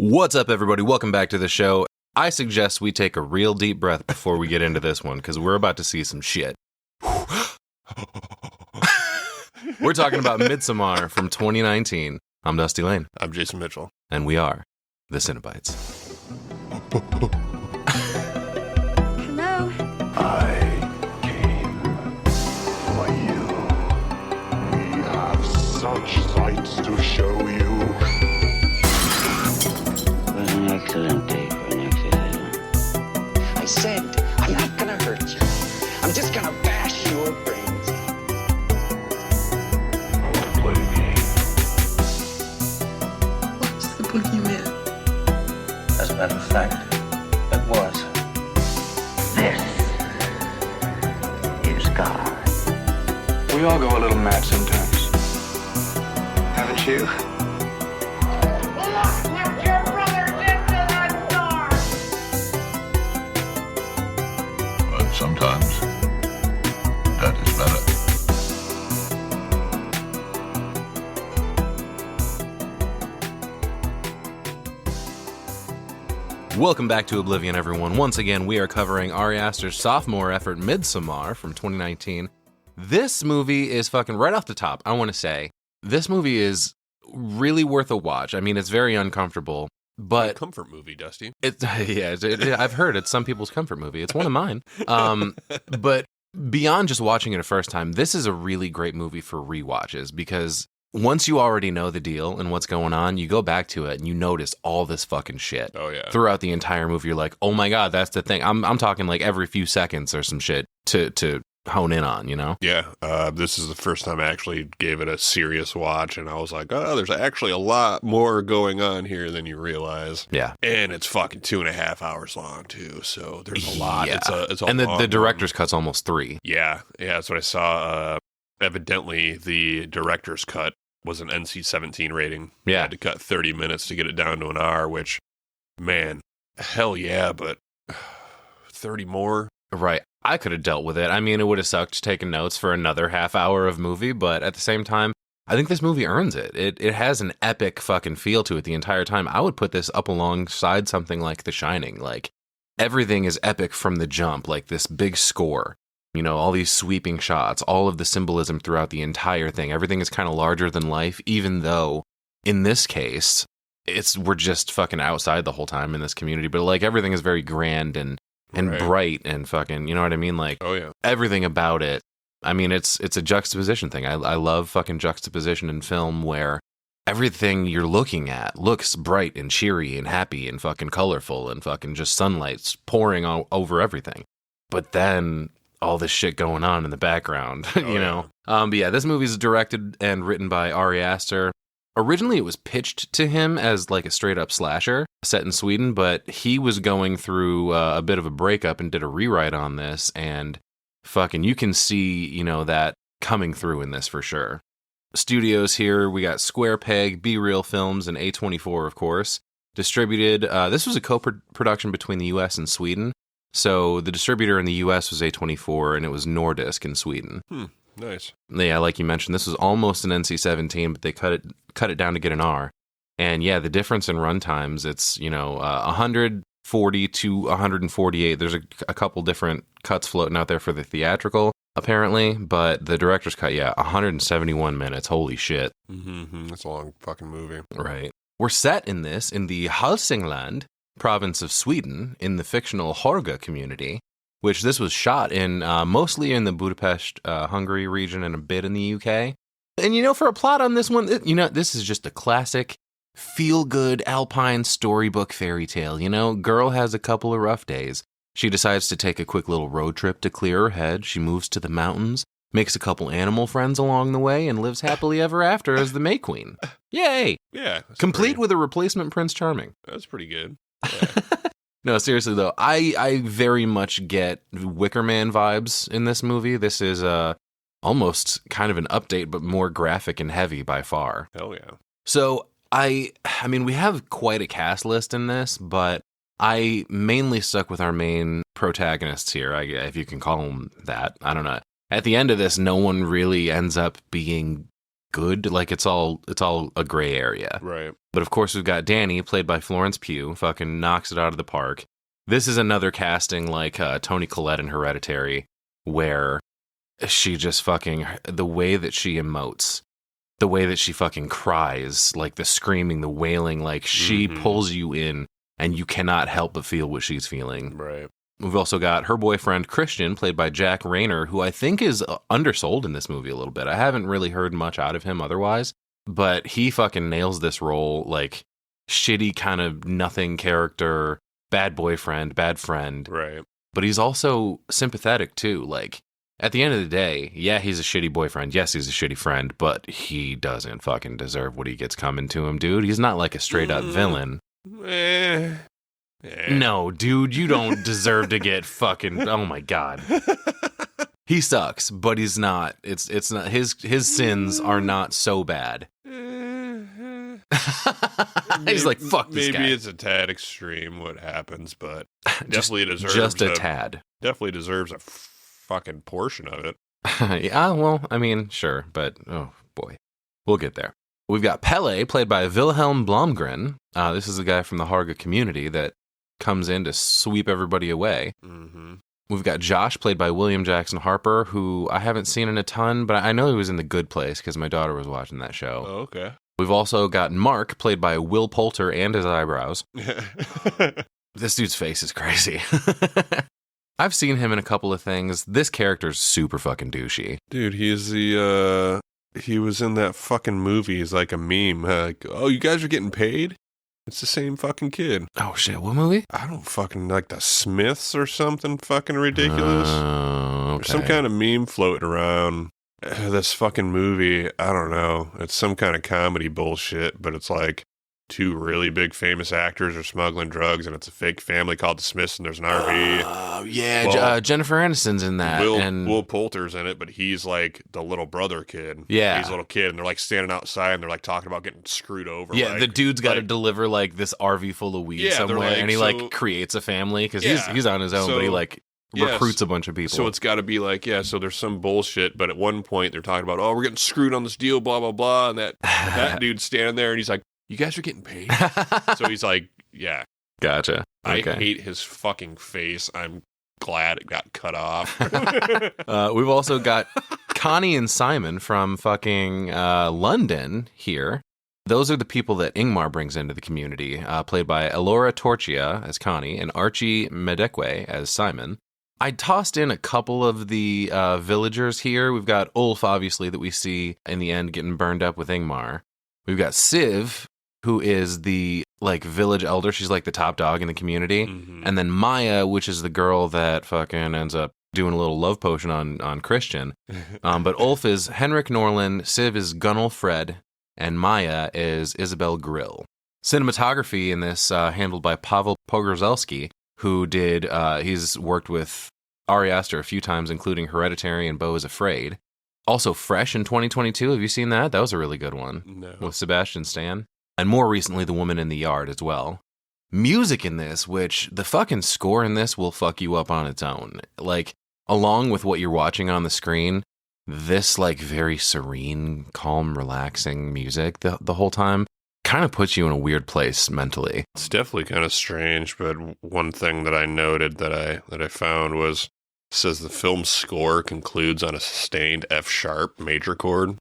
What's up, everybody? Welcome back to the show. I suggest we take a real deep breath before we get into this one, because we're about to see some shit. We're talking about Midsommar from 2019. I'm Dusty Lane. I'm Jason Mitchell. And we are the Cinebytes. Hello? I came for you. We have such sights to show you. It was an excellent day for an exorcism. I said, I'm not gonna hurt you. I'm just gonna bash your brains out. Don't play me. What's the boogeyman? As a matter of fact, it was. This is God. We all go a little mad sometimes. Haven't you? But sometimes that is better. Welcome back to Oblivion, everyone. Once again, we are covering Ari Aster's sophomore effort, Midsommar, from 2019. This movie is fucking right off the top. I want to say this movie is really worth a watch. I mean, it's very uncomfortable, but Comfort movie, Dusty. I've heard it's some people's comfort movie. It's one of mine. But beyond just watching it a first time, this is a really great movie for rewatches, because once you already know the deal and what's going on, you go back to it and you notice all this fucking shit. Oh, yeah. Throughout the entire movie, you're like, oh my God, that's the thing. I'm talking like every few seconds or some shit to hone in on, you know? Yeah, this is the first time I actually gave it a serious watch, and I was like, oh, there's actually a lot more going on here than you realize. Yeah. And it's fucking 2.5 hours long, too, so there's a lot. Yeah. It's a and long the director's one. cut's almost 3. Yeah, that's what I saw. Evidently, the director's cut was an NC-17 rating. Yeah. They had to cut 30 minutes to get it down to an hour, which, man, hell yeah, but 30 more? Right. I could have dealt with it. I mean, it would have sucked taking notes for another half hour of movie, but at the same time, I think this movie earns it. It has an epic fucking feel to it the entire time. I would put this up alongside something like The Shining. Like, everything is epic from the jump, like this big score. You know, all these sweeping shots, all of the symbolism throughout the entire thing. Everything is kind of larger than life, even though, in this case, we're just fucking outside the whole time in this community. But, like, everything is very grand and Right. bright and fucking, you know what I mean? Like, Oh, yeah. everything about it. I mean, it's a juxtaposition thing. I love fucking juxtaposition in film where everything you're looking at looks bright and cheery and happy and fucking colorful and fucking just sunlight's pouring over everything. But then all this shit going on in the background, you know? But yeah, this movie is directed and written by Ari Aster. Originally, it was pitched to him as like a straight up slasher set in Sweden, but he was going through a bit of a breakup and did a rewrite on this, and fucking you can see, you know, that coming through in this for sure. Studios here, we got Square Peg, Be Real Films, and A24, of course. Distributed, this was a co-production between the US and Sweden. So the distributor in the US was A24, and it was Nordisk in Sweden. Nice. Yeah, like you mentioned, this was almost an NC-17, but they cut it down to get an R. And yeah, the difference in runtimes, it's, you know, 140 to 148. There's a couple different cuts floating out there for the theatrical, apparently, but the director's cut, 171 minutes. Holy shit. Mm-hmm. That's a long fucking movie. Right. We're set in the Hälsingland province of Sweden, in the fictional Hårga community, which this was shot in mostly in the Budapest, Hungary region and a bit in the UK. And, you know, for a plot on this one, you know, this is just a classic feel-good alpine storybook fairy tale. You know, girl has a couple of rough days. She decides to take a quick little road trip to clear her head. She moves to the mountains, makes a couple animal friends along the way, and lives happily ever after as the May Queen. Yay! Yeah. Complete with a replacement Prince Charming. That's pretty good. No, seriously though, I very much get Wicker Man vibes in this movie. This is almost kind of an update, but more graphic and heavy by far. Hell yeah. So I mean, we have quite a cast list in this, but I mainly stuck with our main protagonists here, if you can call them that. I don't know. At the end of this, no one really ends up being good. Like it's all a gray area. Right. But of course, we've got Dani, played by Florence Pugh, fucking knocks it out of the park. This is another casting like Toni Collette in Hereditary, where she just fucking, the way that she emotes, the way that she fucking cries, like the screaming, the wailing, like she pulls you in and you cannot help but feel what she's feeling. Right. We've also got her boyfriend, Christian, played by Jack Rayner, who I think is undersold in this movie a little bit. I haven't really heard much out of him otherwise, but he fucking nails this role, like shitty kind of nothing character, bad boyfriend, bad friend. Right. But he's also sympathetic too. Like at the end of the day, yeah, he's a shitty boyfriend. Yes, he's a shitty friend, but he doesn't fucking deserve what he gets coming to him, dude. He's not like a straight up villain. No, dude, you don't deserve to get fucking, oh my God. He sucks, but he's not. It's not his sins are not so bad. He's like, fuck this guy. Maybe it's a tad extreme what happens, but definitely deserves just a tad. Definitely deserves a fucking portion of it. Yeah, well, I mean, sure, but oh boy, we'll get there. We've got Pele, played by Wilhelm Blomgren. This is the guy from the Harga community that comes in to sweep everybody away. Mm-hmm. We've got Josh, played by William Jackson Harper, who I haven't seen in a ton, but I know he was in The Good Place because my daughter was watching that show. Oh, okay. We've also got Mark, played by Will Poulter and his eyebrows. This dude's face is crazy. I've seen him in a couple of things. This character's super fucking douchey. Dude, he's the, he was in that fucking movie. He's like a meme. Like, oh, you guys are getting paid? It's the same fucking kid. Oh, shit. What movie? I don't fucking, like the Smiths or something fucking ridiculous. Okay. There's some kind of meme floating around. This fucking movie, I don't know. It's some kind of comedy bullshit, but it's like two really big famous actors are smuggling drugs, and it's a fake family called the Smiths, and there's an RV. Oh, yeah. Well, Jennifer Aniston's in that. Will Poulter's in it, but he's like the little brother kid. Yeah. He's a little kid, and they're like standing outside, and they're like talking about getting screwed over. Yeah, like, the dude's got to deliver like this RV full of weed somewhere, like, and he so, like creates a family because he's on his own, so, but he like recruits a bunch of people. So it's got to be like, so there's some bullshit, but at one point they're talking about, oh, we're getting screwed on this deal, blah, blah, blah, and that dude's standing there, and he's like, you guys are getting paid? So he's like, yeah. Gotcha. Okay. I hate his fucking face. I'm glad it got cut off. We've also got Connie and Simon from fucking London here. Those are the people that Ingmar brings into the community, played by Elora Torchia as Connie and Archie Medekwe as Simon. I tossed in a couple of the villagers here. We've got Ulf, obviously, that we see in the end getting burned up with Ingmar. We've got Siv, who is the like village elder. She's like the top dog in the community. Mm-hmm. And then Maya, which is the girl that fucking ends up doing a little love potion on Christian. But Ulf is Henrik Norlin, Siv is Gunnel Fred, and Maya is Isabel Grill. Cinematography in this handled by Pavel Pogorzelski, who did, he's worked with Ari Aster a few times, including Hereditary and Beau is Afraid. Also Fresh in 2022. Have you seen that? That was a really good one. No. With Sebastian Stan. And more recently, The Woman in the Yard as well. Music in this, which the fucking score in this will fuck you up on its own. Like, along with what you're watching on the screen, this like very serene, calm, relaxing music the whole time kind of puts you in a weird place mentally. It's definitely kind of strange, but one thing that I noted that I found was, says the film's score concludes on a sustained F sharp major chord,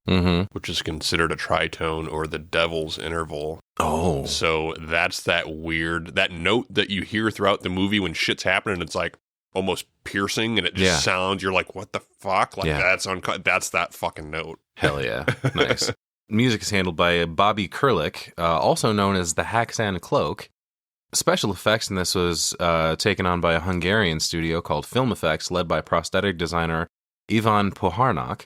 which is considered a tritone or the devil's interval. Oh. So that's that weird, that note that you hear throughout the movie when shit's happening. It's like almost piercing and it just sounds, you're like, what the fuck? Like that's that fucking note. Hell yeah. Nice. Music is handled by Bobby Kurlik, also known as the Haxan Cloak. Special effects in this was taken on by a Hungarian studio called Film Effects, led by prosthetic designer Ivan Poharnak,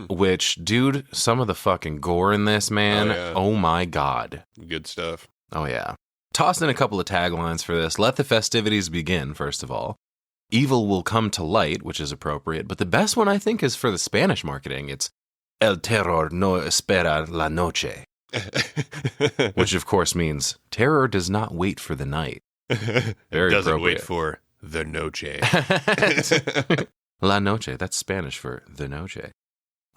which, dude, some of the fucking gore in this, man, oh my God. Good stuff. Oh yeah. Tossed in a couple of taglines for this. Let the festivities begin, first of all. Evil will come to light, which is appropriate, but the best one I think is for the Spanish marketing. It's El terror no espera la noche. Which of course means terror does not wait for the night. Very it doesn't appropriate. wait for the noche. La noche, that's Spanish for the noche.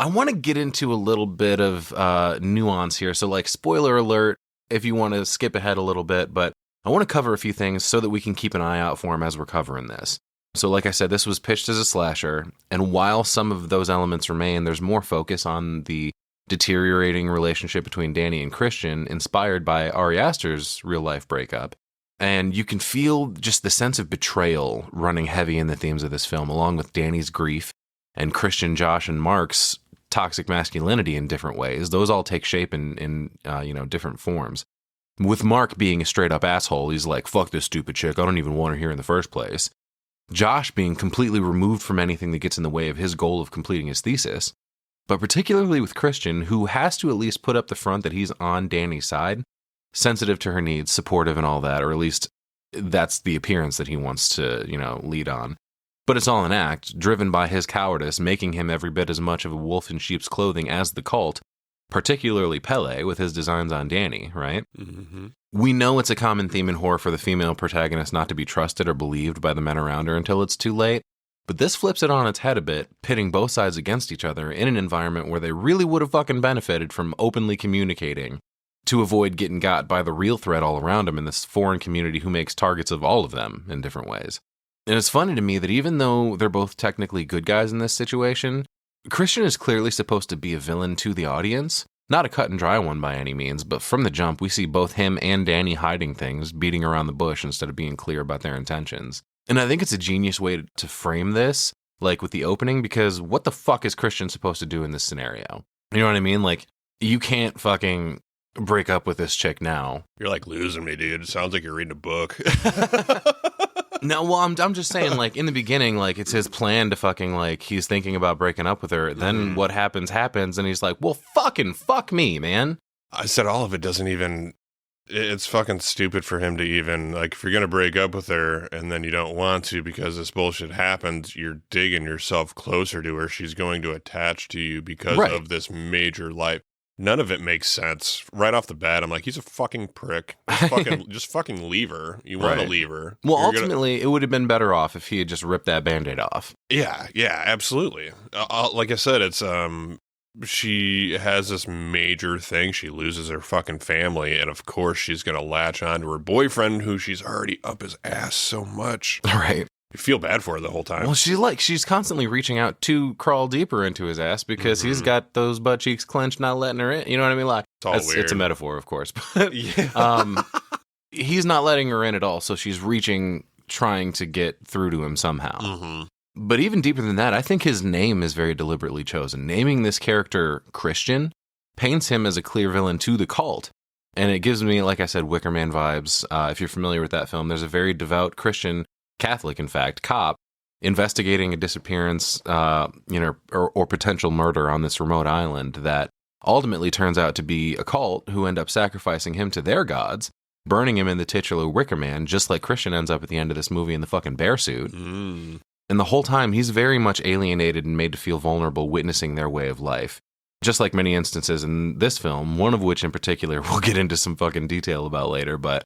I want to get into a little bit of nuance here. So, like, spoiler alert, if you want to skip ahead a little bit, but I want to cover a few things so that we can keep an eye out for them as we're covering this. So, like I said, this was pitched as a slasher, and while some of those elements remain, there's more focus on the deteriorating relationship between Dani and Christian, inspired by Ari Aster's real-life breakup. And you can feel just the sense of betrayal running heavy in the themes of this film, along with Dani's grief and Christian, Josh, and Mark's toxic masculinity in different ways. Those all take shape in different forms. With Mark being a straight-up asshole, he's like, fuck this stupid chick, I don't even want her here in the first place. Josh being completely removed from anything that gets in the way of his goal of completing his thesis. But particularly with Christian, who has to at least put up the front that he's on Dani's side, sensitive to her needs, supportive and all that, or at least that's the appearance that he wants to, lead on. But it's all an act, driven by his cowardice, making him every bit as much of a wolf in sheep's clothing as the cult, particularly Pele with his designs on Dani, right? Mm-hmm. We know it's a common theme in horror for the female protagonist not to be trusted or believed by the men around her until it's too late, but this flips it on its head a bit, pitting both sides against each other in an environment where they really would have fucking benefited from openly communicating to avoid getting got by the real threat all around them in this foreign community who makes targets of all of them in different ways. And it's funny to me that even though they're both technically good guys in this situation, Christian is clearly supposed to be a villain to the audience. Not a cut and dry one by any means, but from the jump, we see both him and Dani hiding things, beating around the bush instead of being clear about their intentions. And I think it's a genius way to frame this, like with the opening, because what the fuck is Christian supposed to do in this scenario? You know what I mean? Like, you can't fucking break up with this chick now. You're like losing me, dude. It sounds like you're reading a book. No, well, I'm just saying, like, in the beginning, like, it's his plan to fucking, like, he's thinking about breaking up with her. Then what happens, and he's like, well, fuck me, man. I said all of it doesn't even... It's fucking stupid for him to even, like, if you're going to break up with her and then you don't want to because this bullshit happens, you're digging yourself closer to her. She's going to attach to you because of this major life. None of it makes sense. Right off the bat, I'm like, he's a fucking prick. Just fucking leave her. You want to leave her. Well, ultimately, it would have been better off if he had just ripped that Band-Aid off. Yeah, absolutely. Like I said, it's she has this major thing. She loses her fucking family, and of course she's going to latch on to her boyfriend, who she's already up his ass so much. Right. You feel bad for her the whole time. Well, she's constantly reaching out to crawl deeper into his ass because he's got those butt cheeks clenched, not letting her in. You know what I mean? Like, it's all weird. It's a metaphor, of course. But he's not letting her in at all, so she's reaching, trying to get through to him somehow. Mm-hmm. But even deeper than that, I think his name is very deliberately chosen. Naming this character Christian paints him as a clear villain to the cult. And it gives me, like I said, Wicker Man vibes. If you're familiar with that film, there's a very devout Christian, Catholic, in fact, cop investigating a disappearance, or potential murder on this remote island that ultimately turns out to be a cult who end up sacrificing him to their gods, burning him in the titular Wicker Man, just like Christian ends up at the end of this movie in the fucking bear suit. And the whole time, he's very much alienated and made to feel vulnerable witnessing their way of life. Just like many instances in this film, one of which in particular we'll get into some fucking detail about later, but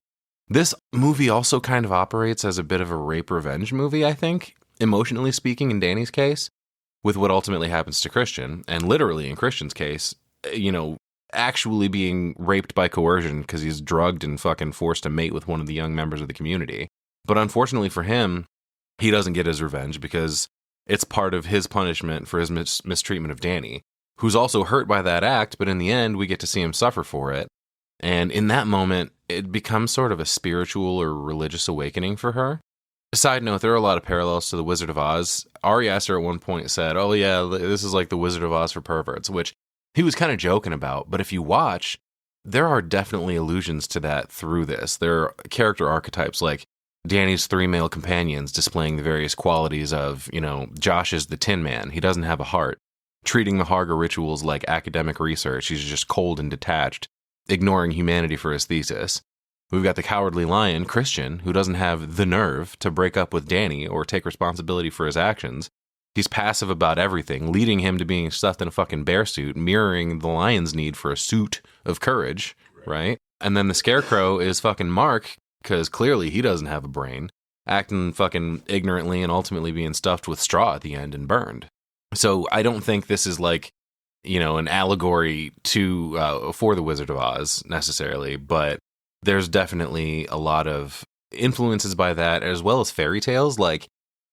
this movie also kind of operates as a bit of a rape revenge movie, I think, emotionally speaking in Dani's case, with what ultimately happens to Christian, and literally in Christian's case, actually being raped by coercion because he's drugged and fucking forced to mate with one of the young members of the community. But unfortunately for him, he doesn't get his revenge because it's part of his punishment for his mistreatment of Dani, who's also hurt by that act, but in the end, we get to see him suffer for it. And in that moment, it becomes sort of a spiritual or religious awakening for her. Side note, there are a lot of parallels to The Wizard of Oz. Ari Aster at one point said, oh yeah, this is like The Wizard of Oz for perverts, which he was kind of joking about. But if you watch, there are definitely allusions to that through this. There are character archetypes like Dani's 3 male companions displaying the various qualities of, Josh is the Tin Man. He doesn't have a heart. Treating the Harga rituals like academic research. He's just cold and detached, ignoring humanity for his thesis. We've got the Cowardly Lion, Christian, who doesn't have the nerve to break up with Dani or take responsibility for his actions. He's passive about everything, leading him to being stuffed in a fucking bear suit, mirroring the lion's need for a suit of courage, right? And then the Scarecrow is fucking Mark, because clearly he doesn't have a brain, acting fucking ignorantly and ultimately being stuffed with straw at the end and burned. So I don't think this is like an allegory to for the Wizard of Oz necessarily, but there's definitely a lot of influences by that, as well as fairy tales. Like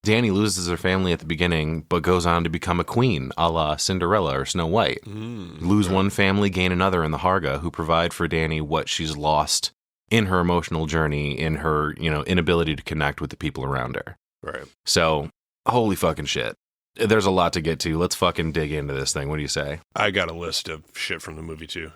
Dani loses her family at the beginning, but goes on to become a queen, a la Cinderella or Snow White. Lose one family, gain another in the Harga, who provide for Dani what she's lost in her emotional journey, in her, inability to connect with the people around her. Right. So, holy fucking shit. There's a lot to get to. Let's fucking dig into this thing. What do you say? I got a list of shit from the movie, too.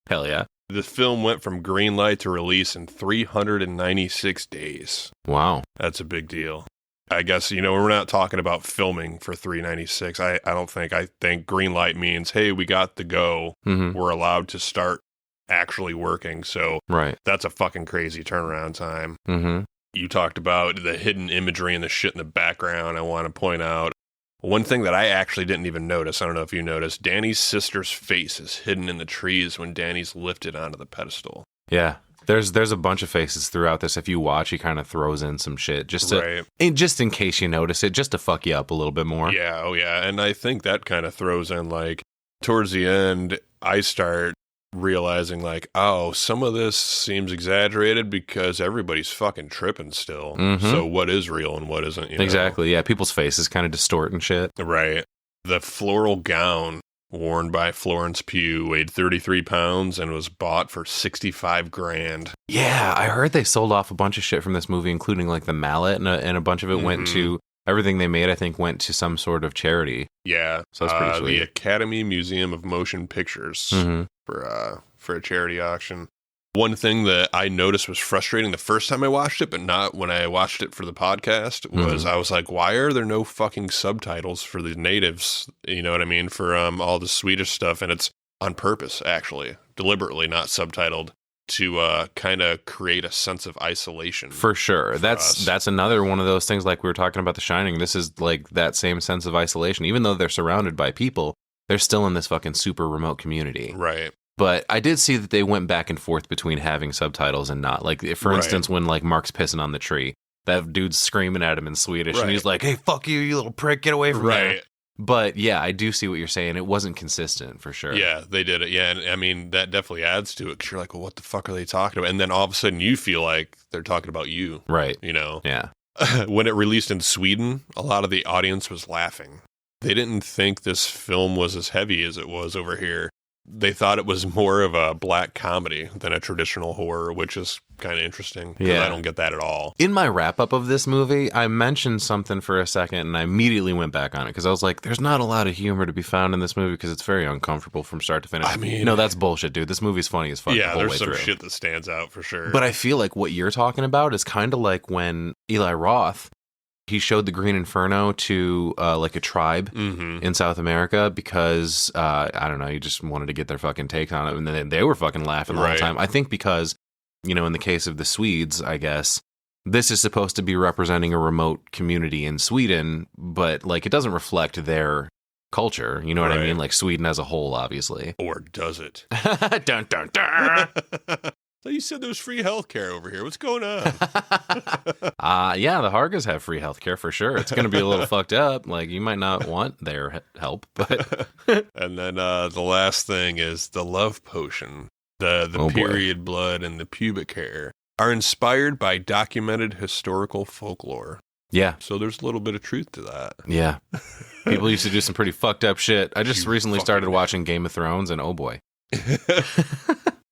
Hell yeah. The film went from green light to release in 396 days. Wow. That's a big deal. I guess, we're not talking about filming for 396. I don't think. I think green light means, hey, we got the go. Mm-hmm. We're allowed to start actually working. So right. That's a fucking crazy turnaround time. Mm-hmm. You talked about the hidden imagery and the shit in the background. I want to point out one thing that I actually didn't even notice. I don't know if you noticed. Dani's sister's face is hidden in the trees when Dani's lifted onto the pedestal. Yeah. There's a bunch of faces throughout this. If you watch, he kind of throws in some shit just in case you notice it, just to fuck you up a little bit more. Yeah, oh yeah. And I think that kind of throws in, like, towards the end, I start realizing, like, oh, some of this seems exaggerated because everybody's fucking tripping still. Mm-hmm. So what is real and what isn't? Exactly. Yeah, people's faces kind of distort and shit. Right. The floral gown worn by Florence Pugh weighed 33 pounds and was bought for $65,000. Yeah, I heard they sold off a bunch of shit from this movie, including like the mallet, and a bunch of it went to everything they made. I think went to some sort of charity. Yeah, so that's pretty sweet. The Academy Museum of Motion Pictures for a charity auction. One thing that I noticed was frustrating the first time I watched it, but not when I watched it for the podcast, was I was like, why are there no fucking subtitles for the natives? You know what I mean? For all the Swedish stuff. And it's on purpose, actually, deliberately not subtitled to kind of create a sense of isolation. For sure. That's another one of those things, like we were talking about The Shining. This is like that same sense of isolation. Even though they're surrounded by people, they're still in this fucking super remote community. Right. But I did see that they went back and forth between having subtitles and not. Like, for instance, when like Mark's pissing on the tree, that dude's screaming at him in Swedish, and he's like, "Hey, fuck you, you little prick, get away from me." But yeah, I do see what you're saying. It wasn't consistent for sure. Yeah, they did it. Yeah, and I mean, that definitely adds to it, because you're like, well, what the fuck are they talking about? And then all of a sudden you feel like they're talking about you. Right. Yeah. When it released in Sweden, a lot of the audience was laughing. They didn't think this film was as heavy as it was over here. They thought it was more of a black comedy than a traditional horror, which is kind of interesting, because I don't get that at all. In my wrap-up of this movie, I mentioned something for a second, and I immediately went back on it, because I was like, there's not a lot of humor to be found in this movie, because it's very uncomfortable from start to finish. I mean, no, that's bullshit, dude. This movie's funny as fuck the whole way through. Yeah, there's some shit that stands out for sure. But I feel like what you're talking about is kind of like when Eli Roth, he showed the Green Inferno to like a tribe in South America, because I don't know, he just wanted to get their fucking take on it, and then they were fucking laughing the whole time. I think because, in the case of the Swedes, I guess this is supposed to be representing a remote community in Sweden, but like it doesn't reflect their culture. You know what I mean? Like Sweden as a whole, obviously. Or does it? Dun dun dun. So you said there was free healthcare over here. What's going on? Yeah, the Hargas have free healthcare for sure. It's going to be a little fucked up. Like, you might not want their help, but. And then the last thing is the love potion. The period blood and the pubic hair are inspired by documented historical folklore. Yeah. So there's a little bit of truth to that. Yeah. People used to do some pretty fucked up shit. I just recently started watching Game of Thrones, and oh boy.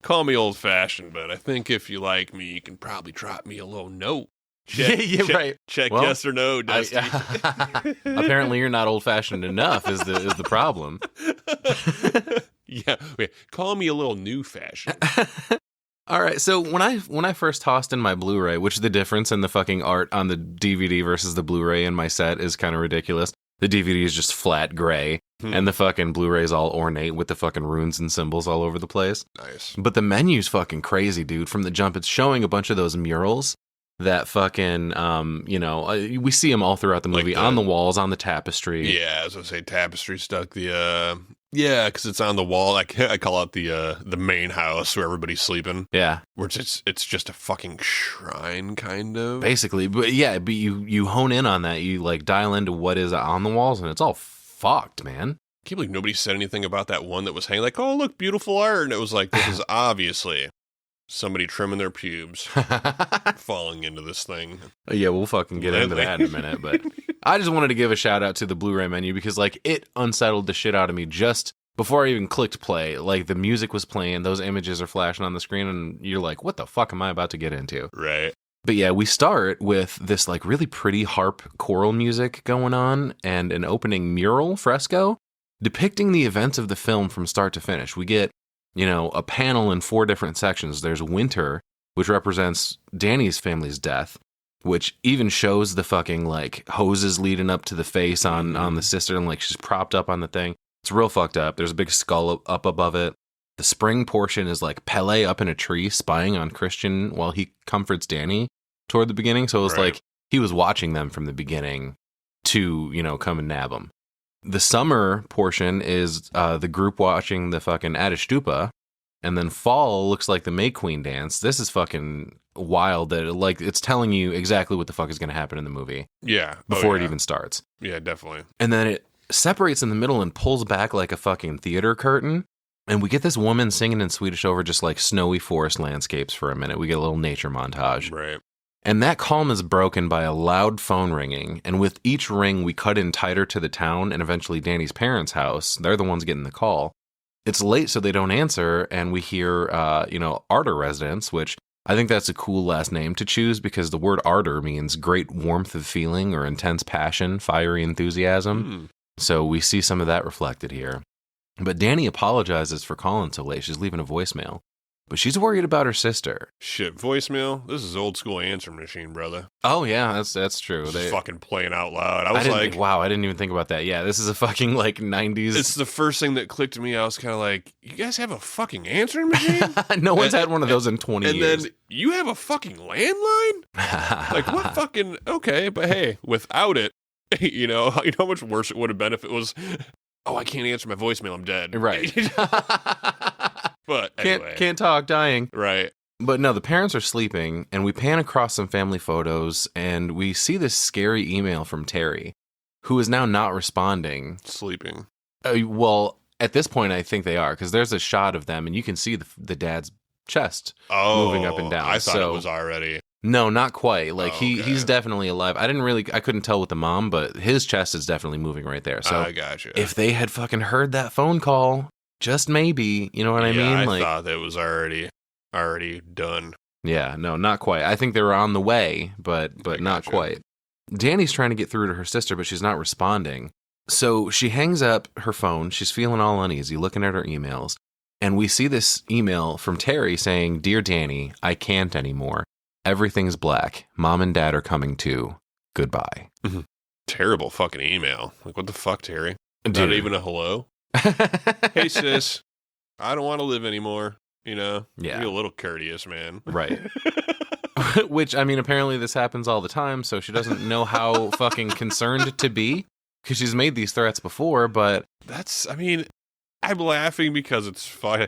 Call me old-fashioned, but I think if you like me, you can probably drop me a little note. Check, right. Check yes or no, Dusty. Apparently, you're not old-fashioned enough. Is the problem? Yeah, wait, call me a little new-fashioned. All right, so when I first tossed in my Blu-ray, which the difference in the fucking art on the DVD versus the Blu-ray in my set is kind of ridiculous. The DVD is just flat gray, and the fucking Blu-ray is all ornate with the fucking runes and symbols all over the place. Nice. But the menu's fucking crazy, dude. From the jump, it's showing a bunch of those murals that fucking, we see them all throughout the movie, on the walls, on the tapestry. Yeah, as I say, tapestry stuck yeah, because it's on the wall. I call it the main house where everybody's sleeping. Yeah. Where it's just a fucking shrine, kind of. Basically, but you hone in on that. You like dial into what is on the walls, and it's all fucked, man. can't believe nobody said anything about that one that was hanging. Like, oh, look, beautiful art. And it was like, this is obviously somebody trimming their pubes, falling into this thing. Yeah, we'll fucking get into that in a minute. But I just wanted to give a shout out to the Blu-ray menu because, like, it unsettled the shit out of me just before I even clicked play. Like, the music was playing, those images are flashing on the screen, and you're like, what the fuck am I about to get into? Right. But yeah, we start with this, like, really pretty harp choral music going on and an opening mural fresco depicting the events of the film from start to finish. We get, you know, a panel in 4 different sections. There's winter, which represents Danny's family's death, which even shows the fucking, like, hoses leading up to the face on the sister, and, like, she's propped up on the thing. It's real fucked up. There's a big skull up above it. The spring portion is, like, Pele up in a tree spying on Christian while he comforts Danny toward the beginning. So it was like he was watching them from the beginning to, you know, come and nab them. The summer portion is the group watching the fucking Adishtupa, and then fall looks like the May Queen dance. This is fucking wild that it's telling you exactly what the fuck is going to happen in the movie. Yeah. Before it even starts. Yeah, definitely. And then it separates in the middle and pulls back like a fucking theater curtain. And we get this woman singing in Swedish over just like snowy forest landscapes for a minute. We get a little nature montage. Right. And that calm is broken by a loud phone ringing. And with each ring, we cut in tighter to the town and eventually Danny's parents' house. They're the ones getting the call. It's late, so they don't answer. And we hear, Arter residence, which I think that's a cool last name to choose because the word Arter means great warmth of feeling or intense passion, fiery enthusiasm. So we see some of that reflected here. But Danny apologizes for calling so late. She's leaving a voicemail. But she's worried about her sister. Shit, voicemail? This is old school answering machine, brother. Oh, yeah, that's true. They fucking playing out loud. I was like... wow, I didn't even think about that. Yeah, this is a fucking, like, 90s... It's the first thing that clicked to me. I was kind of like, you guys have a fucking answering machine? No one's had one of those in 20 years. And then, you have a fucking landline? Like, what fucking... Okay, but hey, without it, you know how much worse it would have been if it was... Oh, I can't answer my voicemail. I'm dead. Right. But anyway. Can't talk, dying. Right. But no, the parents are sleeping, and we pan across some family photos, and we see this scary email from Terry, who is now not responding. Sleeping. Well, at this point, I think they are, because there's a shot of them, and you can see the dad's chest moving up and down. I thought it was already... No, not quite. Like, he's definitely alive. I couldn't tell with the mom, but his chest is definitely moving right there. So I gotcha. If they had fucking heard that phone call, just maybe, you know what I mean? I thought that was already done. Yeah, no, not quite. I think they were on the way, but not quite. Danny's trying to get through to her sister, but she's not responding. So she hangs up her phone. She's feeling all uneasy, looking at her emails. And we see this email from Terry saying, "Dear Danny, I can't anymore. Everything's black. Mom and Dad are coming too. Goodbye." Terrible fucking email. Like, what the fuck, Terry? Dude. Not even a hello? Hey, sis, I don't want to live anymore. You know? Yeah. Be a little courteous, man. Right. Which, I mean, apparently this happens all the time, so she doesn't know how fucking concerned to be, because she's made these threats before, but... I'm laughing because it's fun.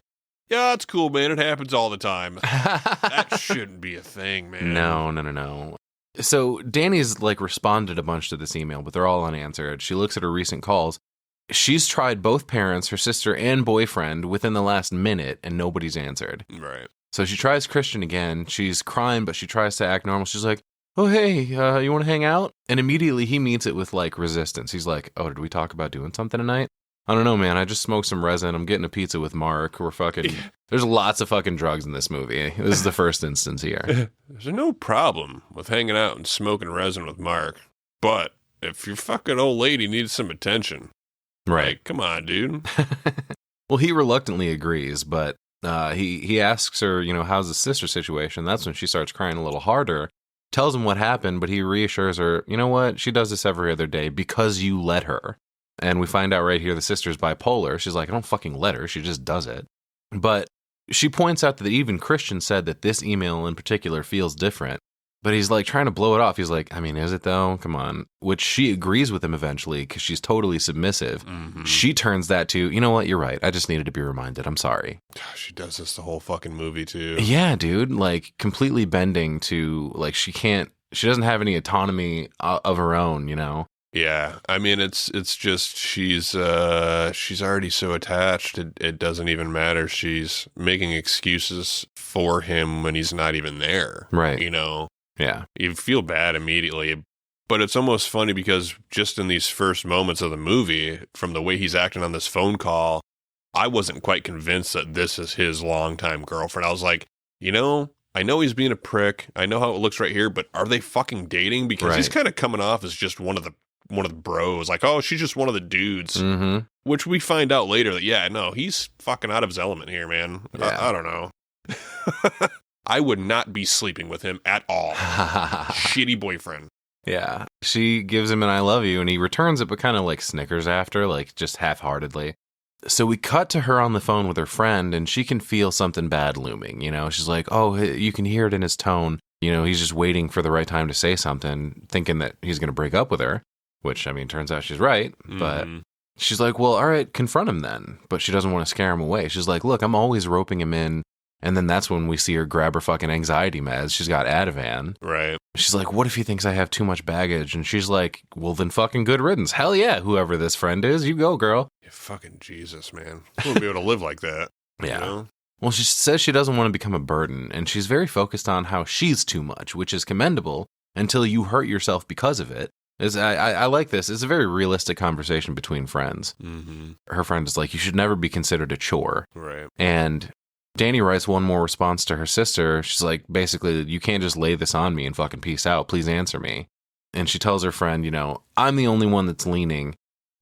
Yeah, it's cool, man. It happens all the time. That shouldn't be a thing, man. No. So Danny's, like, responded a bunch to this email, but they're all unanswered. She looks at her recent calls. She's tried both parents, her sister and boyfriend, within the last minute, and nobody's answered. Right. So she tries Christian again. She's crying, but she tries to act normal. She's like, "Oh, hey, you want to hang out?" And immediately he meets it with, like, resistance. He's like, "Oh, did we talk about doing something tonight?" "I don't know, man. I just smoked some resin. I'm getting a pizza with Mark. We're fucking..." There's lots of fucking drugs in this movie. This is the first instance here. There's no problem with hanging out and smoking resin with Mark. But if your fucking old lady needs some attention... Right. Like, come on, dude. Well, he reluctantly agrees, but he asks her, how's the sister situation? That's when she starts crying a little harder, tells him what happened, but he reassures her, you know what? She does this every other day because you let her. And we find out right here the sister's bipolar. She's like, I don't fucking let her. She just does it. But she points out that even Christian said that this email in particular feels different. But he's like trying to blow it off. He's like, I mean, is it though? Come on. Which she agrees with him eventually because she's totally submissive. Mm-hmm. She turns that to, you know what? You're right. I just needed to be reminded. I'm sorry. She does this the whole fucking movie too. Yeah, dude. Like completely bending to like she doesn't have any autonomy of her own, Yeah, I mean, it's just she's already so attached. It doesn't even matter. She's making excuses for him when he's not even there. Right. You know. Yeah. You feel bad immediately, but it's almost funny because just in these first moments of the movie, from the way he's acting on this phone call, I wasn't quite convinced that this is his longtime girlfriend. I was like, you know, I know he's being a prick. I know how it looks right here, but are they fucking dating? Because he's kind of coming off as just one of the bros. Like, oh, she's just one of the dudes. Mm-hmm. Which we find out later that, yeah, no, he's fucking out of his element here, man. Yeah. I don't know. I would not be sleeping with him at all. Shitty boyfriend. Yeah. She gives him an I love you, and he returns it, but kind of like snickers after, like just half-heartedly. So we cut to her on the phone with her friend, and she can feel something bad looming. You know, she's like, oh, you can hear it in his tone. You know, he's just waiting for the right time to say something, thinking that he's going to break up with her, which, I mean, turns out she's right. But she's like, well, all right, confront him then. But she doesn't want to scare him away. She's like, look, I'm always roping him in. And then that's when we see her grab her fucking anxiety meds. She's got Ativan. Right. She's like, what if he thinks I have too much baggage? And she's like, well, then fucking good riddance. Hell yeah, whoever this friend is, you go, girl. Yeah, fucking Jesus, man. I wouldn't be able to live like that. Yeah. You know? Well, she says she doesn't want to become a burden, and she's very focused on how she's too much, which is commendable until you hurt yourself because of it. I like this. It's a very realistic conversation between friends. Mm-hmm. Her friend is like, you should never be considered a chore. Right. And Dani writes one more response to her sister. She's like, basically, you can't just lay this on me and fucking peace out. Please answer me. And she tells her friend, you know, I'm the only one that's leaning.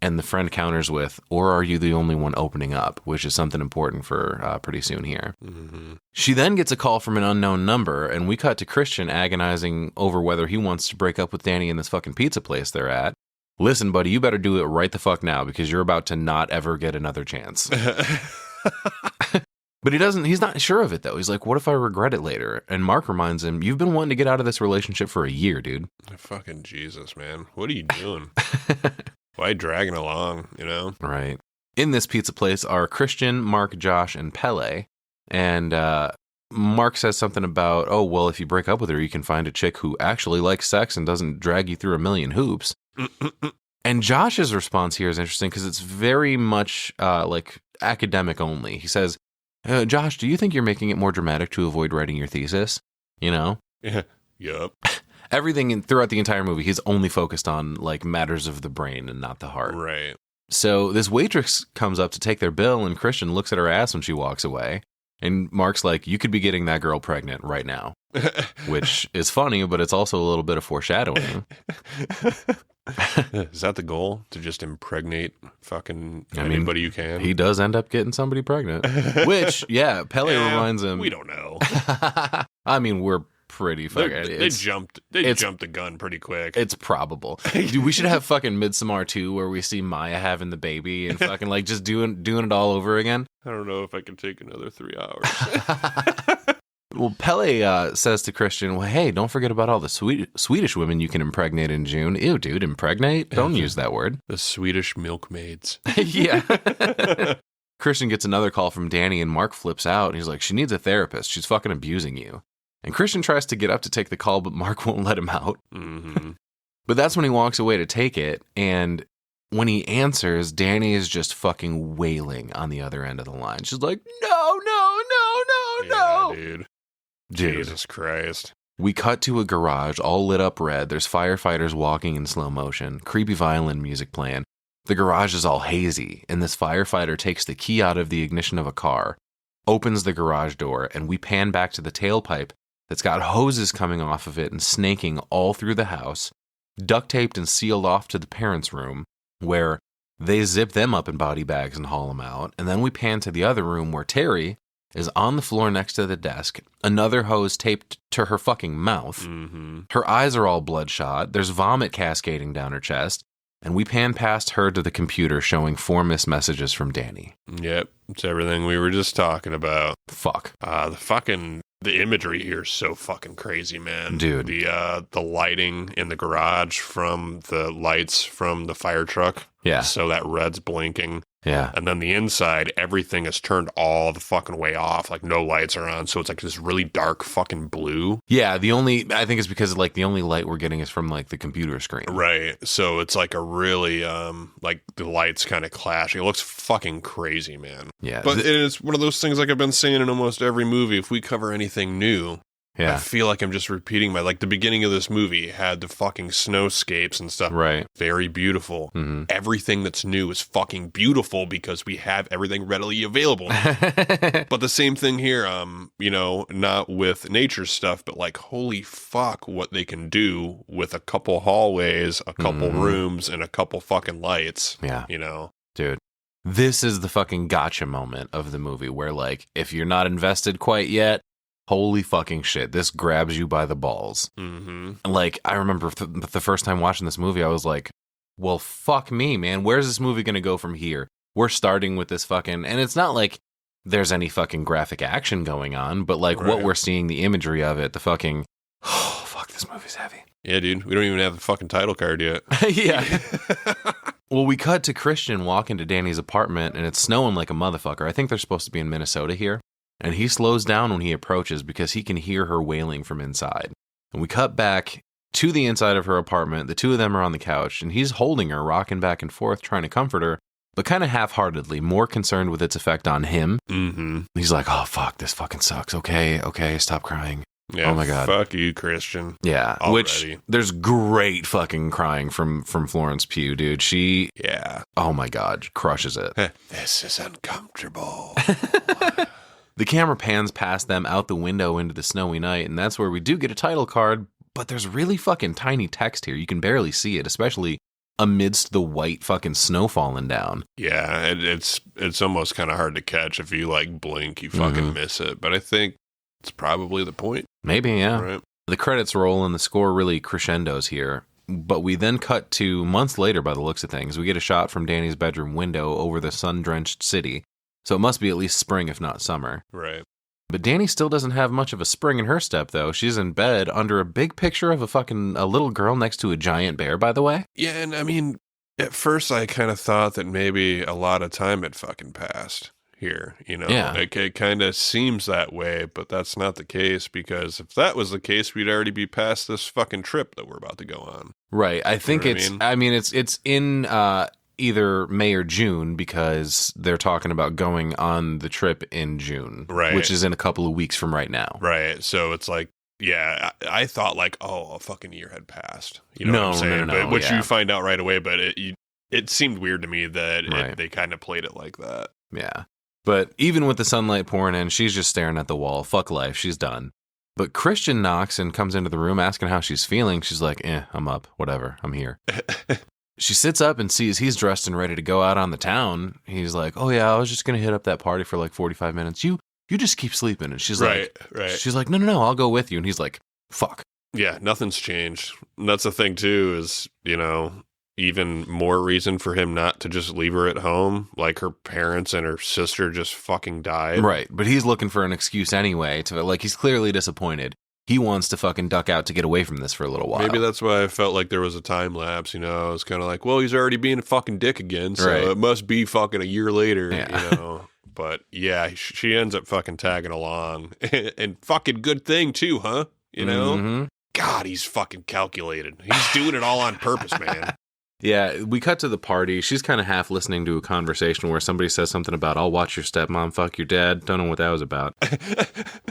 And the friend counters with, or are you the only one opening up? Which is something important for pretty soon here. Mm-hmm. She then gets a call from an unknown number, and we cut to Christian agonizing over whether he wants to break up with Dani in this fucking pizza place they're at. Listen, buddy, you better do it right the fuck now because you're about to not ever get another chance. But he's not sure of it, though. He's like, what if I regret it later? And Mark reminds him, you've been wanting to get out of this relationship for a year, dude. Fucking Jesus, man. What are you doing? Why dragging along, you know? Right. In this pizza place are Christian, Mark, Josh, and Pele. And Mark says something about, oh, well, if you break up with her, you can find a chick who actually likes sex and doesn't drag you through a million hoops. And Josh's response here is interesting because it's very much like academic only. He says, Josh, do you think you're making it more dramatic to avoid writing your thesis? You know? Yeah. Yup. Everything throughout the entire movie, he's only focused on like matters of the brain and not the heart. Right. So this waitress comes up to take their bill, and Christian looks at her ass when she walks away. And Mark's like, you could be getting that girl pregnant right now. Which is funny, but it's also a little bit of foreshadowing. Is that the goal? To just impregnate fucking anybody you can? He does end up getting somebody pregnant. Which, yeah, Pele reminds him. We don't know. I mean, we're pretty fucking... They jumped the gun pretty quick. It's probable. Dude, we should have fucking Midsommar 2 where we see Maya having the baby and fucking like just doing it all over again. I don't know if I can take another 3 hours. Well, Pele says to Christian, well, hey, don't forget about all the Swedish women you can impregnate in June. Ew, dude, impregnate? Don't use that word. The Swedish milkmaids. Yeah. Christian gets another call from Dani, and Mark flips out. He's like, she needs a therapist. She's fucking abusing you. And Christian tries to get up to take the call, but Mark won't let him out. Mm-hmm. But that's when he walks away to take it, and when he answers, Dani is just fucking wailing on the other end of the line. She's like, no, Yeah, dude. Dude. Jesus Christ. We cut to a garage all lit up red. There's firefighters walking in slow motion, creepy violin music playing. The garage is all hazy, and this firefighter takes the key out of the ignition of a car, opens the garage door, and we pan back to the tailpipe that's got hoses coming off of it and snaking all through the house, duct taped and sealed off to the parents' room, where they zip them up in body bags and haul them out. And then we pan to the other room where Terry is on the floor next to the desk, another hose taped to her fucking mouth. Mm-hmm. Her eyes are all bloodshot. There's vomit cascading down her chest. And we pan past her to the computer showing 4 missed messages from Dani. Yep. It's everything we were just talking about. Fuck. The imagery here is so fucking crazy, man. Dude. The lighting in the garage from the lights from the fire truck. Yeah. So that red's blinking. Yeah. And then the inside, everything is turned all the fucking way off. Like no lights are on. So it's like this really dark fucking blue. Yeah. I think it's because like the only light we're getting is from like the computer screen. Right. So it's like a really, like the lights kind of clashing. It looks fucking crazy, man. Yeah. But it's one of those things like I've been saying in almost every movie. If we cover anything new, I feel like I'm just repeating like the beginning of this movie had the fucking snowscapes and stuff. Right. Very beautiful. Mm-hmm. Everything that's new is fucking beautiful because we have everything readily available. But the same thing here, not with nature stuff, but like, holy fuck, what they can do with a couple hallways, a couple rooms, and a couple fucking lights. Yeah. Dude. This is the fucking gotcha moment of the movie where like, if you're not invested quite yet, holy fucking shit, this grabs you by the balls. Mm-hmm. Like, I remember the first time watching this movie, I was like, well, fuck me, man. Where's this movie going to go from here? We're starting with this fucking... And it's not like there's any fucking graphic action going on, but like what we're seeing, the imagery of it, the fucking... Oh, fuck, this movie's heavy. Yeah, dude. We don't even have the fucking title card yet. Yeah. Well, we cut to Christian walk into Danny's apartment, and it's snowing like a motherfucker. I think they're supposed to be in Minnesota here. And he slows down when he approaches because he can hear her wailing from inside. And we cut back to the inside of her apartment. The two of them are on the couch, and he's holding her, rocking back and forth, trying to comfort her, but kind of half-heartedly, more concerned with its effect on him. Mm-hmm. He's like, oh, fuck, this fucking sucks. Okay, stop crying. Yeah, oh my God. Fuck you, Christian. Yeah, Already. Which there's great fucking crying from Florence Pugh, dude. She, oh my God, crushes it. This is uncomfortable. The camera pans past them out the window into the snowy night, and that's where we do get a title card, but there's really fucking tiny text here. You can barely see it, especially amidst the white fucking snow falling down. Yeah, it's almost kind of hard to catch. If you like blink, you fucking miss it. But I think it's probably the point. Maybe, yeah. Right. The credits roll and the score really crescendos here. But we then cut to months later by the looks of things. We get a shot from Danny's bedroom window over the sun-drenched city. So it must be at least spring, if not summer. Right. But Danny still doesn't have much of a spring in her step, though. She's in bed under a big picture of a little girl next to a giant bear, by the way. Yeah, and I mean, at first I kind of thought that maybe a lot of time had fucking passed here, Yeah. It kind of seems that way, but that's not the case, because if that was the case, we'd already be past this fucking trip that we're about to go on. Right. I think it's in either May or June, because they're talking about going on the trip in June, right? Which is in a couple of weeks from right now, right? So it's like, yeah, I thought like, a fucking year had passed. You know what I'm saying? No, but which you find out right away. But it seemed weird to me that they kind of played it like that. Yeah. But even with the sunlight pouring in, she's just staring at the wall. Fuck life, she's done. But Christian knocks and comes into the room asking how she's feeling. She's like, I'm up, whatever, I'm here. She sits up and sees he's dressed and ready to go out on the town. He's like, oh yeah, I was just going to hit up that party for like 45 minutes. You just keep sleeping. And she's right. She's like, no, I'll go with you. And he's like, fuck. Yeah, nothing's changed. And that's the thing too, is, even more reason for him not to just leave her at home. Like her parents and her sister just fucking died. Right. But he's looking for an excuse anyway he's clearly disappointed. He wants to fucking duck out to get away from this for a little while. Maybe that's why I felt like there was a time lapse, I was kind of like, well, he's already being a fucking dick again, so it must be fucking a year later, But yeah, she ends up fucking tagging along. And fucking good thing too, huh? Mm-hmm. God, he's fucking calculated. He's doing it all on purpose, man. Yeah, we cut to the party. She's kind of half listening to a conversation where somebody says something about, I'll watch your stepmom fuck your dad. Don't know what that was about.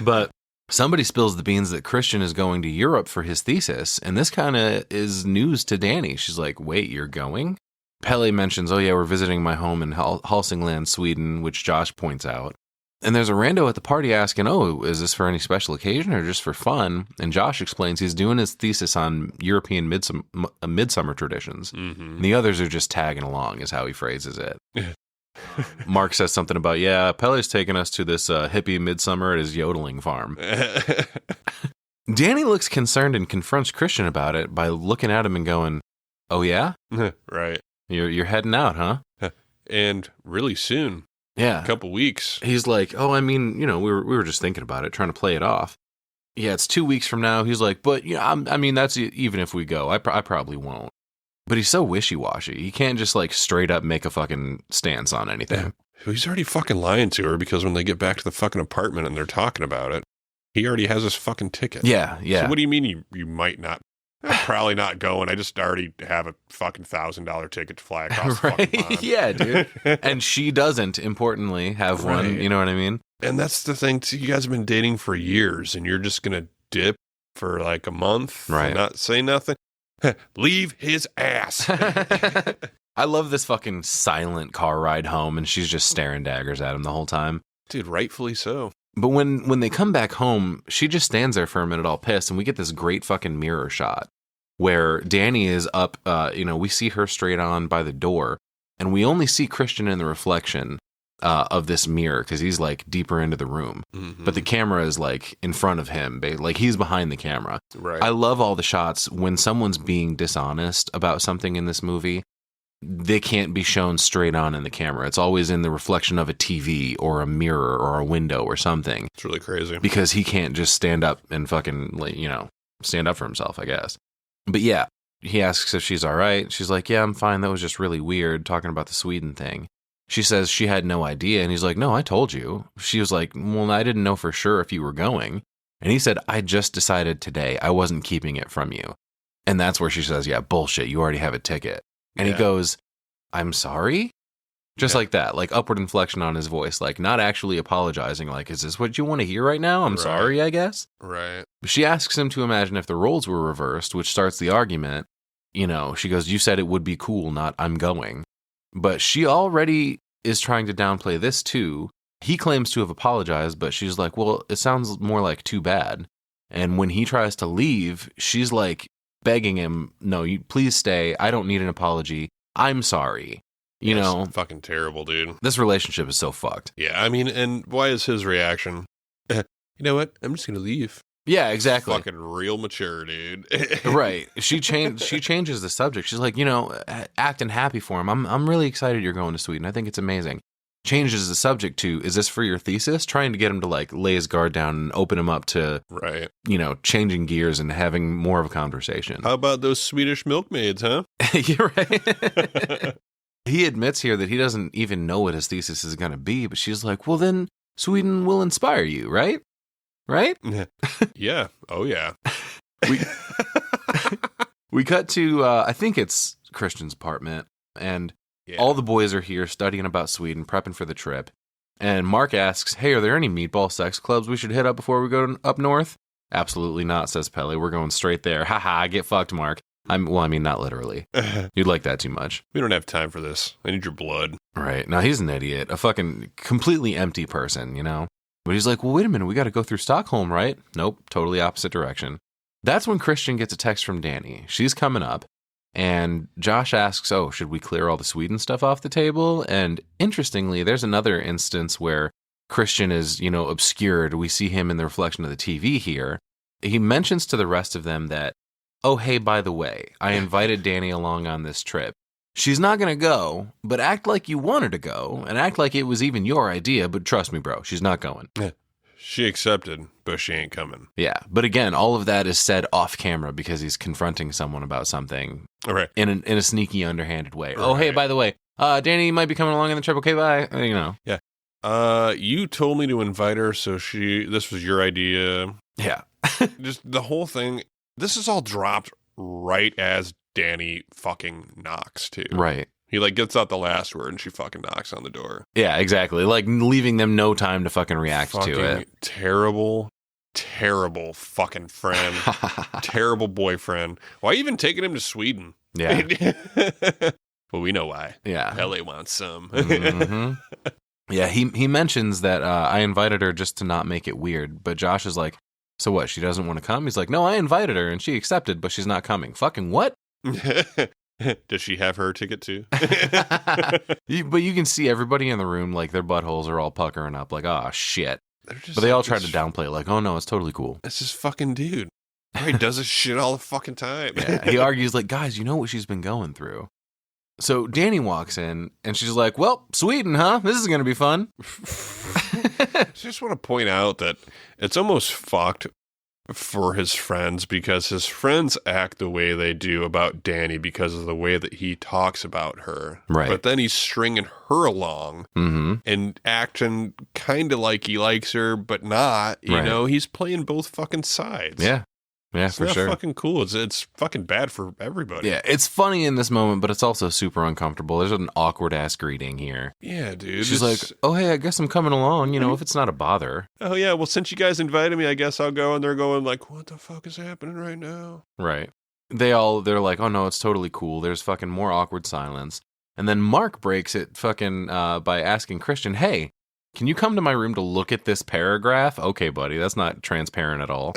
But somebody spills the beans that Christian is going to Europe for his thesis, and this kind of is news to Danny. She's like, wait, you're going? Pelle mentions, oh yeah, we're visiting my home in Hälsingland, Sweden, which Josh points out. And there's a rando at the party asking, oh, is this for any special occasion or just for fun? And Josh explains he's doing his thesis on European midsummer traditions. Mm-hmm. And the others are just tagging along, is how he phrases it. Mark says something about, yeah, Pelle's taking us to this hippie midsummer at his yodeling farm. Danny looks concerned and confronts Christian about it by looking at him and going, oh yeah? Right. You're heading out, huh? And really soon. Yeah. A couple weeks. He's like, oh, I mean, we were just thinking about it, trying to play it off. Yeah, it's 2 weeks from now. He's like, but, I mean, that's even if we go, I probably won't. But he's so wishy-washy. He can't just like straight up make a fucking stance on anything. He's already fucking lying to her because when they get back to the fucking apartment and they're talking about it, he already has his fucking ticket. Yeah. So what do you mean you might not? I'm probably not going. I just already have a fucking $1,000 ticket to fly across the fucking pond. Yeah, dude. And she doesn't, importantly, have one. You know what I mean? And that's the thing, too. You guys have been dating for years, and you're just going to dip for like a month and not say nothing? Leave his ass. I love this fucking silent car ride home, and she's just staring daggers at him the whole time. Dude, rightfully so. But when they come back home, she just stands there for a minute all pissed, and we get this great fucking mirror shot where Dani is up, we see her straight on by the door, and we only see Christian in the reflection of this mirror because he's like deeper into the room. Mm-hmm. But the camera is like in front of him, like he's behind the camera. Right. I love all the shots when someone's being dishonest about something in this movie. They can't be shown straight on in the camera. It's always in the reflection of a TV or a mirror or a window or something. It's really crazy. Because he can't just stand up and fucking, stand up for himself, I guess. But yeah, he asks if she's all right. She's like, yeah, I'm fine. That was just really weird talking about the Sweden thing. She says she had no idea. And he's like, no, I told you. She was like, well, I didn't know for sure if you were going. And he said, I just decided today I wasn't keeping it from you. And that's where she says, yeah, bullshit. You already have a ticket. And he goes, I'm sorry? Just like that, like upward inflection on his voice, like not actually apologizing. Like, is this what you want to hear right now? I'm sorry, I guess. Right. She asks him to imagine if the roles were reversed, which starts the argument. She goes, you said it would be cool, not I'm going. But she already is trying to downplay this too. He claims to have apologized, but she's like, well, it sounds more like too bad. And when he tries to leave, she's like, begging him, no, you please stay. I don't need an apology. I'm sorry. You know, fucking terrible, dude. This relationship is so fucked. Yeah, I mean, and why is his reaction? You know what? I'm just gonna leave. Yeah, exactly. Fucking real mature, dude. Right. She changes the subject. She's like, acting happy for him. I'm really excited you're going to Sweden. I think it's amazing. Changes the subject to, is this for your thesis? Trying to get him to like lay his guard down and open him up to, changing gears and having more of a conversation. How about those Swedish milkmaids, huh? You're right. He admits here that he doesn't even know what his thesis is going to be, but she's like, well, then Sweden will inspire you, right? Right? Yeah. Oh, yeah. We cut to, I think it's Christian's apartment, and all the boys are here studying about Sweden, prepping for the trip. And Mark asks, hey, are there any meatball sex clubs we should hit up before we go up north? Absolutely not, says Pelle. We're going straight there. Haha, get fucked, Mark. Not literally. You'd like that too much. We don't have time for this. I need your blood. Right. Now, he's an idiot. A fucking completely empty person, But he's like, well, wait a minute. We got to go through Stockholm, right? Nope. Totally opposite direction. That's when Christian gets a text from Dani. She's coming up. And Josh asks, oh, should we clear all the Sweden stuff off the table? And interestingly, there's another instance where Christian is, obscured. We see him in the reflection of the TV here. He mentions to the rest of them that, oh, hey, by the way, I invited Dani along on this trip. She's not going to go, but act like you want her to go and act like it was even your idea. But trust me, bro, she's not going. She accepted, but she ain't coming. Yeah. But again, all of that is said off camera because he's confronting someone about something in a sneaky, underhanded way. Right. Oh, hey, by the way, Dani might be coming along on the trip. Okay, bye. Yeah. You told me to invite her, so this was your idea. Yeah. Just the whole thing. This is all dropped right as Dani fucking knocks, too. Right. He gets out the last word and she fucking knocks on the door. Yeah, exactly. Like leaving them no time to fucking react to it. Terrible fucking friend. Terrible boyfriend. Why even taking him to Sweden? Yeah. Well, we know why. Yeah. Pelle wants some. Mm-hmm. Yeah, he mentions that I invited her just to not make it weird. But Josh is like, so what, she doesn't want to come? He's like, no, I invited her and she accepted, but she's not coming. Fucking what? Does she have her ticket too? But you can see everybody in the room, like their buttholes are all puckering up, like, oh shit. But they all try to downplay it, like, oh no, it's totally cool. It's this fucking dude. He does this shit all the fucking time. Yeah, he argues like, guys, you know what she's been going through. So Dani walks in and she's like, well, Sweden, huh? This is going to be fun. I just want to point out that it's almost fucked for his friends because his friends act the way they do about Dani because of the way that he talks about her. Right. But then he's stringing her along and acting kind of like he likes her, but not. You know, he's playing both fucking sides. Yeah. Yeah, it's for not sure. fucking cool. It's fucking bad for everybody. Yeah, it's funny in this moment, but it's also super uncomfortable. There's an awkward ass greeting here. Yeah, dude. She's like, oh, hey, I guess I'm coming along, if it's not a bother. Oh, yeah, well, since you guys invited me, I guess I'll go. And they're going like, what the fuck is happening right now? Right. They're like, oh, no, it's totally cool. There's fucking more awkward silence. And then Mark breaks it fucking by asking Christian, hey, can you come to my room to look at this paragraph? Okay, buddy, that's not transparent at all.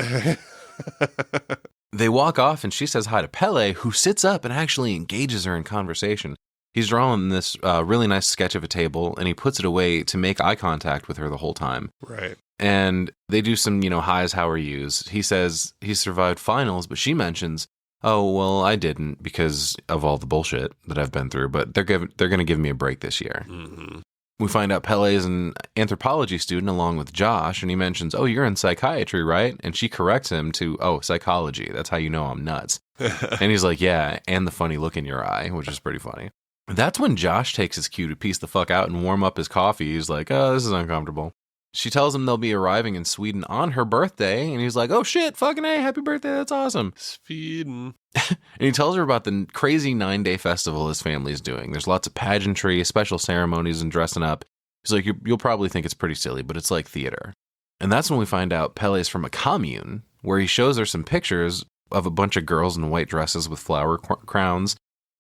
They walk off and she says hi to Pele, who sits up and actually engages her in conversation. He's drawing this really nice sketch of a table and he puts it away to make eye contact with her the whole time. Right. And they do some, hi's, how are yous. He says he survived finals, but she mentions, oh, well, I didn't because of all the bullshit that I've been through, but they're going to give me a break this year. Mm-hmm. We find out Pele is an anthropology student along with Josh, and he mentions, oh, you're in psychiatry, right? And she corrects him to, oh, psychology. That's how you know I'm nuts. And he's like, yeah, and the funny look in your eye, which is pretty funny. That's when Josh takes his cue to piece the fuck out and warm up his coffee. He's like, oh, this is uncomfortable. She tells him they'll be arriving in Sweden on her birthday, and he's like, oh shit, fucking A, happy birthday, that's awesome. Sweden. And he tells her about the crazy 9-day festival his family's doing. There's lots of pageantry, special ceremonies, and dressing up. He's like, you'll probably think it's pretty silly, but it's like theater. And that's when we find out Pele's from a commune, where he shows her some pictures of a bunch of girls in white dresses with flower crowns.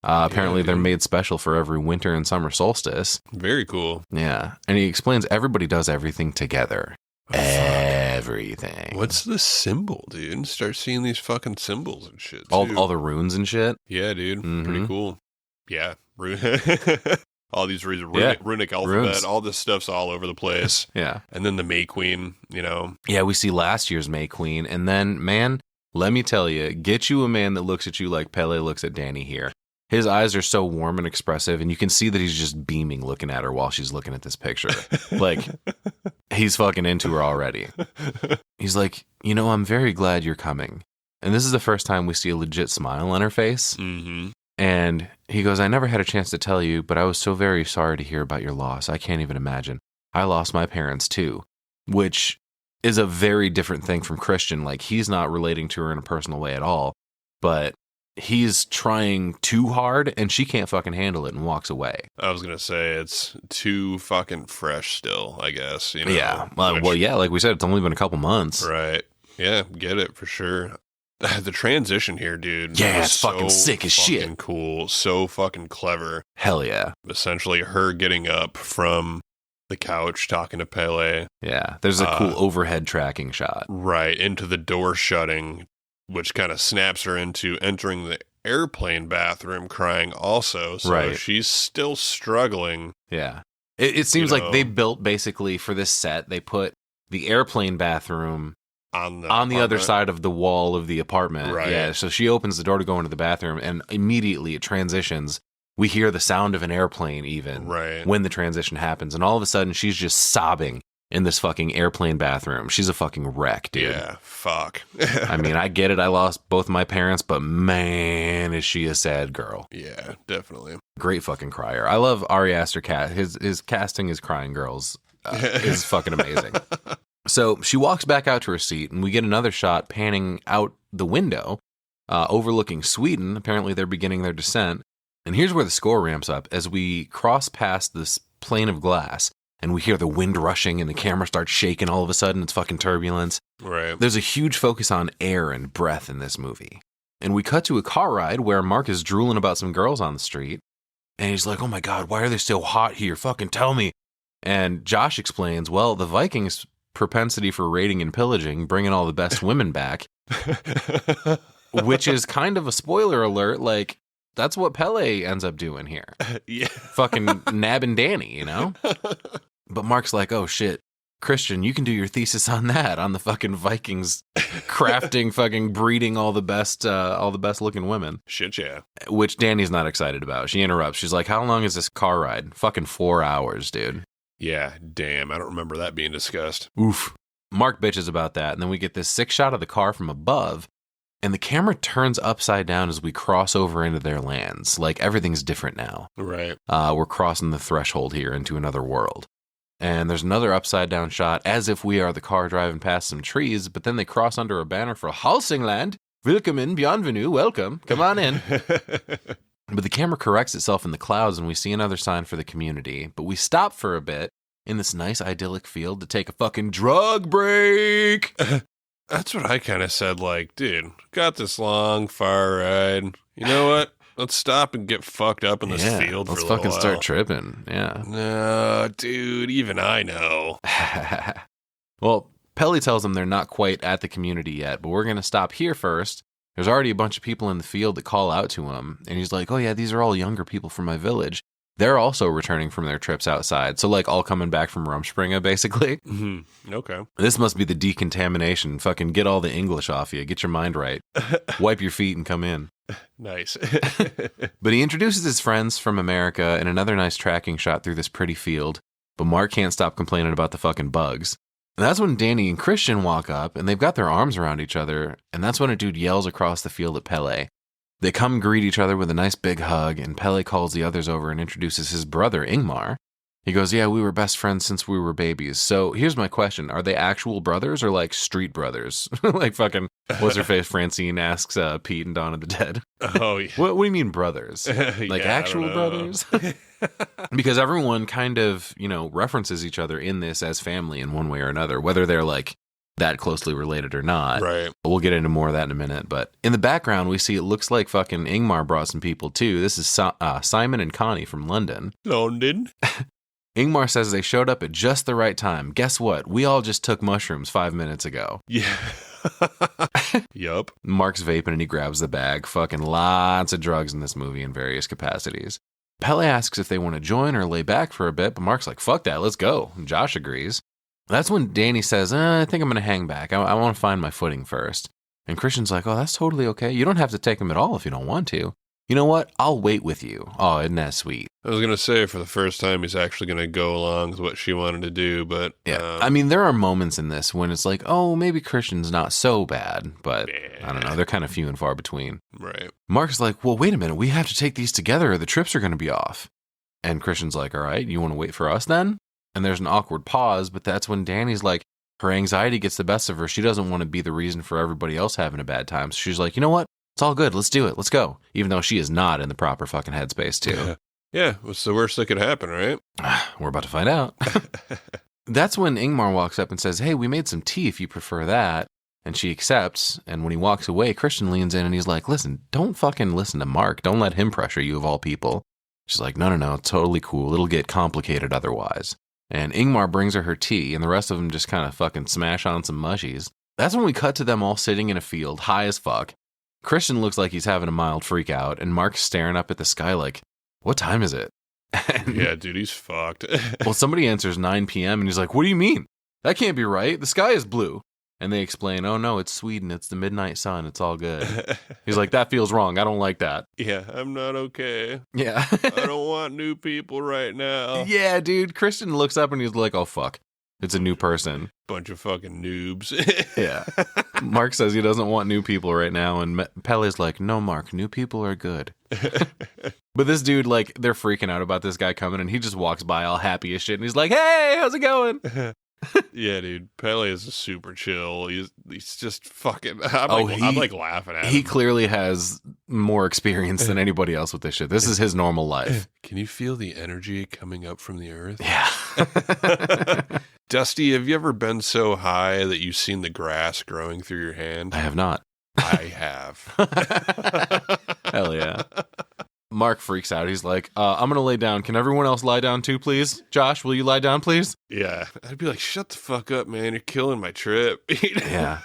Apparently they're made special for every winter and summer solstice. Very cool. Yeah. And he explains everybody does everything together. Oh, everything. What's the symbol, dude? Start seeing these fucking symbols and shit. All the runes and shit. Yeah, dude. Mm-hmm. Pretty cool. Yeah. All these runic alphabet, runes. all this stuff's all over the place. Yeah. And then the May Queen, Yeah, we see last year's May Queen. And then, man, let me tell you, get you a man that looks at you like Pele looks at Dani here. His eyes are so warm and expressive, and you can see that he's just beaming looking at her while she's looking at this picture. Like, he's fucking into her already. He's like, I'm very glad you're coming. And this is the first time we see a legit smile on her face. Mm-hmm. And he goes, I never had a chance to tell you, but I was so very sorry to hear about your loss. I can't even imagine. I lost my parents too, which is a very different thing from Christian. Like, he's not relating to her in a personal way at all, but he's trying too hard and she can't fucking handle it and walks away. I was going to say it's too fucking fresh still, I guess. Yeah. Well, yeah, like we said, it's only been a couple months. Right. Yeah, get it for sure. The transition here, dude. Yeah, it's fucking sick as shit. Fucking cool. So fucking clever. Hell yeah. Essentially her getting up from the couch talking to Pele. Yeah. There's a cool overhead tracking shot. Right. Into the door shutting, which kind of snaps her into entering the airplane bathroom crying also. So she's still struggling. Yeah. It seems like they built basically for this set, they put the airplane bathroom on the other side of the wall of the apartment. Right. Yeah. So she opens the door to go into the bathroom and immediately it transitions. We hear the sound of an airplane even when the transition happens. And all of a sudden she's just sobbing in this fucking airplane bathroom. She's a fucking wreck, dude. Yeah, fuck. I mean, I get it. I lost both my parents, but man, is she a sad girl. Yeah, definitely. Great fucking crier. I love Ari Aster his casting as crying girls is fucking amazing. So she walks back out to her seat, and we get another shot panning out the window, overlooking Sweden. Apparently, they're beginning their descent. And here's where the score ramps up as we cross past this plane of glass. And we hear the wind rushing and the camera starts shaking all of a sudden. It's fucking turbulence. Right. There's a huge focus on air and breath in this movie. And we cut to a car ride where Mark is drooling about some girls on the street. And he's like, oh my God, why are they so hot here? Fucking tell me. And Josh explains, well, the Vikings' propensity for raiding and pillaging, bringing all the best women back, which is kind of a spoiler alert. Like, that's what Pele ends up doing here. Yeah. Fucking nabbing Dani, But Mark's like, oh shit, Christian, you can do your thesis on that, on the fucking Vikings crafting, fucking breeding all the best looking women. Shit, yeah. Which Dani's not excited about. She interrupts. She's like, how long is this car ride? Fucking 4 hours, dude. Yeah, damn. I don't remember that being discussed. Oof. Mark bitches about that, and then we get this sick shot of the car from above, and the camera turns upside down as we cross over into their lands. Like, everything's different now. Right. We're crossing the threshold here into another world. And there's another upside down shot as if we are the car driving past some trees, but then they cross under a banner for Hälsingland. Willkommen, bienvenue, welcome, come on in. But the camera corrects itself in the clouds and we see another sign for the community. But we stop for a bit in this nice idyllic field to take a fucking drug break. That's what I kind of said, like, dude, got this long, far ride. You know what? Let's stop and get fucked up in this field for a little while. Let's fucking start tripping, yeah. No, dude, even I know. Well, Pelly tells them they're not quite at the community yet, but we're going to stop here first. There's already a bunch of people in the field that call out to him, and he's like, oh yeah, these are all younger people from my village. They're also returning from their trips outside, so like all coming back from Rumspringa, basically. Mm-hmm. Okay. This must be the decontamination. Fucking get all the English off you. Get your mind right. Wipe your feet and come in. Nice. But he introduces his friends from America in another nice tracking shot through this pretty field, but Mark can't stop complaining about the fucking bugs. And that's when Dani and Christian walk up, and they've got their arms around each other, and that's when a dude yells across the field at Pele. They come greet each other with a nice big hug, and Pele calls the others over and introduces his brother, Ingmar. He goes, yeah, we were best friends since we were babies. So here's my question. Are they actual brothers or like street brothers? Like fucking, what's her face? Francine asks Pete and Dawn of the Dead. Oh, yeah. What do you mean brothers? Like actual brothers? Because everyone kind of, references each other in this as family in one way or another, whether they're like that closely related or not. Right. We'll get into more of that in a minute. But in the background, we see it looks like fucking Ingmar brought some people too. This is Simon and Connie from London. London? Ingmar says they showed up at just the right time. Guess what? We all just took mushrooms 5 minutes ago. Yeah. Yup. Mark's vaping and he grabs the bag. Fucking lots of drugs in this movie in various capacities. Pele asks if they want to join or lay back for a bit, but Mark's like, fuck that, let's go. And Josh agrees. That's when Dani says, I think I'm going to hang back. I want to find my footing first. And Christian's like, oh, that's totally okay. You don't have to take him at all if you don't want to. You know what? I'll wait with you. Oh, isn't that sweet? I was going to say, for the first time, he's actually going to go along with what she wanted to do, but... Yeah, I mean, there are moments in this when it's like, oh, maybe Christian's not so bad, but I don't know, they're kind of few and far between. Right. Mark's like, well, wait a minute, we have to take these together or the trips are going to be off. And Christian's like, all right, you want to wait for us then? And there's an awkward pause, but that's when Dani's like, her anxiety gets the best of her. She doesn't want to be the reason for everybody else having a bad time. So she's like, you know what? It's all good. Let's do it. Let's go. Even though she is not in the proper fucking headspace, too. Yeah, what's the worst that could happen, right? We're about to find out. That's when Ingmar walks up and says, hey, we made some tea if you prefer that. And she accepts. And when he walks away, Christian leans in and he's like, listen, don't fucking listen to Mark. Don't let him pressure you of all people. She's like, no, totally cool. It'll get complicated otherwise. And Ingmar brings her tea, and the rest of them just kind of fucking smash on some mushies. That's when we cut to them all sitting in a field, high as fuck. Christian looks like he's having a mild freak out, and Mark's staring up at the sky like, what time is it? Yeah, dude, he's fucked. Well, somebody answers 9 p.m., and he's like, what do you mean? That can't be right. The sky is blue. And they explain, oh no, it's Sweden. It's the midnight sun. It's all good. He's like, that feels wrong. I don't like that. Yeah, I'm not okay. Yeah. I don't want new people right now. Yeah, dude. Christian looks up and he's like, oh, fuck. It's a new person. Bunch of fucking noobs. Yeah. Mark says he doesn't want new people right now. And Pele's like, no, Mark, new people are good. But this dude, like, they're freaking out about this guy coming and he just walks by all happy as shit. And he's like, hey, how's it going? Yeah, dude. Pele is super chill. He's just fucking... I'm like laughing at him. He clearly has more experience than anybody else with this shit. This is his normal life. Can you feel the energy coming up from the earth? Yeah. Dusty, have you ever been so high that you've seen the grass growing through your hand? I have not. I have. Hell yeah. Mark freaks out. He's like, I'm going to lay down. Can everyone else lie down too, please? Josh, will you lie down, please? Yeah. I'd be like, shut the fuck up, man. You're killing my trip. Yeah.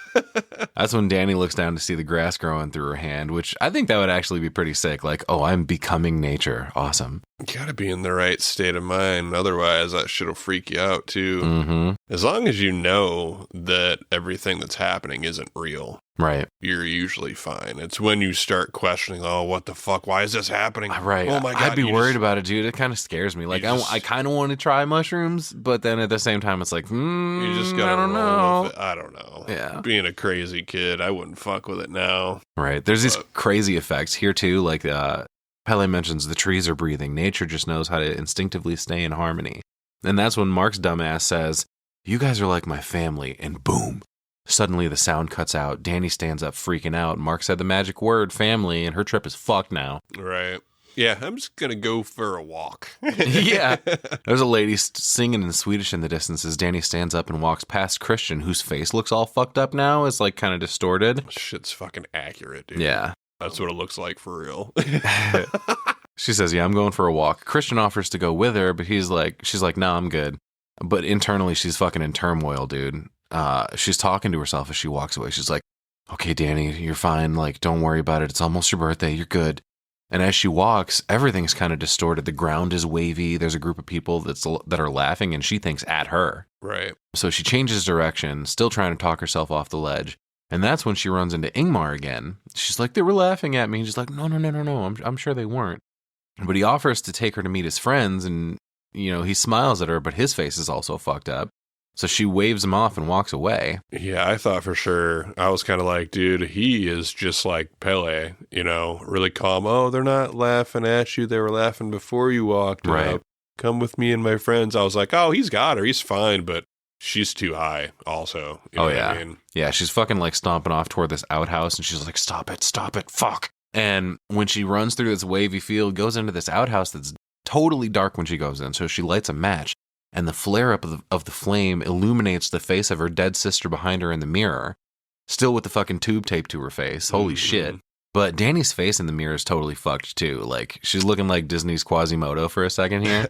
That's when Dani looks down to see the grass growing through her hand, which I think that would actually be pretty sick. Like, oh, I'm becoming nature. Awesome. You gotta be in the right state of mind. Otherwise, that shit'll freak you out, too. Mm-hmm. As long as you know that everything that's happening isn't real, right, you're usually fine. It's when you start questioning, oh, what the fuck? Why is this happening? Right. Oh, my God. I'd be worried about it, dude. It kind of scares me. Like, I kind of want to try mushrooms, but then at the same time, it's like, you just gotta I don't know. with it. I don't know. Yeah. Being a crazy kid, I wouldn't fuck with it now. Right. There's these crazy effects here, too. Like, Pele mentions the trees are breathing. Nature just knows how to instinctively stay in harmony. And that's when Mark's dumbass says, you guys are like my family, and boom. Suddenly the sound cuts out. Dani stands up freaking out. Mark said the magic word, family, and her trip is fucked now. Right. Yeah, I'm just going to go for a walk. Yeah. There's a lady singing in Swedish in the distance as Dani stands up and walks past Christian, whose face looks all fucked up now. It's like kind of distorted. Shit's fucking accurate, dude. Yeah. That's what it looks like for real. She says, yeah, I'm going for a walk. Christian offers to go with her, but she's like, no, I'm good. But internally, she's fucking in turmoil, dude. She's talking to herself as she walks away. She's like, okay, Dani, you're fine. Like, don't worry about it. It's almost your birthday. You're good. And as she walks, everything's kind of distorted. The ground is wavy. There's a group of people that are laughing, and she thinks at her. Right. So she changes direction, still trying to talk herself off the ledge. And that's when she runs into Ingmar again. She's like, they were laughing at me. And she's like, no. I'm sure they weren't. But he offers to take her to meet his friends, and, you know, he smiles at her, but his face is also fucked up. So she waves him off and walks away. Yeah, I thought for sure. I was kind of like, dude, he is just like Pele, you know, really calm. Oh, they're not laughing at you. They were laughing before you walked up. Come with me and my friends. I was like, oh, he's got her. He's fine, but she's too high also. You know what I mean? Yeah, she's fucking like stomping off toward this outhouse, and she's like, stop it, fuck. And when she runs through this wavy field, goes into this outhouse that's totally dark when she goes in, so she lights a match. And the flare-up of the flame illuminates the face of her dead sister behind her in the mirror, still with the fucking tube taped to her face. Holy shit. But Dani's face in the mirror is totally fucked, too. Like, she's looking like Disney's Quasimodo for a second here.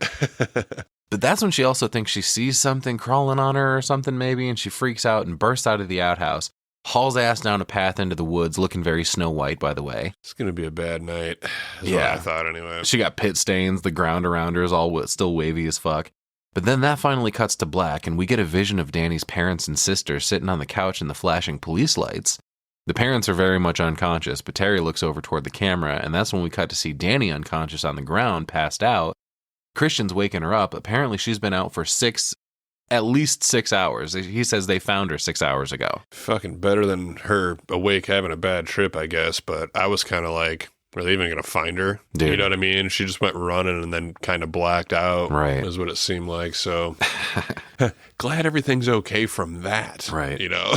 But that's when she also thinks she sees something crawling on her or something, maybe, and she freaks out and bursts out of the outhouse, hauls ass down a path into the woods, looking very Snow White, by the way. It's going to be a bad night. That's what I thought, anyway. She got pit stains. The ground around her is all still wavy as fuck. But then that finally cuts to black, and we get a vision of Dani's parents and sister sitting on the couch in the flashing police lights. The parents are very much unconscious, but Terry looks over toward the camera, and that's when we cut to see Dani unconscious on the ground, passed out. Christian's waking her up. Apparently she's been out for at least 6 hours. He says they found her 6 hours ago. Fucking better than her awake having a bad trip, I guess, but I was kind of like, are they even going to find her? Dude. You know what I mean? She just went running and then kind of blacked out. Right. Is what it seemed like. So glad everything's okay from that. Right. You know?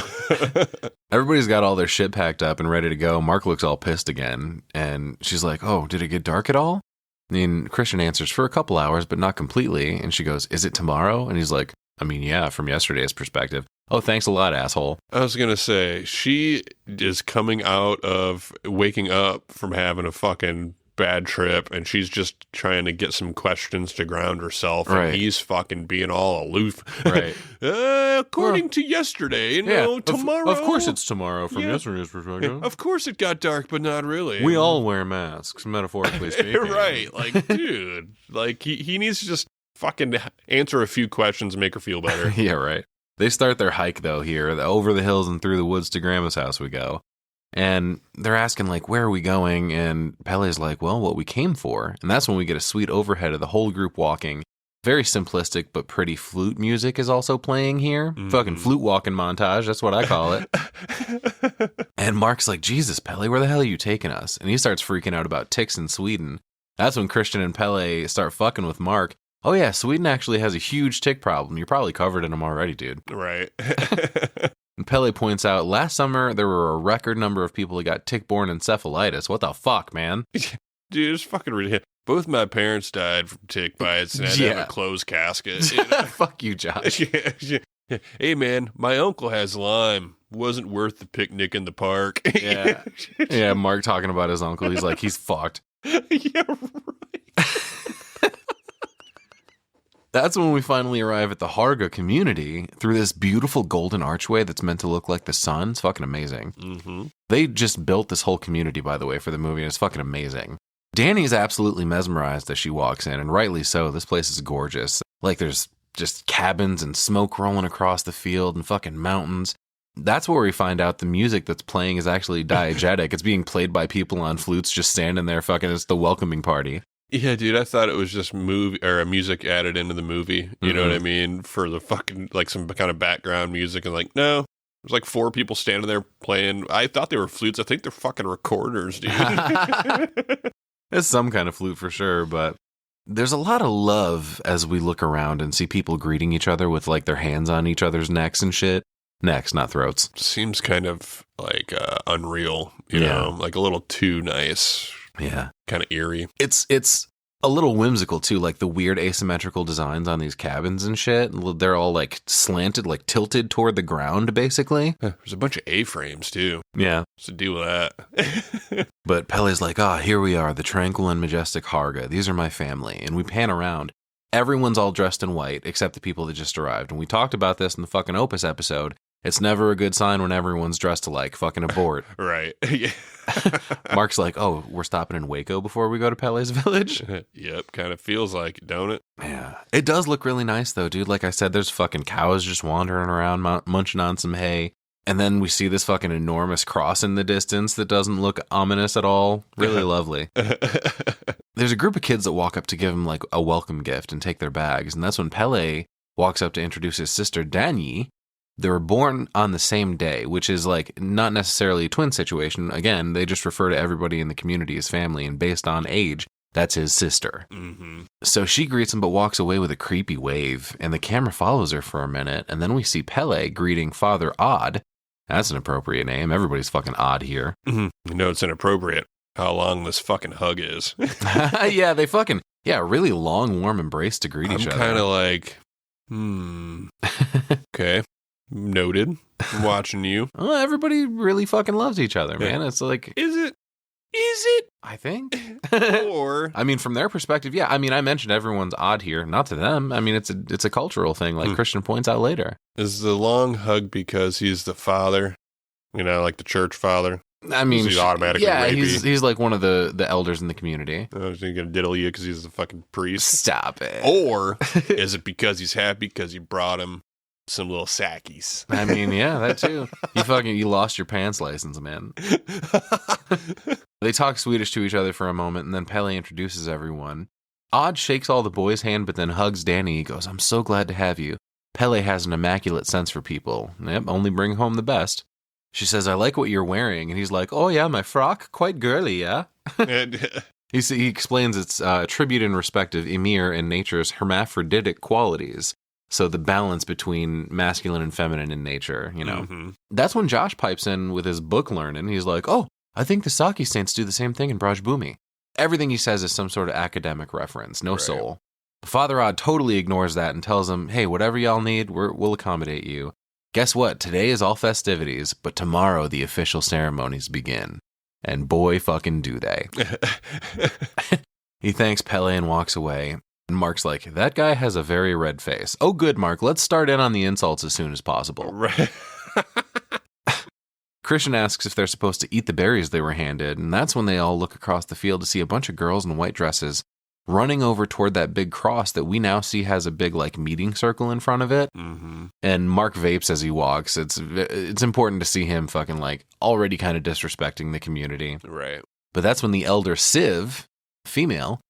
Everybody's got all their shit packed up and ready to go. Mark looks all pissed again. And she's like, oh, did it get dark at all? And Christian answers, for a couple hours, but not completely. And she goes, is it tomorrow? And he's like, I mean, yeah, from yesterday's perspective. Oh, thanks a lot, asshole. I was going to say, she is coming out of waking up from having a fucking bad trip, and she's just trying to get some questions to ground herself, and he's fucking being all aloof. Right. According to yesterday, tomorrow. Of course it's tomorrow from yesterday's perspective. Of course it got dark, but not really. We all wear masks, metaphorically speaking. Right. Like, dude, like he needs to just fucking answer a few questions and make her feel better. Yeah, right. They start their hike, though, here. Over the hills and through the woods to Grandma's house we go. And they're asking, like, where are we going? And Pele's like, well, what we came for. And that's when we get a sweet overhead of the whole group walking. Very simplistic, but pretty flute music is also playing here. Fucking flute walking montage. That's what I call it. And Mark's like, Jesus, Pele, where the hell are you taking us? And he starts freaking out about ticks in Sweden. That's when Christian and Pele start fucking with Mark. Oh, yeah, Sweden actually has a huge tick problem. You're probably covered in them already, dude. Right. And Pele points out, last summer, there were a record number of people who got tick-borne encephalitis. What the fuck, man? Dude, it's fucking ridiculous. Both my parents died from tick bites, and I had to have a closed casket. You know? Fuck you, Josh. Yeah. Hey, man, my uncle has Lyme. Wasn't worth the picnic in the park. Yeah. Yeah, Mark talking about his uncle. He's like, he's fucked. Yeah, right. That's when we finally arrive at the Harga community through this beautiful golden archway that's meant to look like the sun. It's fucking amazing. Mm-hmm. They just built this whole community, by the way, for the movie, and it's fucking amazing. Dani's absolutely mesmerized as she walks in, and rightly so. This place is gorgeous. Like, there's just cabins and smoke rolling across the field and fucking mountains. That's where we find out the music that's playing is actually diegetic. It's being played by people on flutes just standing there fucking, it's the welcoming party. Yeah, dude, I thought it was just music added into the movie. You know what I mean? For the fucking, like, some kind of background music. And like, no, there's like 4 people standing there playing. I thought they were flutes. I think they're fucking recorders, dude. It's some kind of flute for sure, but there's a lot of love as we look around and see people greeting each other with like their hands on each other's necks and shit. Necks, not throats. Seems kind of like unreal, you know, like a little too nice. Yeah. Kind of eerie. It's a little whimsical too, like the weird asymmetrical designs on these cabins and shit. They're all like slanted, like tilted toward the ground, basically. There's a bunch of A-frames too. Yeah. What's the deal with that? But Pele's like, here we are, the tranquil and majestic Harga. These are my family. And we pan around. Everyone's all dressed in white except the people that just arrived. And we talked about this in the fucking Opus episode. It's never a good sign when everyone's dressed alike. Fucking abort. Right. Yeah. Mark's like, we're stopping in Waco before we go to Pele's village? Yep. Kind of feels like it, don't it? Yeah. It does look really nice, though, dude. Like I said, there's fucking cows just wandering around, munching on some hay. And then we see this fucking enormous cross in the distance that doesn't look ominous at all. Really lovely. There's a group of kids that walk up to give him, like, a welcome gift and take their bags. And that's when Pele walks up to introduce his sister, Dani. They were born on the same day, which is like not necessarily a twin situation. Again, they just refer to everybody in the community as family, and based on age, that's his sister. Mm-hmm. So she greets him but walks away with a creepy wave, and the camera follows her for a minute, and then we see Pele greeting Father Odd. That's an appropriate name. Everybody's fucking odd here. Mm-hmm. You know it's inappropriate how long this fucking hug is. Yeah, they fucking, really long, warm embrace to greet each other. I'm kind of like, okay. Noted. I'm watching you. Well, everybody really fucking loves each other, man. It's like... Is it? I think. Or... I mean, from their perspective, yeah. I mean, I mentioned everyone's odd here. Not to them. I mean, it's a cultural thing, like Christian points out later. Is the long hug because he's the father? You know, like the church father? I mean, he's automatically rapey? he's like one of the elders in the community. Is he going to diddle you because he's the fucking priest? Stop it. Or is it because he's happy because you brought him some little sackies? I mean, yeah, that too. You lost your pants license, man. They talk Swedish to each other for a moment, and then Pele introduces everyone. Odd shakes all the boys' hand, but then hugs Dani. He goes, "I'm so glad to have you." Pele has an immaculate sense for people. Yep, only bring home the best. She says, "I like what you're wearing." And he's like, "Oh yeah, my frock, quite girly, yeah?" He explains it's a tribute and respect of Ymir and nature's hermaphroditic qualities. So the balance between masculine and feminine in nature, you know. Mm-hmm. That's when Josh pipes in with his book learning. He's like, I think the Saki saints do the same thing in Brajbumi. Everything he says is some sort of academic reference, no soul. Father Odd totally ignores that and tells him, hey, whatever y'all need, we'll accommodate you. Guess what? Today is all festivities, but tomorrow the official ceremonies begin. And boy fucking do they. He thanks Pele and walks away. And Mark's like, that guy has a very red face. Oh, good, Mark. Let's start in on the insults as soon as possible. Right. Christian asks if they're supposed to eat the berries they were handed, and that's when they all look across the field to see a bunch of girls in white dresses running over toward that big cross that we now see has a big, like, meeting circle in front of it. Mm-hmm. And Mark vapes as he walks. It's important to see him fucking, like, already kind of disrespecting the community. Right. But that's when the elder Civ, female,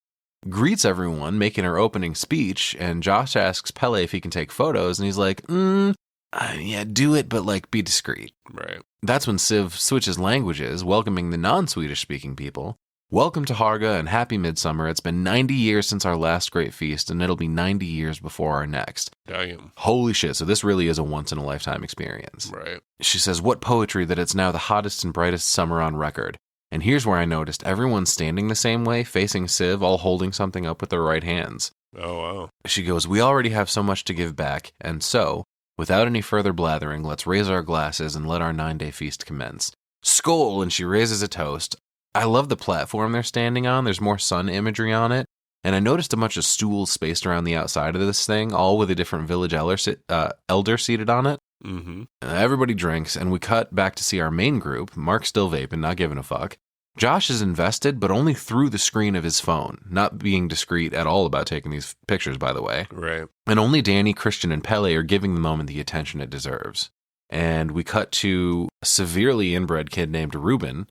greets everyone, making her opening speech, and Josh asks Pele if he can take photos, and he's like, yeah, do it, but, like, be discreet. Right. That's when Civ switches languages, welcoming the non-Swedish speaking people. Welcome to Harga and happy Midsommar. It's been 90 years since our last great feast, and it'll be 90 years before our next. Damn. Holy shit, so this really is a once-in-a-lifetime experience. Right. She says, what poetry that it's now the hottest and brightest summer on record. And here's where I noticed everyone's standing the same way, facing Civ, all holding something up with their right hands. Oh, wow. She goes, we already have so much to give back, and so, without any further blathering, let's raise our glasses and let our 9-day feast commence. Skål! And she raises a toast. I love the platform they're standing on. There's more sun imagery on it. And I noticed a bunch of stools spaced around the outside of this thing, all with a different village elder seated on it. Mm-hmm. Everybody drinks, and we cut back to see our main group. Mark's still vaping, not giving a fuck. Josh is invested, but only through the screen of his phone, not being discreet at all about taking these pictures, by the way. Right. And only Dani, Christian, and Pele are giving the moment the attention it deserves. And we cut to a severely inbred kid named Ruben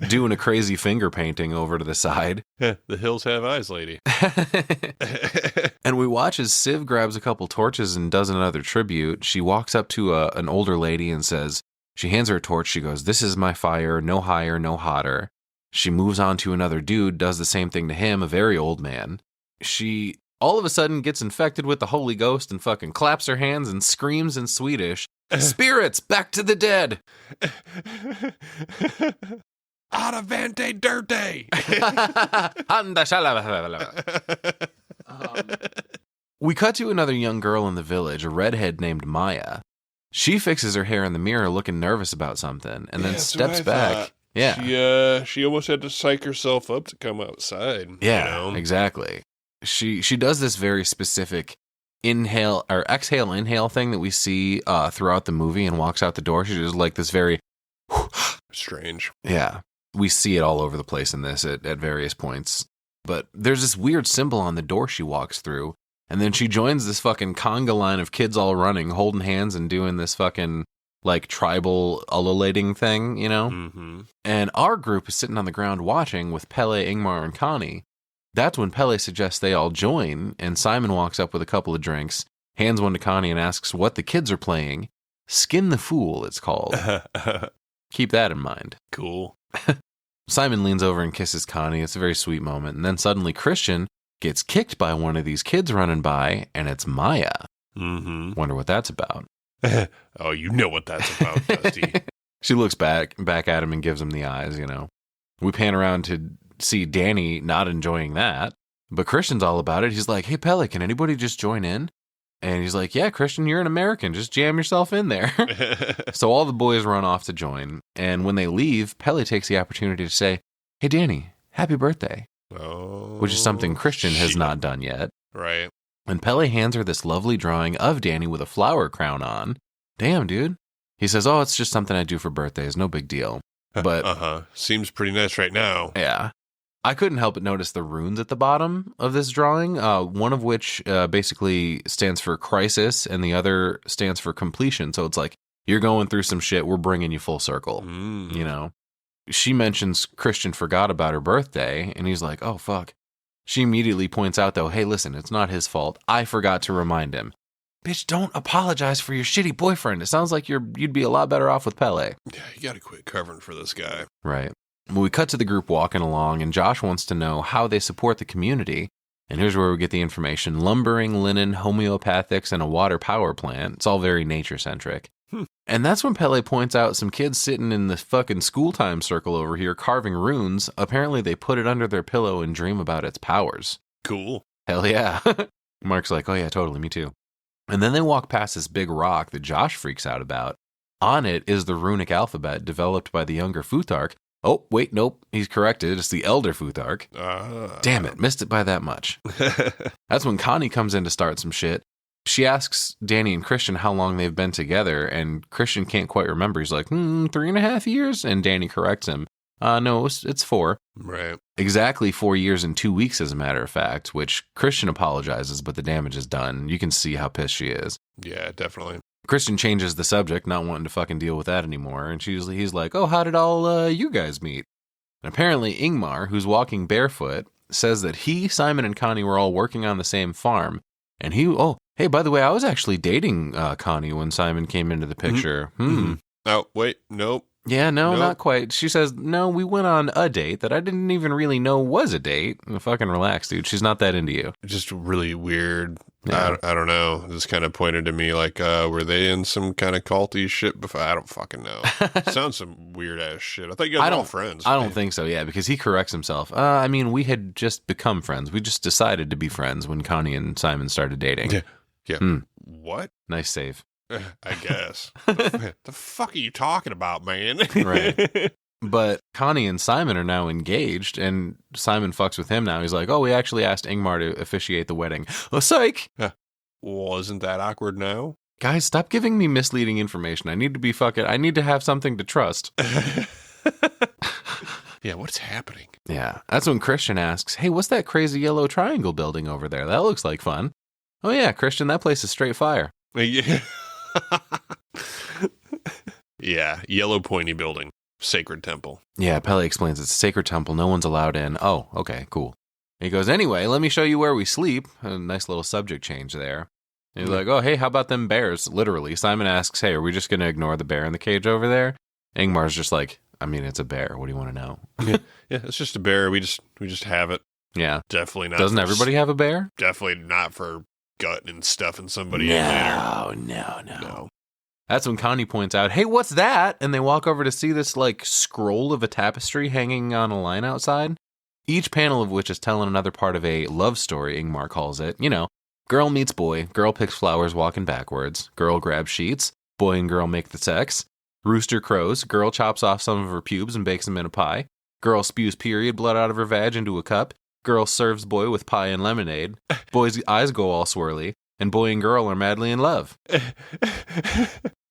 doing a crazy finger painting over to the side. The hills have eyes, lady. And we watch as Civ grabs a couple torches and does another tribute. She walks up to an older lady and says, she hands her a torch. She goes, "This is my fire, no higher, no hotter." She moves on to another dude, does the same thing to him, a very old man. She all of a sudden gets infected with the Holy Ghost and fucking claps her hands and screams in Swedish, "Spirits, back to the dead!" Adavante dirty! We cut to another young girl in the village, a redhead named Maya. She fixes her hair in the mirror looking nervous about something, and then steps back. Thought. Yeah. She almost had to psych herself up to come outside. Yeah, you know? exactly. She does this very specific inhale or exhale inhale thing that we see throughout the movie, and walks out the door. She does like this very strange. Yeah. We see it all over the place in this at various points. But there's this weird symbol on the door she walks through, and then she joins this fucking conga line of kids all running, holding hands and doing this fucking like tribal ululating thing, you know? Mm-hmm. And our group is sitting on the ground watching with Pele, Ingmar, and Connie. That's when Pele suggests they all join, and Simon walks up with a couple of drinks, hands one to Connie, and asks what the kids are playing. Skin the Fool, it's called. Keep that in mind. Cool. Simon leans over and kisses Connie. It's a very sweet moment. And then suddenly Christian gets kicked by one of these kids running by, and it's Maya. Mm-hmm. Wonder what that's about. Oh, you know what that's about, Dusty. She looks back at him and gives him the eyes, you know. We pan around to see Dani not enjoying that, but Christian's all about it. He's like, "Hey, Pele, can anybody just join in?" And he's like, "Yeah, Christian, you're an American. Just jam yourself in there." So all the boys run off to join. And when they leave, Pele takes the opportunity to say, "Hey, Dani, happy birthday." Oh, which is something Christian has not done yet. Right. And Pele hands her this lovely drawing of Dani with a flower crown on. Damn, dude. He says, "Oh, it's just something I do for birthdays. No big deal." But seems pretty nice right now. Yeah. I couldn't help but notice the runes at the bottom of this drawing, one of which basically stands for crisis and the other stands for completion. So it's like, you're going through some shit, we're bringing you full circle, you know? She mentions Christian forgot about her birthday, and he's like, "Oh, fuck." She immediately points out, though, "Hey, listen, it's not his fault. I forgot to remind him." Bitch, don't apologize for your shitty boyfriend. It sounds like you'd be a lot better off with Pele. Yeah, you gotta quit covering for this guy. Right. Well, we cut to the group walking along, and Josh wants to know how they support the community. And here's where we get the information. Lumbering, linen, homeopathics, and a water power plant. It's all very nature-centric. And that's when Pele points out some kids sitting in the fucking school time circle over here carving runes. Apparently they put it under their pillow and dream about its powers. Cool. Hell yeah. Mark's like, "Oh yeah, totally, me too." And then they walk past this big rock that Josh freaks out about. On it is the runic alphabet developed by the younger Futhark. Oh, wait, nope, he's corrected. It's the elder Futhark. Damn it, missed it by that much. That's when Connie comes in to start some shit. She asks Dani and Christian how long they've been together, and Christian can't quite remember. He's like, 3.5 years? And Dani corrects him. No, it's 4. Right. Exactly 4 years and 2 weeks, as a matter of fact, which Christian apologizes, but the damage is done. You can see how pissed she is. Yeah, definitely. Christian changes the subject, not wanting to fucking deal with that anymore, and he's like, "Oh, how did all you guys meet?" And apparently Ingmar, who's walking barefoot, says that he, Simon, and Connie were all working on the same farm, and hey, by the way, I was actually dating Connie when Simon came into the picture. Oh, wait, nope. Yeah, no, not quite. She says, "No, we went on a date that I didn't even really know was a date." Fucking relax, dude. She's not that into you. Just really weird. Yeah. I don't know. It just kind of pointed to me like, were they in some kind of culty shit before? I don't fucking know. Sounds some weird ass shit. I thought you guys were all friends. I don't think so, yeah, because he corrects himself. I mean, we had just become friends. We just decided to be friends when Connie and Simon started dating. Yeah. What? Nice save. I guess. The fuck are you talking about, man? Right. But Connie and Simon are now engaged, and Simon fucks with him now. He's like, oh, we actually asked Ingmar to officiate the wedding. Oh, psych! Well, isn't that awkward now? Guys, stop giving me misleading information. I need to have something to trust. Yeah, what's happening? Yeah, that's when Christian asks, hey, what's that crazy yellow triangle building over there? That looks like fun. Oh yeah, Christian, that place is straight fire. Yeah. Yeah, yellow pointy building. Sacred temple. Yeah, Pele explains it's a sacred temple. No one's allowed in. Oh, okay, cool. He goes, anyway, let me show you where we sleep. A nice little subject change there. And he's like, oh, hey, how about them bears? Literally. Simon asks, hey, are we just going to ignore the bear in the cage over there? Ingmar's just like, I mean, it's a bear. What do you want to know? Yeah, it's just a bear. We just have it. Yeah. Definitely not. Doesn't everybody have a bear? Definitely not for gutting and stuffing somebody in later. No. That's when Connie points out, hey, what's that? And they walk over to see this, like, scroll of a tapestry hanging on a line outside. Each panel of which is telling another part of a love story, Ingmar calls it. You know, girl meets boy, girl picks flowers walking backwards, girl grabs sheets, boy and girl make the sex, rooster crows, girl chops off some of her pubes and bakes them in a pie, girl spews period blood out of her vag into a cup, girl serves boy with pie and lemonade, boy's eyes go all swirly, and boy and girl are madly in love.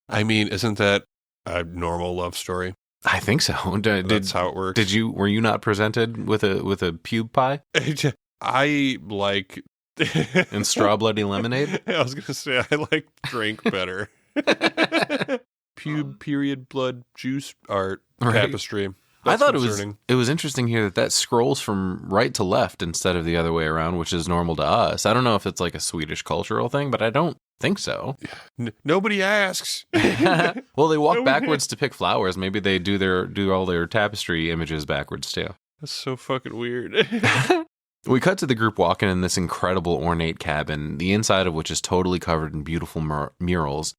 I mean, isn't that a normal love story? I think so. That's how it works. Were you not presented with a pube pie I like and straw bloody lemonade? I was gonna say I like drink better. Pube period blood juice art tapestry. That's I thought concerning. it was interesting here that scrolls from right to left instead of the other way around, which is normal to us. I don't know if it's like a Swedish cultural thing, but I don't think so. Nobody asks. Well, they walk backwards to pick flowers. Maybe they do all their tapestry images backwards too. That's so fucking weird. We cut to the group walking in this incredible ornate cabin, the inside of which is totally covered in beautiful murals.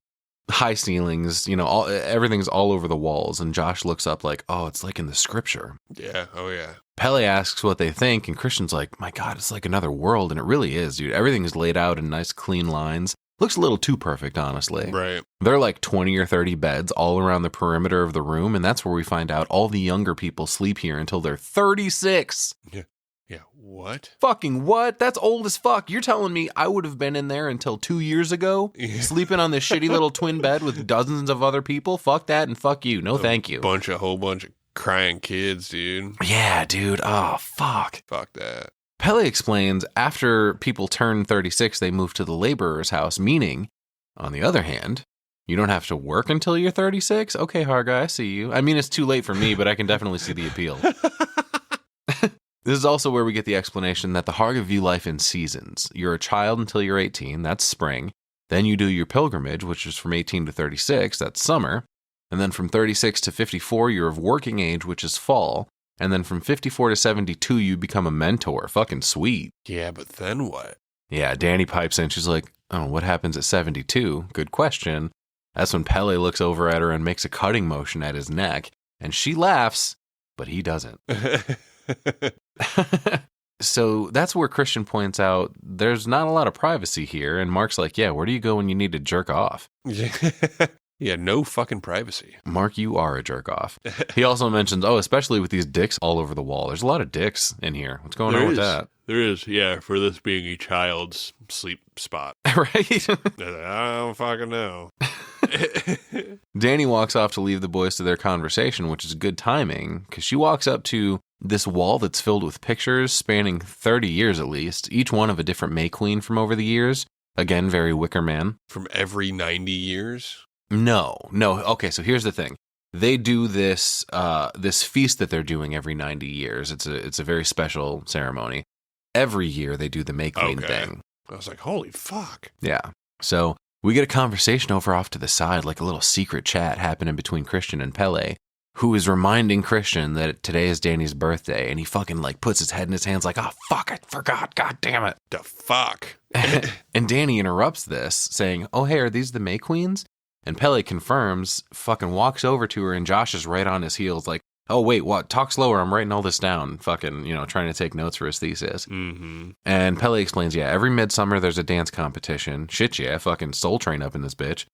High ceilings, you know, everything's all over the walls, and Josh looks up like, oh, it's like in the scripture. Yeah, oh yeah. Pele asks what they think, and Christian's like, my God, it's like another world, and it really is, dude. Everything's laid out in nice, clean lines. Looks a little too perfect, honestly. Right. There are like 20 or 30 beds all around the perimeter of the room, and that's where we find out all the younger people sleep here until they're 36. Yeah, what? Fucking what? That's old as fuck. You're telling me I would have been in there until 2 years ago, sleeping on this shitty little twin bed with dozens of other people? Fuck that and fuck you. No, thank you. Whole bunch of crying kids, dude. Yeah, dude. Oh, fuck. Fuck that. Pele explains after people turn 36, they move to the laborer's house, meaning, on the other hand, you don't have to work until you're 36? Okay, Harga, I see you. I mean, it's too late for me, but I can definitely see the appeal. This is also where we get the explanation that the Harga view life in seasons. You're a child until you're 18, that's spring. Then you do your pilgrimage, which is from 18 to 36, that's summer. And then from 36 to 54, you're of working age, which is fall. And then from 54 to 72, you become a mentor. Fucking sweet. Yeah, but then what? Yeah, Dani pipes in. She's like, oh, what happens at 72? Good question. That's when Pele looks over at her and makes a cutting motion at his neck. And she laughs, but he doesn't. So that's where Christian points out there's not a lot of privacy here. And Mark's like, yeah, where do you go when you need to jerk off? Yeah, no fucking privacy. Mark, you are a jerk off. He also mentions, oh, especially with these dicks all over the wall. There's a lot of dicks in here. What's going on with that? There is, yeah, for this being a child's sleep spot. Right? I don't fucking know. Dani walks off to leave the boys to their conversation, which is good timing, because she walks up to this wall that's filled with pictures spanning 30 years at least, each one of a different May Queen from over the years. Again, very Wicker Man. From every 90 years? No. Okay, so here's the thing. They do this this feast that they're doing every 90 years. It's a very special ceremony. Every year they do the May Queen thing. I was like, holy fuck. Yeah. So we get a conversation over off to the side, like a little secret chat happening between Christian and Pele, who is reminding Christian that today is Dani's birthday, and he fucking like puts his head in his hands like, oh fuck, I forgot, god damn it. The fuck? And Dani interrupts this, saying, oh hey, are these the May Queens? And Pele confirms, fucking walks over to her, and Josh is right on his heels like, oh, wait, what? Talk slower. I'm writing all this down. Fucking, trying to take notes for his thesis. Mm-hmm. And Pele explains, yeah, every Midsommar there's a dance competition. Shit, yeah, fucking Soul Train up in this bitch.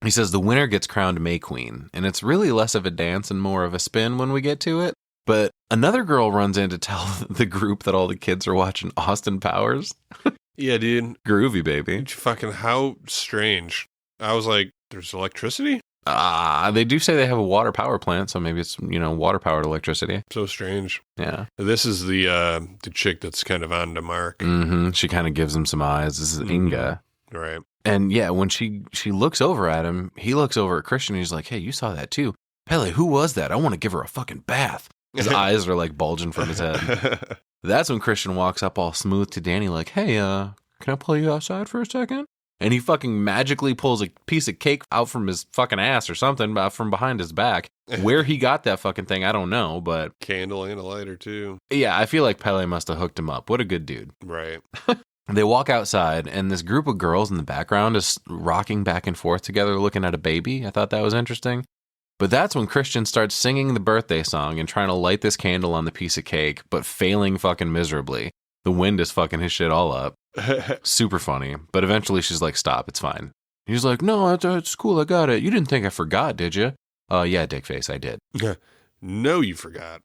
He says the winner gets crowned May Queen. And it's really less of a dance and more of a spin when we get to it. But another girl runs in to tell the group that all the kids are watching Austin Powers. Yeah, dude. Groovy, baby. Fucking how strange. I was like, there's electricity? They do say they have a water power plant, so maybe it's, water powered electricity. So strange. Yeah. This is the chick that's kind of on to Mark. Mm-hmm. She kind of gives him some eyes. This is Inga. Right. And yeah, when she looks over at him, he looks over at Christian and he's like, hey, you saw that too. Pele, who was that? I want to give her a fucking bath. His eyes are like bulging from his head. That's when Christian walks up all smooth to Dani like, hey, can I pull you outside for a second? And he fucking magically pulls a piece of cake out from his fucking ass or something from behind his back. Where he got that fucking thing, I don't know, but... Candle and a lighter, too. Yeah, I feel like Pele must have hooked him up. What a good dude. Right. They walk outside, and this group of girls in the background is rocking back and forth together looking at a baby. I thought that was interesting. But that's when Christian starts singing the birthday song and trying to light this candle on the piece of cake, but failing fucking miserably. The wind is fucking his shit all up. Super funny. But eventually she's like, stop, it's fine. He's like, no, it's cool, I got it. You didn't think I forgot, did you? Yeah, dickface, I did. No, you forgot.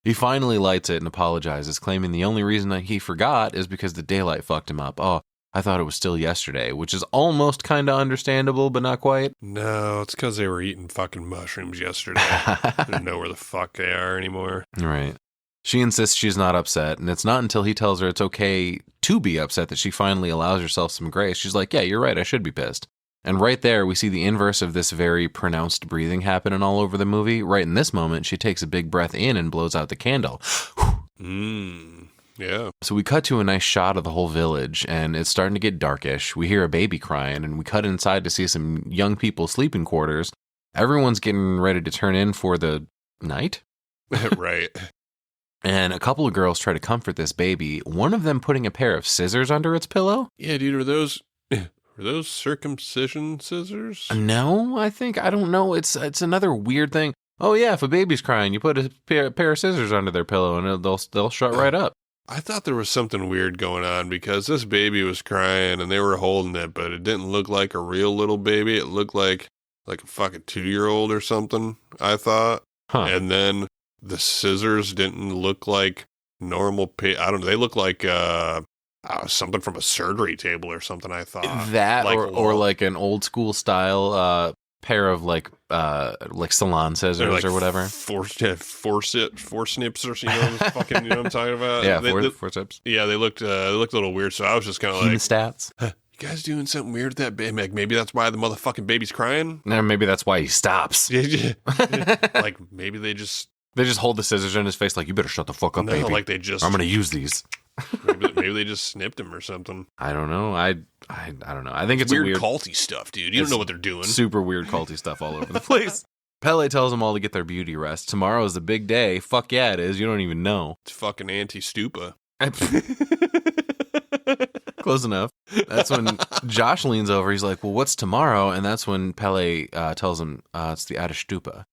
He finally lights it and apologizes, claiming the only reason that he forgot is because the daylight fucked him up. Oh, I thought it was still yesterday, which is almost kind of understandable, but not quite. No, it's because they were eating fucking mushrooms yesterday. I don't know where the fuck they are anymore. Right. She insists she's not upset, and it's not until he tells her it's okay to be upset that she finally allows herself some grace. She's like, yeah, you're right, I should be pissed. And right there, we see the inverse of this very pronounced breathing happening all over the movie. Right in this moment, she takes a big breath in and blows out the candle. Yeah. So we cut to a nice shot of the whole village, and it's starting to get darkish. We hear a baby crying, and we cut inside to see some young people sleeping quarters. Everyone's getting ready to turn in for the night. Right. And a couple of girls try to comfort this baby, one of them putting a pair of scissors under its pillow. Yeah, dude, were those circumcision scissors? No, I don't know. It's another weird thing. Oh yeah, if a baby's crying, you put a pair of scissors under their pillow and they'll shut right up. I thought there was something weird going on because this baby was crying and they were holding it, but it didn't look like a real little baby. It looked like a fucking 2-year-old or something, I thought. Huh. And then the scissors didn't look like normal. I don't know. They look like something from a surgery table or something, I thought. That or like an old school style pair of like salon scissors like or whatever. Forceps or fucking, you know what I'm talking about? Yeah, forceps. Yeah, they looked a little weird, so I was just kind of like, hemostats. You guys doing something weird with that baby? Like, maybe that's why the motherfucking baby's crying? No, maybe that's why he stops. Like, maybe they just hold the scissors in his face like, you better shut the fuck up, baby. Like they just... I'm going to use these. maybe they just snipped him or something. I don't know. I don't know. I think it's weird culty stuff, dude. You don't know what they're doing. Super weird culty stuff all over the place. Pele tells them all to get their beauty rest. Tomorrow is the big day. Fuck yeah, it is. You don't even know. It's fucking anti-stupa. Close enough. That's when Josh leans over. He's like, well, what's tomorrow? And that's when Pele tells him it's the Adashtupa.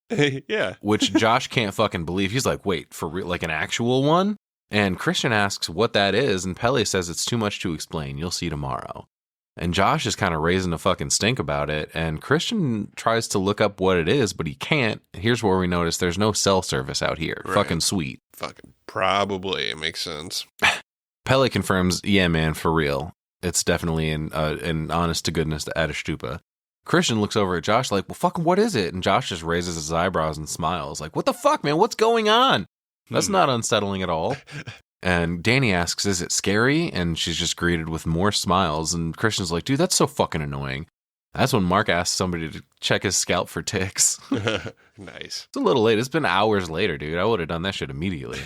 Yeah. Which Josh can't fucking believe. He's like, wait, for real? Like an actual one? And Christian asks what that is, and Pele says it's too much to explain. You'll see tomorrow. And Josh is kind of raising a fucking stink about it, and Christian tries to look up what it is, but he can't. Here's where we notice there's no cell service out here. Right. Fucking sweet. Fucking probably. It makes sense. Pele confirms, yeah, man, for real. It's definitely an honest-to-goodness Adashtupa. Christian looks over at Josh like, well, fucking what is it? And Josh just raises his eyebrows and smiles like, what the fuck, man? What's going on? That's not unsettling at all. And Dani asks, is it scary? And she's just greeted with more smiles. And Christian's like, dude, that's so fucking annoying. That's when Mark asks somebody to check his scalp for ticks. Nice. It's a little late. It's been hours later, dude. I would have done that shit immediately.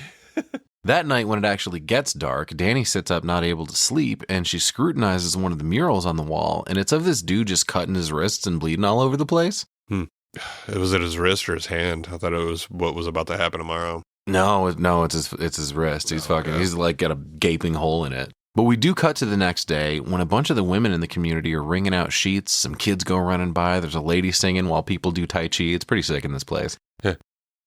That night, when it actually gets dark, Dani sits up not able to sleep, and she scrutinizes one of the murals on the wall, and it's of this dude just cutting his wrists and bleeding all over the place. Was it his wrist or his hand? I thought it was what was about to happen tomorrow. No, it's his wrist. He's he's like got a gaping hole in it. But we do cut to the next day when a bunch of the women in the community are wringing out sheets. Some kids go running by. There's a lady singing while people do Tai Chi. It's pretty sick in this place.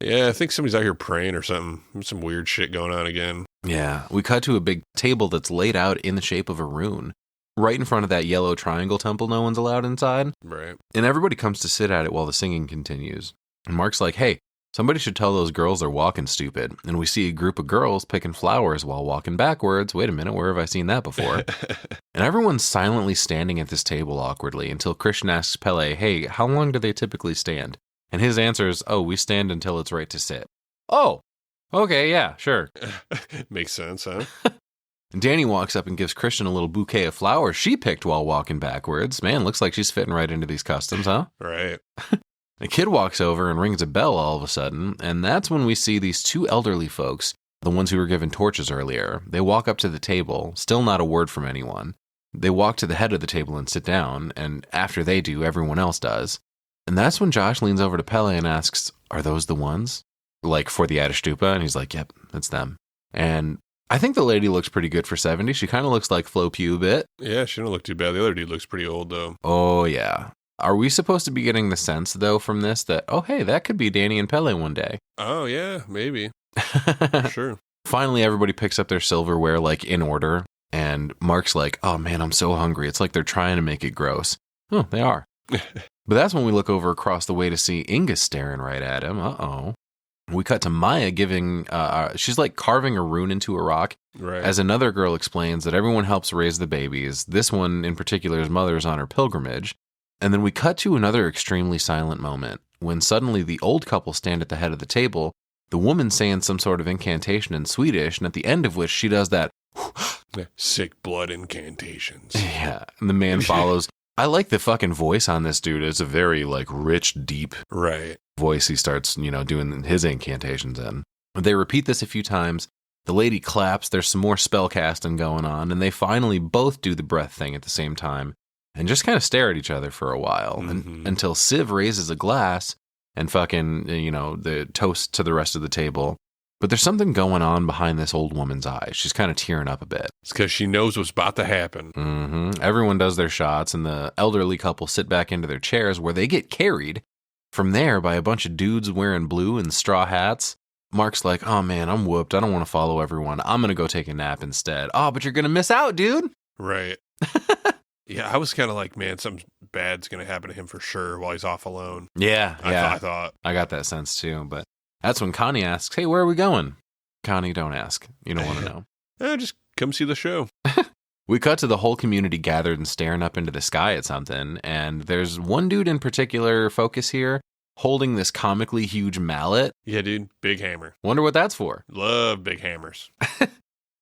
Yeah, I think somebody's out here praying or something. There's some weird shit going on again. Yeah, we cut to a big table that's laid out in the shape of a rune, right in front of that yellow triangle temple no one's allowed inside. Right. And everybody comes to sit at it while the singing continues. And Mark's like, hey, somebody should tell those girls they're walking stupid. And we see a group of girls picking flowers while walking backwards. Wait a minute, where have I seen that before? And everyone's silently standing at this table awkwardly until Christian asks Pele, hey, how long do they typically stand? And his answer is, oh, we stand until it's right to sit. Oh, okay, yeah, sure. Makes sense, huh? And Dani walks up and gives Christian a little bouquet of flowers she picked while walking backwards. Man, looks like she's fitting right into these customs, huh? Right. A kid walks over and rings a bell all of a sudden, and that's when we see these two elderly folks, the ones who were given torches earlier. They walk up to the table, still not a word from anyone. They walk to the head of the table and sit down, and after they do, everyone else does. And that's when Josh leans over to Pele and asks, are those the ones? Like for the Atastupa? And he's like, yep, it's them. And I think the lady looks pretty good for 70. She kind of looks like Flo Pugh a bit. Yeah, she don't look too bad. The other dude looks pretty old, though. Oh, yeah. Are we supposed to be getting the sense, though, from this that, oh, hey, that could be Dani and Pele one day? Oh, yeah, maybe. Sure. Finally, everybody picks up their silverware, like, in order. And Mark's like, oh, man, I'm so hungry. It's like they're trying to make it gross. Oh, they are. But that's when we look over across the way to see Inga staring right at him. Uh-oh. We cut to Maya giving, she's like carving a rune into a rock. Right. As another girl explains that everyone helps raise the babies. This one in particular's mother is on her pilgrimage. And then we cut to another extremely silent moment when suddenly the old couple stand at the head of the table, the woman saying some sort of incantation in Swedish, and at the end of which she does that sick blood incantations. Yeah, and the man follows. I like the fucking voice on this dude. It's a very, like, rich, deep voice he starts, doing his incantations in. They repeat this a few times. The lady claps. There's some more spell casting going on, and they finally both do the breath thing at the same time and just kind of stare at each other for a while until Civ raises a glass and fucking, the toast to the rest of the table. But there's something going on behind this old woman's eyes. She's kind of tearing up a bit. It's because she knows what's about to happen. Mm-hmm. Everyone does their shots, and the elderly couple sit back into their chairs where they get carried from there by a bunch of dudes wearing blue and straw hats. Mark's like, oh man, I'm whooped. I don't want to follow everyone. I'm going to go take a nap instead. Oh, but you're going to miss out, dude. Right. Yeah, I was kind of like, man, something bad's going to happen to him for sure while he's off alone. Yeah. I thought. I got that sense too, but that's when Connie asks, hey, where are we going? Connie, don't ask. You don't want to know. Just come see the show. We cut to the whole community gathered and staring up into the sky at something, and there's one dude in particular focus here holding this comically huge mallet. Yeah, dude. Big hammer. Wonder what that's for. Love big hammers.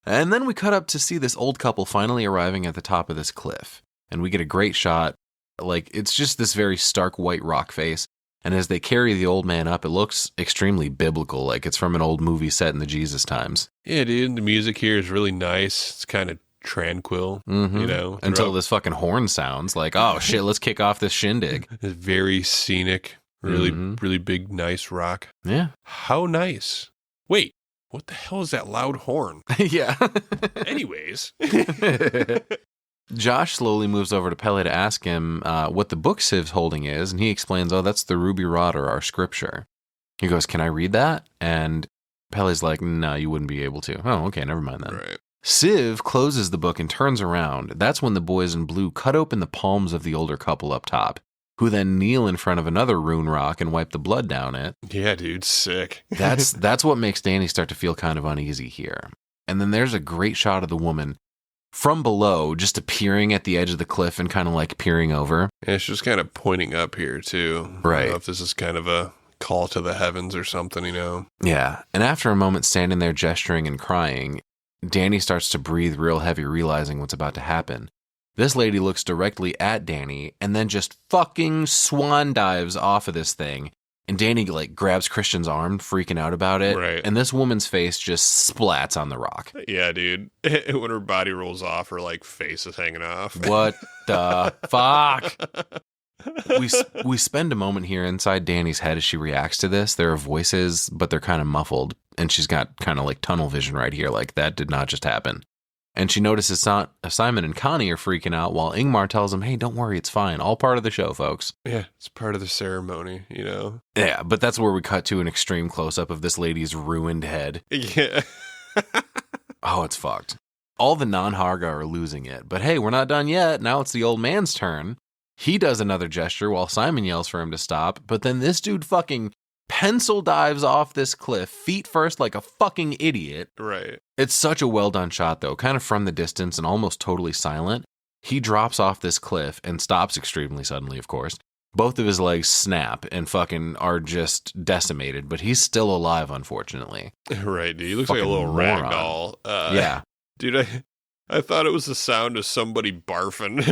And then we cut up to see this old couple finally arriving at the top of this cliff, and we get a great shot. Like, it's just this very stark white rock face. And as they carry the old man up, it looks extremely biblical, like it's from an old movie set in the Jesus times. Yeah, dude, the music here is really nice. It's kind of tranquil, Until this fucking horn sounds like, oh shit, let's kick off this shindig. It's very scenic, really big, nice rock. Yeah. How nice. Wait, what the hell is that loud horn? Yeah. Anyways. Josh slowly moves over to Pele to ask him what the book Civ's holding is, and he explains, oh, that's the Ruby Rod, or our scripture. He goes, can I read that? And Pele's like, no, you wouldn't be able to. Oh, okay, never mind then. Right. Civ closes the book and turns around. That's when the boys in blue cut open the palms of the older couple up top, who then kneel in front of another rune rock and wipe the blood down it. Yeah, dude, sick. That's what makes Dani start to feel kind of uneasy here. And then there's a great shot of the woman from below, just appearing at the edge of the cliff and kind of like peering over. Yeah, she's just kind of pointing up here too. Right. I don't know if this is kind of a call to the heavens or something, Yeah. And after a moment standing there gesturing and crying, Dani starts to breathe real heavy, realizing what's about to happen. This lady looks directly at Dani and then just fucking swan dives off of this thing. And Dani like grabs Christian's arm, freaking out about it. Right. And this woman's face just splats on the rock. Yeah, dude. When her body rolls off, her like face is hanging off. What the fuck? We spend a moment here inside Dani's head as she reacts to this. There are voices, but they're kind of muffled. And she's got kind of like tunnel vision right here. Like, that did not just happen. And she notices Simon and Connie are freaking out while Ingmar tells them, hey, don't worry, it's fine. All part of the show, folks. Yeah, it's part of the ceremony, you know? Yeah, but that's where we cut to an extreme close-up of this lady's ruined head. Yeah. Oh, it's fucked. All the non-Harga are losing it. But hey, we're not done yet. Now it's the old man's turn. He does another gesture while Simon yells for him to stop. But then this dude fucking pencil dives off this cliff, feet first like a fucking idiot. Right. It's such a well-done shot, though, kind of from the distance and almost totally silent. He drops off this cliff and stops extremely suddenly, of course. Both of his legs snap and fucking are just decimated, but he's still alive, unfortunately. Right, dude. He looks Fucking like a little moron. rag doll. Yeah. Dude, I thought it was the sound of somebody barfing,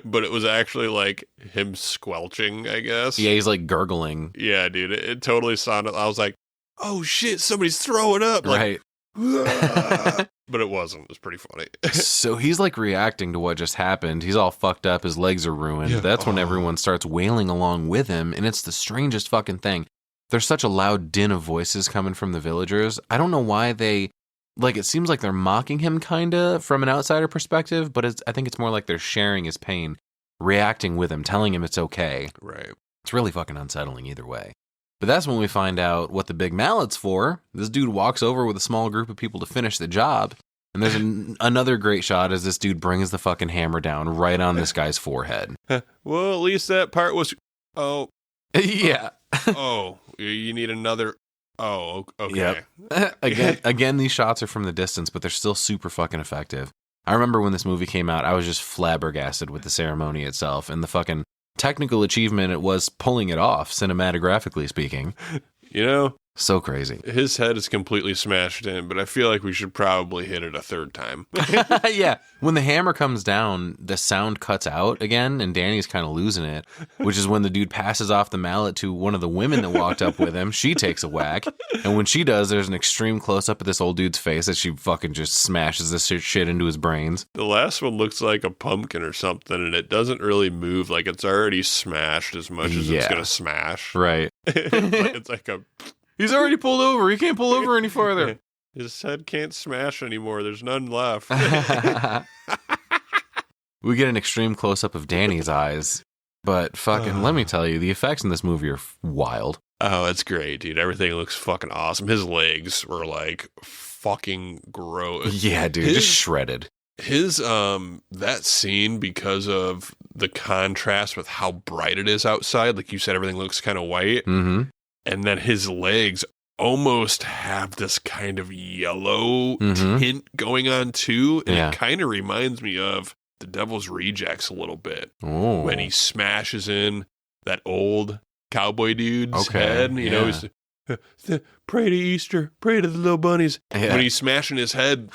but it was actually like him squelching, I guess. Yeah, he's like gurgling. Yeah, dude. It totally sounded, I was like, oh shit, somebody's throwing up. Like, Right. But it wasn't. It was pretty funny. So he's like reacting to what just happened. He's all fucked up. His legs are ruined. Yeah. That's when everyone starts wailing along with him. And it's the strangest fucking thing. There's such a loud din of voices coming from the villagers. I don't know why they, like, it seems like they're mocking him kind of from an outsider perspective, but I think it's more like they're sharing his pain, reacting with him, telling him it's okay. Right. It's really fucking unsettling either way. But that's when we find out what the big mallet's for. This dude walks over with a small group of people to finish the job. And there's another great shot as this dude brings the fucking hammer down right on this guy's forehead. Well, at least that part was, oh, Yeah. oh, you need another, oh, okay. Yep. Again, these shots are from the distance, but they're still super fucking effective. I remember when this movie came out, I was just flabbergasted with the ceremony itself and the fucking technical achievement it was pulling it off, cinematographically speaking. You know, So crazy. his head is completely smashed in, but I feel like we should probably hit it a third time. Yeah. When the hammer comes down, the sound cuts out again, and Danny's kind of losing it, which is when the dude passes off the mallet to one of the women that walked up with him. She takes a whack. And when she does, there's an extreme close-up of this old dude's face as she fucking just smashes this shit into his brains. The last one looks like a pumpkin or something, and it doesn't really move. Like it's already smashed as much as it's Yeah. going to smash. Right. It's like a... He's already pulled over. He can't pull over any farther. His head can't smash anymore. There's none left. We get an extreme close-up of Danny's eyes, but fucking let me tell you, the effects in this movie are wild. Oh, it's great, dude. Everything looks fucking awesome. His legs were like fucking gross. Yeah, dude, just shredded. His that scene, because of the contrast with how bright it is outside, like you said, everything looks kind of white. Mm-hmm. And then his legs almost have this kind of yellow tint going on too. And Yeah. it kind of reminds me of The Devil's Rejects a little bit. Oh. When he smashes in that old cowboy dude's Okay, head. You know, he's pray to Easter, pray to the little bunnies. Yeah. When he's smashing his head,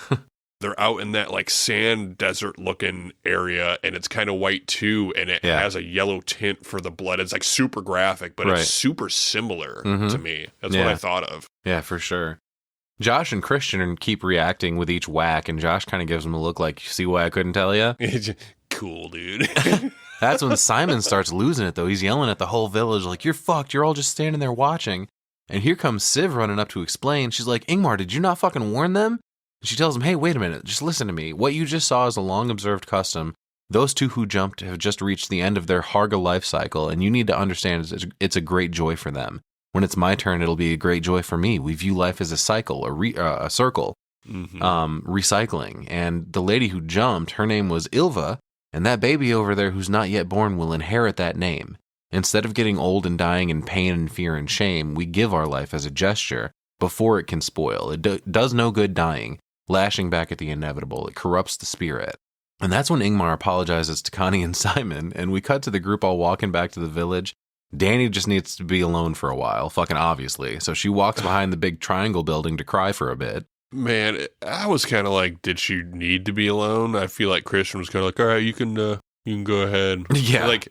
they're out in that like sand desert looking area, and it's kind of white too, and it Yeah. has a yellow tint for the blood. It's like super graphic, but Right. it's super similar Mhm. to me. That's Yeah. what I thought of. Yeah, for sure. Josh and Christian keep reacting with each whack, and Josh kind of gives him a look like, see why I couldn't tell you? Cool, dude. That's when Simon starts losing it, though. He's yelling at the whole village, like, you're fucked. You're all just standing there watching. And here comes Civ running up to explain. She's like, Ingmar, did you not fucking warn them? And she tells him, hey, wait a minute. Just listen to me. What you just saw is a long-observed custom. Those two who jumped have just reached the end of their Harga life cycle, and you need to understand it's a great joy for them. When it's my turn, it'll be a great joy for me. We view life as a cycle, a circle, recycling. And the lady who jumped, her name was Ilva, and that baby over there who's not yet born will inherit that name. Instead of getting old and dying in pain and fear and shame, we give our life as a gesture before it can spoil. It does no good dying, lashing back at the inevitable. It corrupts the spirit. And that's when Ingmar apologizes to Connie and Simon, and we cut to the group all walking back to the village. Danny just needs to be alone for a while, fucking obviously. So she walks behind the big triangle building to cry for a bit. Man, I was kind of like, did she need to be alone? I feel like Christian was kind of like, all right, you can go ahead. Yeah. Like,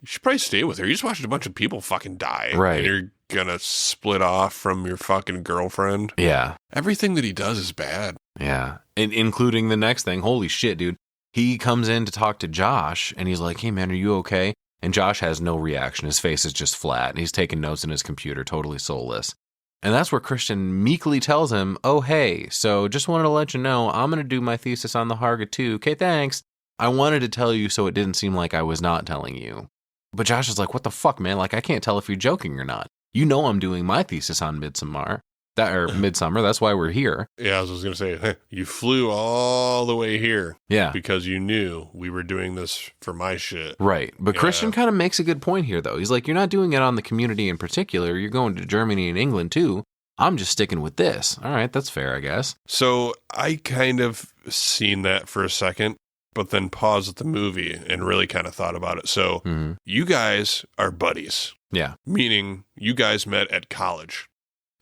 you should probably stay with her. You just watched a bunch of people fucking die. Right. And you're gonna split off from your fucking girlfriend. Yeah. Everything that he does is bad. Yeah. And including the next thing. Holy shit, dude. He comes in to talk to Josh, and he's like, hey, man, are you okay? And Josh has no reaction. His face is just flat, and he's taking notes in his computer, totally soulless. And that's where Christian meekly tells him, oh, hey, so just wanted to let you know, I'm going to do my thesis on the Harga too. Okay, thanks. I wanted to tell you so it didn't seem like I was not telling you. But Josh is like, what the fuck, man? Like, I can't tell if you're joking or not. You know I'm doing my thesis on Midsommar. Midsommar, that's why we're here. Yeah, I was going to say, you flew all the way here. Yeah. Because you knew we were doing this for my shit. Right. But Yeah. Christian kind of makes a good point here, though. He's like, you're not doing it on the community in particular. You're going to Germany and England, too. I'm just sticking with this. All right, that's fair, I guess. So I kind of seen that for a second, but then paused at the movie and really kind of thought about it. So you guys are buddies. Yeah. Meaning you guys met at college.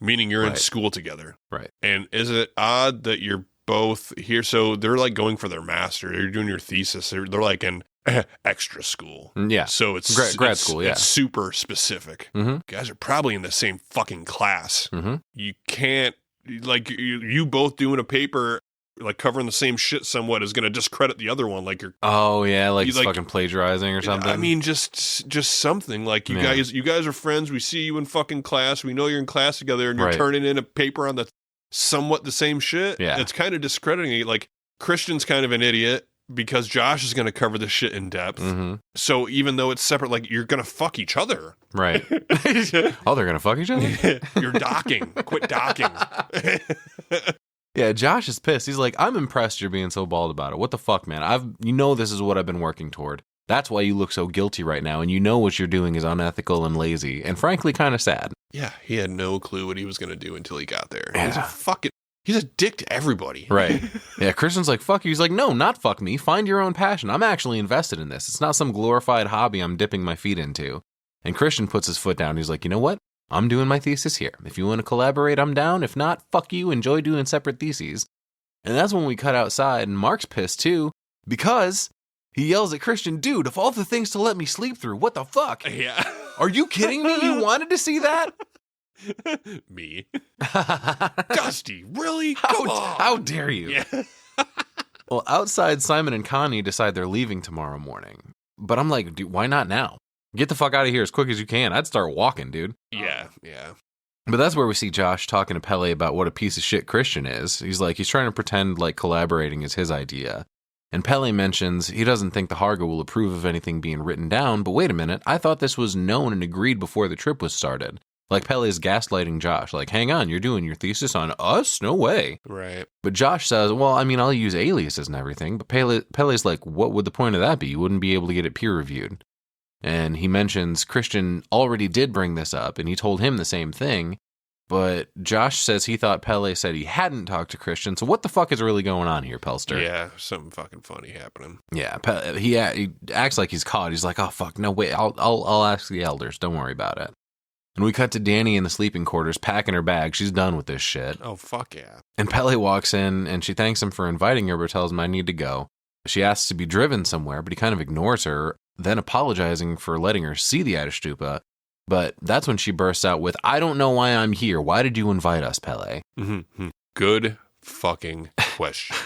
Meaning you're in Right. school together. Right. And is it odd that you're both here? So they're like going for their master. They're doing your thesis. They're like in extra school. Yeah. So it's Grad school, yeah. It's super specific. Mm-hmm. You guys are probably in the same fucking class. Mm-hmm. You can't, like, you both doing a paper, like covering the same shit somewhat is going to discredit the other one. Like you're, Oh, yeah, like You, it's like- fucking plagiarizing or something. I mean, just something like you Yeah. guys are friends. We see you in fucking class. We know you're in class together and you're Right. turning in a paper on the somewhat the same shit. Yeah. It's kind of discrediting it. Like Christian's kind of an idiot because Josh is going to cover this shit in depth. Mm-hmm. So even though it's separate, like you're going to fuck each other. Right. Oh, they're going to fuck each other? You're docking. Quit docking. Yeah, Josh is pissed. He's like, I'm impressed you're being so bald about it. What the fuck, man? You know this is what I've been working toward. That's why you look so guilty right now, and you know what you're doing is unethical and lazy, and frankly kind of sad. Yeah, he had no clue what he was going to do until he got there. Yeah. He's a dick to everybody. Right. Yeah, Christian's like, fuck you. He's like, no, not fuck me. Find your own passion. I'm actually invested in this. It's not some glorified hobby I'm dipping my feet into. And Christian puts his foot down. He's like, you know what? I'm doing my thesis here. If you want to collaborate, I'm down. If not, fuck you. Enjoy doing separate theses. And that's when we cut outside, and Mark's pissed too, because he yells at Christian, dude, of all the things to let me sleep through, what the fuck? Yeah. Are you kidding me? You wanted to see that? Me. Dusty, really? Come on. How dare you? Yeah. Well, outside, Simon and Connie decide they're leaving tomorrow morning. But I'm like, dude, why not now? Get the fuck out of here as quick as you can. I'd start walking, dude. Yeah. But that's where we see Josh talking to Pele about what a piece of shit Christian is. He's trying to pretend like collaborating is his idea. And Pele mentions he doesn't think the Harga will approve of anything being written down, but wait a minute, I thought this was known and agreed before the trip was started. Like Pele's gaslighting Josh, like, hang on, you're doing your thesis on us? No way. Right. But Josh says, well, I mean, I'll use aliases and everything. But Pele's like, what would the point of that be? You wouldn't be able to get it peer reviewed. And he mentions Christian already did bring this up, and he told him the same thing. But Josh says he thought Pele said he hadn't talked to Christian. So what the fuck is really going on here, Pelster? Yeah, something fucking funny happening. Yeah, he acts like he's caught. He's like, oh, fuck, no, wait, I'll ask the elders. Don't worry about it. And we cut to Dani in the sleeping quarters, packing her bag. She's done with this shit. Oh, fuck yeah. And Pele walks in, and she thanks him for inviting her, but tells him, I need to go. She asks to be driven somewhere, but he kind of ignores her, then apologizing for letting her see the Adastupa. But that's when she bursts out with, I don't know why I'm here. Why did you invite us, Pele? Mm-hmm. Good fucking question.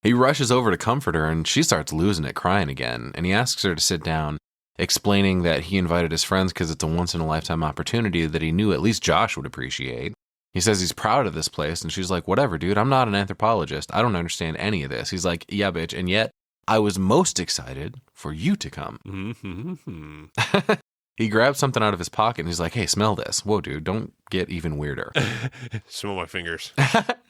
He rushes over to comfort her, and she starts losing it, crying again. And he asks her to sit down, explaining that he invited his friends because it's a once-in-a-lifetime opportunity that he knew at least Josh would appreciate. He says he's proud of this place, and she's like, whatever, dude, I'm not an anthropologist. I don't understand any of this. He's like, yeah, bitch, and yet I was most excited for you to come. Mm-hmm. He grabs something out of his pocket, and he's like, hey, smell this. Whoa, dude, don't get even weirder. Smell my fingers.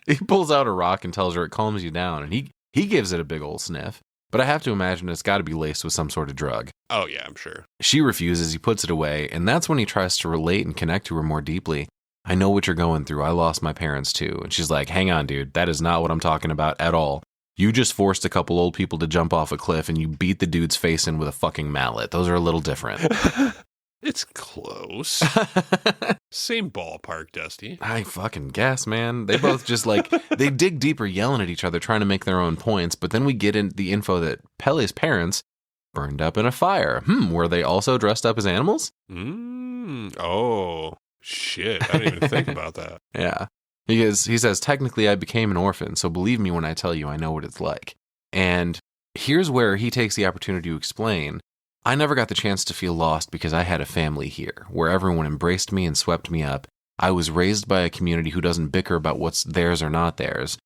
He pulls out a rock and tells her it calms you down, and he gives it a big old sniff. But I have to imagine it's got to be laced with some sort of drug. Oh, yeah, I'm sure. She refuses, he puts it away, and that's when he tries to relate and connect to her more deeply. I know what you're going through. I lost my parents too. And she's like, hang on, dude, that is not what I'm talking about at all. You just forced a couple old people to jump off a cliff and you beat the dude's face in with a fucking mallet. Those are a little different. It's close. Same ballpark, Dusty. I fucking guess, man. They both just they dig deeper yelling at each other trying to make their own points. But then we get in the info that Pele's parents burned up in a fire. Were they also dressed up as animals? Oh, shit. I didn't even think about that. Yeah. He says, technically I became an orphan, so believe me when I tell you I know what it's like. And here's where he takes the opportunity to explain, I never got the chance to feel lost because I had a family here, where everyone embraced me and swept me up, I was raised by a community who doesn't bicker about what's theirs or not theirs.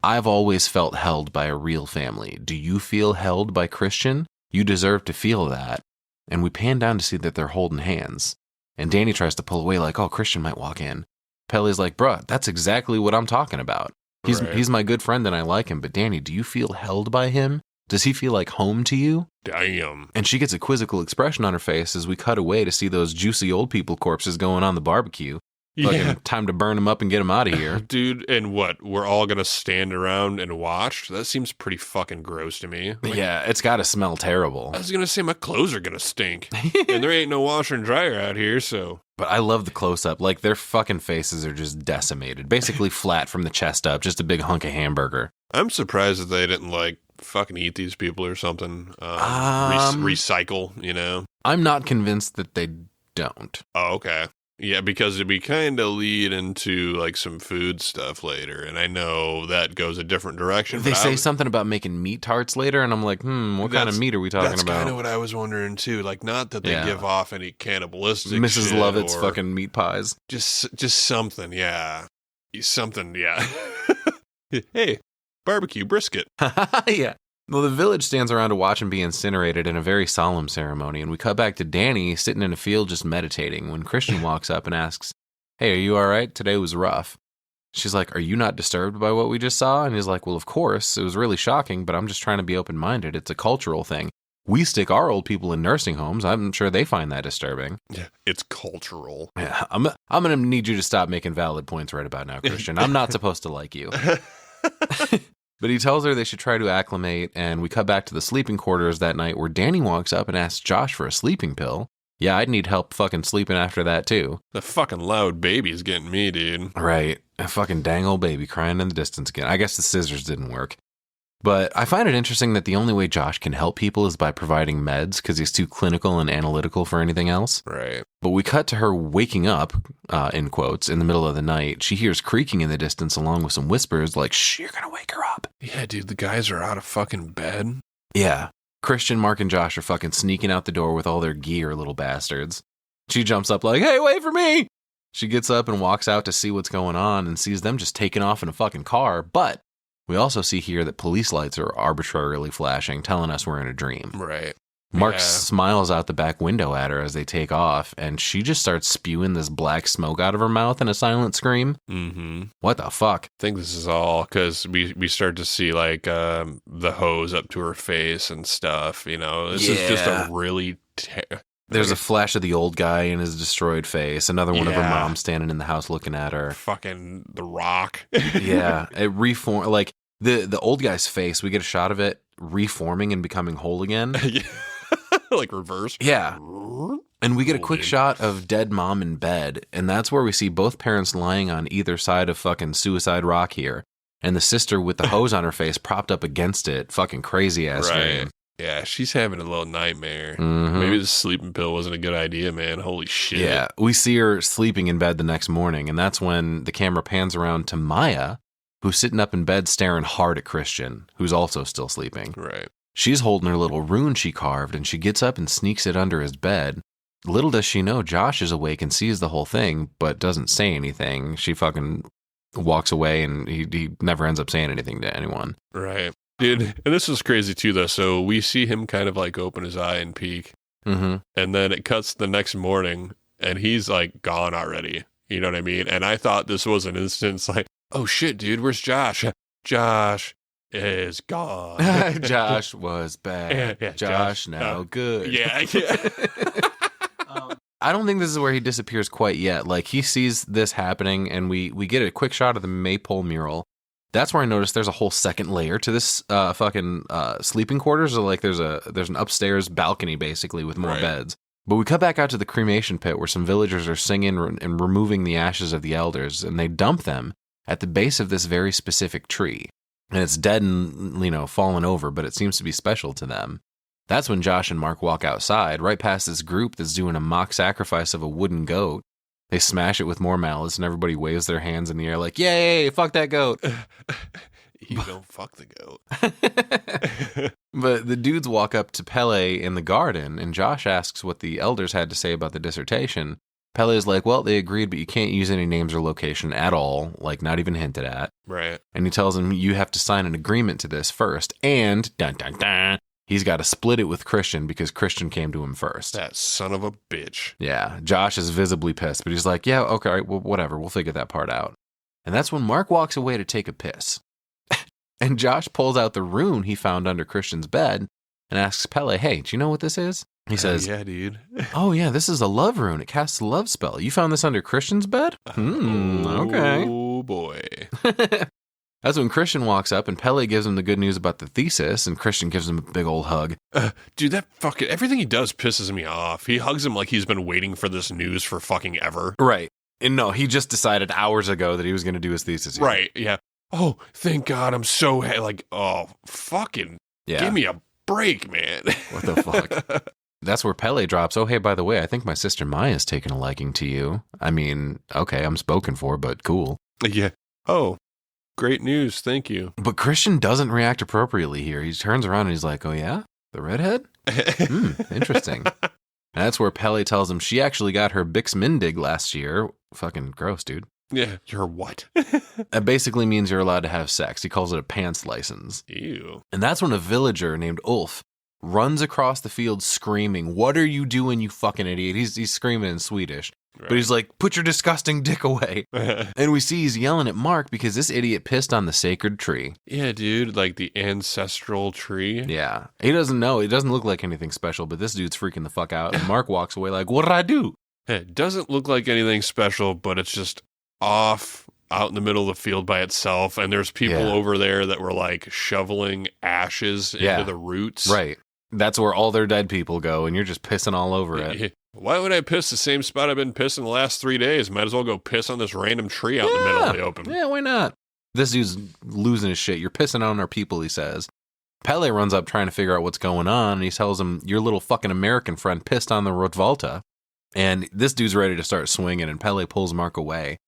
I've always felt held by a real family. Do you feel held by Christian? You deserve to feel that. And we pan down to see that they're holding hands. And Dani tries to pull away like, oh, Christian might walk in. Pele's like, bruh, that's exactly what I'm talking about. He's my good friend and I like him, but Dani, do you feel held by him? Does he feel like home to you? Damn. And she gets a quizzical expression on her face as we cut away to see those juicy old people corpses going on the barbecue. Fucking time to burn them up and get them out of here. Dude, and what? We're all going to stand around and watch? That seems pretty fucking gross to me. Like, yeah, it's got to smell terrible. I was going to say my clothes are going to stink. And there ain't no washer and dryer out here, so. But I love the close-up. Like, their fucking faces are just decimated. Basically flat from the chest up. Just a big hunk of hamburger. I'm surprised that they didn't, like, fucking eat these people or something. Recycle, you know? I'm not convinced that they don't. Oh, okay. Yeah, because we kind of lead into like some food stuff later, and I know that goes a different direction. They say something about making meat tarts later, and I'm like, what kind of meat are we talking about? That's kind of what I was wondering too. Like, not that they give off any cannibalistic Mrs. shit Lovett's fucking meat pies. Just something, yeah. Something, yeah. Hey, barbecue brisket. Yeah. Well, the village stands around to watch him be incinerated in a very solemn ceremony, and we cut back to Dani sitting in a field just meditating when Christian walks up and asks, hey, are you all right? Today was rough. She's like, are you not disturbed by what we just saw? And he's like, well, of course. It was really shocking, but I'm just trying to be open-minded. It's a cultural thing. We stick our old people in nursing homes. I'm sure they find that disturbing. Yeah, it's cultural. Yeah, I'm going to need you to stop making valid points right about now, Christian. I'm not supposed to like you. But he tells her they should try to acclimate, and we cut back to the sleeping quarters that night where Dani walks up and asks Josh for a sleeping pill. Yeah, I'd need help fucking sleeping after that, too. The fucking loud baby's getting me, dude. Right. A fucking dang old baby crying in the distance again. I guess the scissors didn't work. But I find it interesting that the only way Josh can help people is by providing meds because he's too clinical and analytical for anything else. Right. But we cut to her waking up, in quotes, in the middle of the night. She hears creaking in the distance along with some whispers like, shh, you're going to wake her up. Yeah, dude, the guys are out of fucking bed. Yeah. Christian, Mark, and Josh are fucking sneaking out the door with all their gear, little bastards. She jumps up like, hey, wait for me! She gets up and walks out to see what's going on and sees them just taking off in a fucking car, but we also see here that police lights are arbitrarily flashing, telling us we're in a dream. Right. Mark smiles out the back window at her as they take off, and she just starts spewing this black smoke out of her mouth in a silent scream. Mm-hmm. What the fuck? I think this is all because we start to see like the hose up to her face and stuff. You know, this is just a really. There's a flash of the old guy in his destroyed face. Another one of her mom standing in the house looking at her. Fucking The Rock. Yeah, it reformed like the old guy's face. We get a shot of it reforming and becoming whole again. Like reverse. Yeah. And we get a quick shot of dead mom in bed, and that's where we see both parents lying on either side of fucking Suicide Rock here. And the sister with the hose on her face propped up against it. Fucking crazy ass scream. Yeah, she's having a little nightmare. Mm-hmm. Maybe the sleeping pill wasn't a good idea, man. Holy shit. Yeah, we see her sleeping in bed the next morning, and that's when the camera pans around to Maya, who's sitting up in bed staring hard at Christian, who's also still sleeping. Right. She's holding her little rune she carved, and she gets up and sneaks it under his bed. Little does she know Josh is awake and sees the whole thing, but doesn't say anything. She fucking walks away, and he never ends up saying anything to anyone. Right. Dude, and this is crazy too, though. So we see him kind of like open his eye and peek, and then it cuts the next morning, and he's like gone already. You know what I mean? And I thought this was an instance like, oh shit, dude, where's Josh? Josh is gone. Josh was bad. Yeah, Josh now good. Yeah. I don't think this is where he disappears quite yet. Like, he sees this happening, and we get a quick shot of the maypole mural. That's where I noticed there's a whole second layer to this fucking sleeping quarters. So like there's an upstairs balcony basically with more beds. But we cut back out to the cremation pit where some villagers are singing and removing the ashes of the elders, and they dump them at the base of this very specific tree. And it's dead and, you know, fallen over, but it seems to be special to them. That's when Josh and Mark walk outside, right past this group that's doing a mock sacrifice of a wooden goat. They smash it with more mallets, and everybody waves their hands in the air like, yay, fuck that goat. You don't fuck the goat. But the dudes walk up to Pele in the garden, and Josh asks what the elders had to say about the dissertation. Pele's like, well, they agreed, but you can't use any names or location at all, like not even hinted at. Right. And he tells him, you have to sign an agreement to this first. And, dun, dun, dun, he's got to split it with Christian because Christian came to him first. That son of a bitch. Yeah. Josh is visibly pissed, but he's like, yeah, okay, all right, well, whatever. We'll figure that part out. And that's when Mark walks away to take a piss. And Josh pulls out the rune he found under Christian's bed and asks Pele, hey, do you know what this is? He says, yeah, dude. oh, yeah, this is a love rune. It casts a love spell. You found this under Christian's bed? Okay. Oh, boy. That's when Christian walks up and Pele gives him the good news about the thesis, and Christian gives him a big old hug. Dude, that fucking, everything he does pisses me off. He hugs him like he's been waiting for this news for fucking ever. Right. And no, he just decided hours ago that he was going to do his thesis. Right, yeah. Oh, thank God, I'm so, oh, fucking, give me a break, man. What the fuck? That's where Pele drops, oh, hey, by the way, I think my sister Maya's taken a liking to you. I mean, okay, I'm spoken for, but cool. Yeah. Oh, great news, thank you. But Christian doesn't react appropriately here. He turns around and he's like, oh, yeah? The redhead? Interesting. And that's where Pele tells him she actually got her Bix Mindig last year. Fucking gross, dude. Yeah, you're what? That basically means you're allowed to have sex. He calls it a pants license. Ew. And that's when a villager named Ulf runs across the field screaming, what are you doing, you fucking idiot? He's screaming in Swedish. Right. But he's like, put your disgusting dick away. And we see he's yelling at Mark because this idiot pissed on the sacred tree. Yeah, dude, like the ancestral tree. Yeah. He doesn't know. It doesn't look like anything special, but this dude's freaking the fuck out. And Mark walks away like, what did I do? It doesn't look like anything special, but it's just off out in the middle of the field by itself. And there's people over there that were like shoveling ashes into the roots. Right. That's where all their dead people go, and you're just pissing all over it. Why would I piss the same spot I've been pissing the last 3 days? Might as well go piss on this random tree out in the middle of the open. Yeah, why not? This dude's losing his shit. You're pissing on our people, he says. Pele runs up trying to figure out what's going on, and he tells him, your little fucking American friend pissed on the Rotvolta. And this dude's ready to start swinging, and Pele pulls Mark away,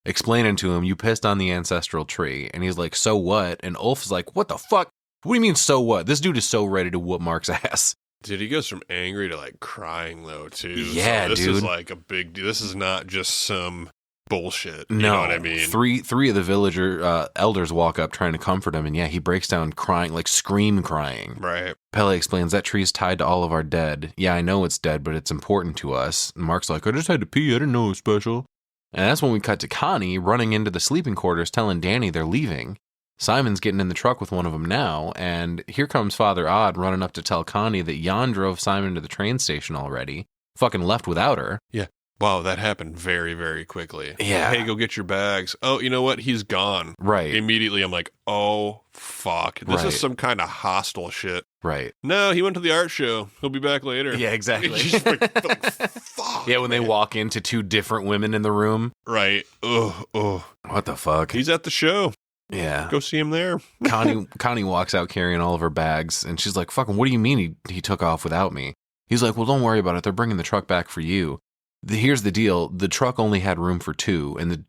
explaining to him, you pissed on the ancestral tree. And he's like, so what? And Ulf's like, what the fuck? What do you mean, so what? This dude is so ready to whoop Mark's ass. Dude, he goes from angry to like crying though, too. Yeah, so this dude. is like a big deal. This is not just some bullshit. You know what I mean? Three of the villager elders walk up trying to comfort him, and yeah, he breaks down crying, like scream crying. Right. Pele explains that tree's tied to all of our dead. Yeah, I know it's dead, but it's important to us. And Mark's like, I just had to pee. I didn't know it was special. And that's when we cut to Connie running into the sleeping quarters telling Dani they're leaving. Simon's getting in the truck with one of them now, and here comes Father Odd running up to tell Connie that Jan drove Simon to the train station already. Fucking left without her. Yeah. Wow, that happened very, very quickly. Yeah. Hey, go get your bags. Oh, you know what? He's gone. Right. Immediately, I'm like, oh, fuck. This is some kind of hostile shit. Right. No, he went to the art show. He'll be back later. Yeah, exactly. Just like, fuck. Yeah, when they walk into two different women in the room. Right. Ugh. What the fuck? He's at the show. Yeah. Go see him there. Connie walks out carrying all of her bags, and she's like, fucking, what do you mean he took off without me? He's like, well, don't worry about it. They're bringing the truck back for you. Here's the deal. The truck only had room for two, and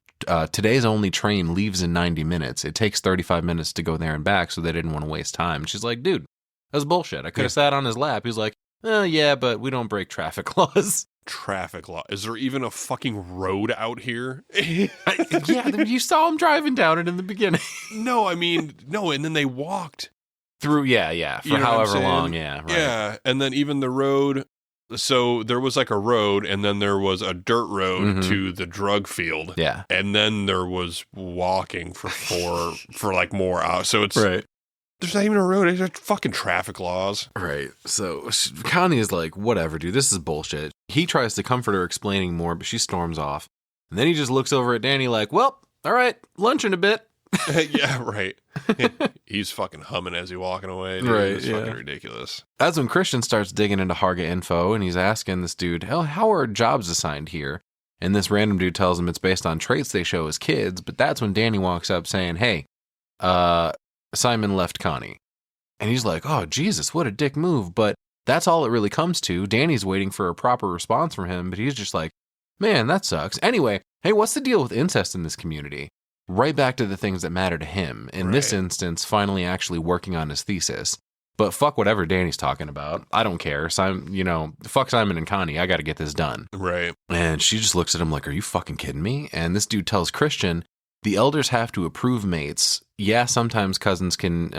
today's only train leaves in 90 minutes. It takes 35 minutes to go there and back, so they didn't want to waste time. She's like, dude, that's bullshit. I could have sat on his lap. He's like, yeah, but we don't break traffic laws. Traffic law. Is there even a fucking road out here? Yeah, you saw him driving down it in the beginning. No, I mean, no, and then they walked. Through, yeah, for you know however long, yeah. Right. Yeah, and then even the road, so there was like a road, and then there was a dirt road to the drug field. Yeah. And then there was walking for like more hours. So it's, right. There's not even a road. It's just fucking traffic laws. Right. So Connie is like, whatever, dude, this is bullshit. He tries to comfort her explaining more, but she storms off. And then he just looks over at Dani like, well, all right, lunch in a bit. Yeah, right. He's fucking humming as he's walking away. Dude. Right, It's fucking ridiculous. That's when Christian starts digging into Harga info, and he's asking this dude, how are jobs assigned here? And this random dude tells him it's based on traits they show as kids, but that's when Dani walks up saying, hey, Simon left Connie. And he's like, oh, Jesus, what a dick move. But that's all it really comes to. Dani's waiting for a proper response from him, but he's just like, man, that sucks. Anyway, hey, what's the deal with incest in this community? Right back to the things that matter to him. In this instance, finally actually working on his thesis. But fuck whatever Danny's talking about. I don't care. Fuck Simon and Connie. I got to get this done. Right. And she just looks at him like, are you fucking kidding me? And this dude tells Christian, the elders have to approve mates. Yeah, sometimes cousins can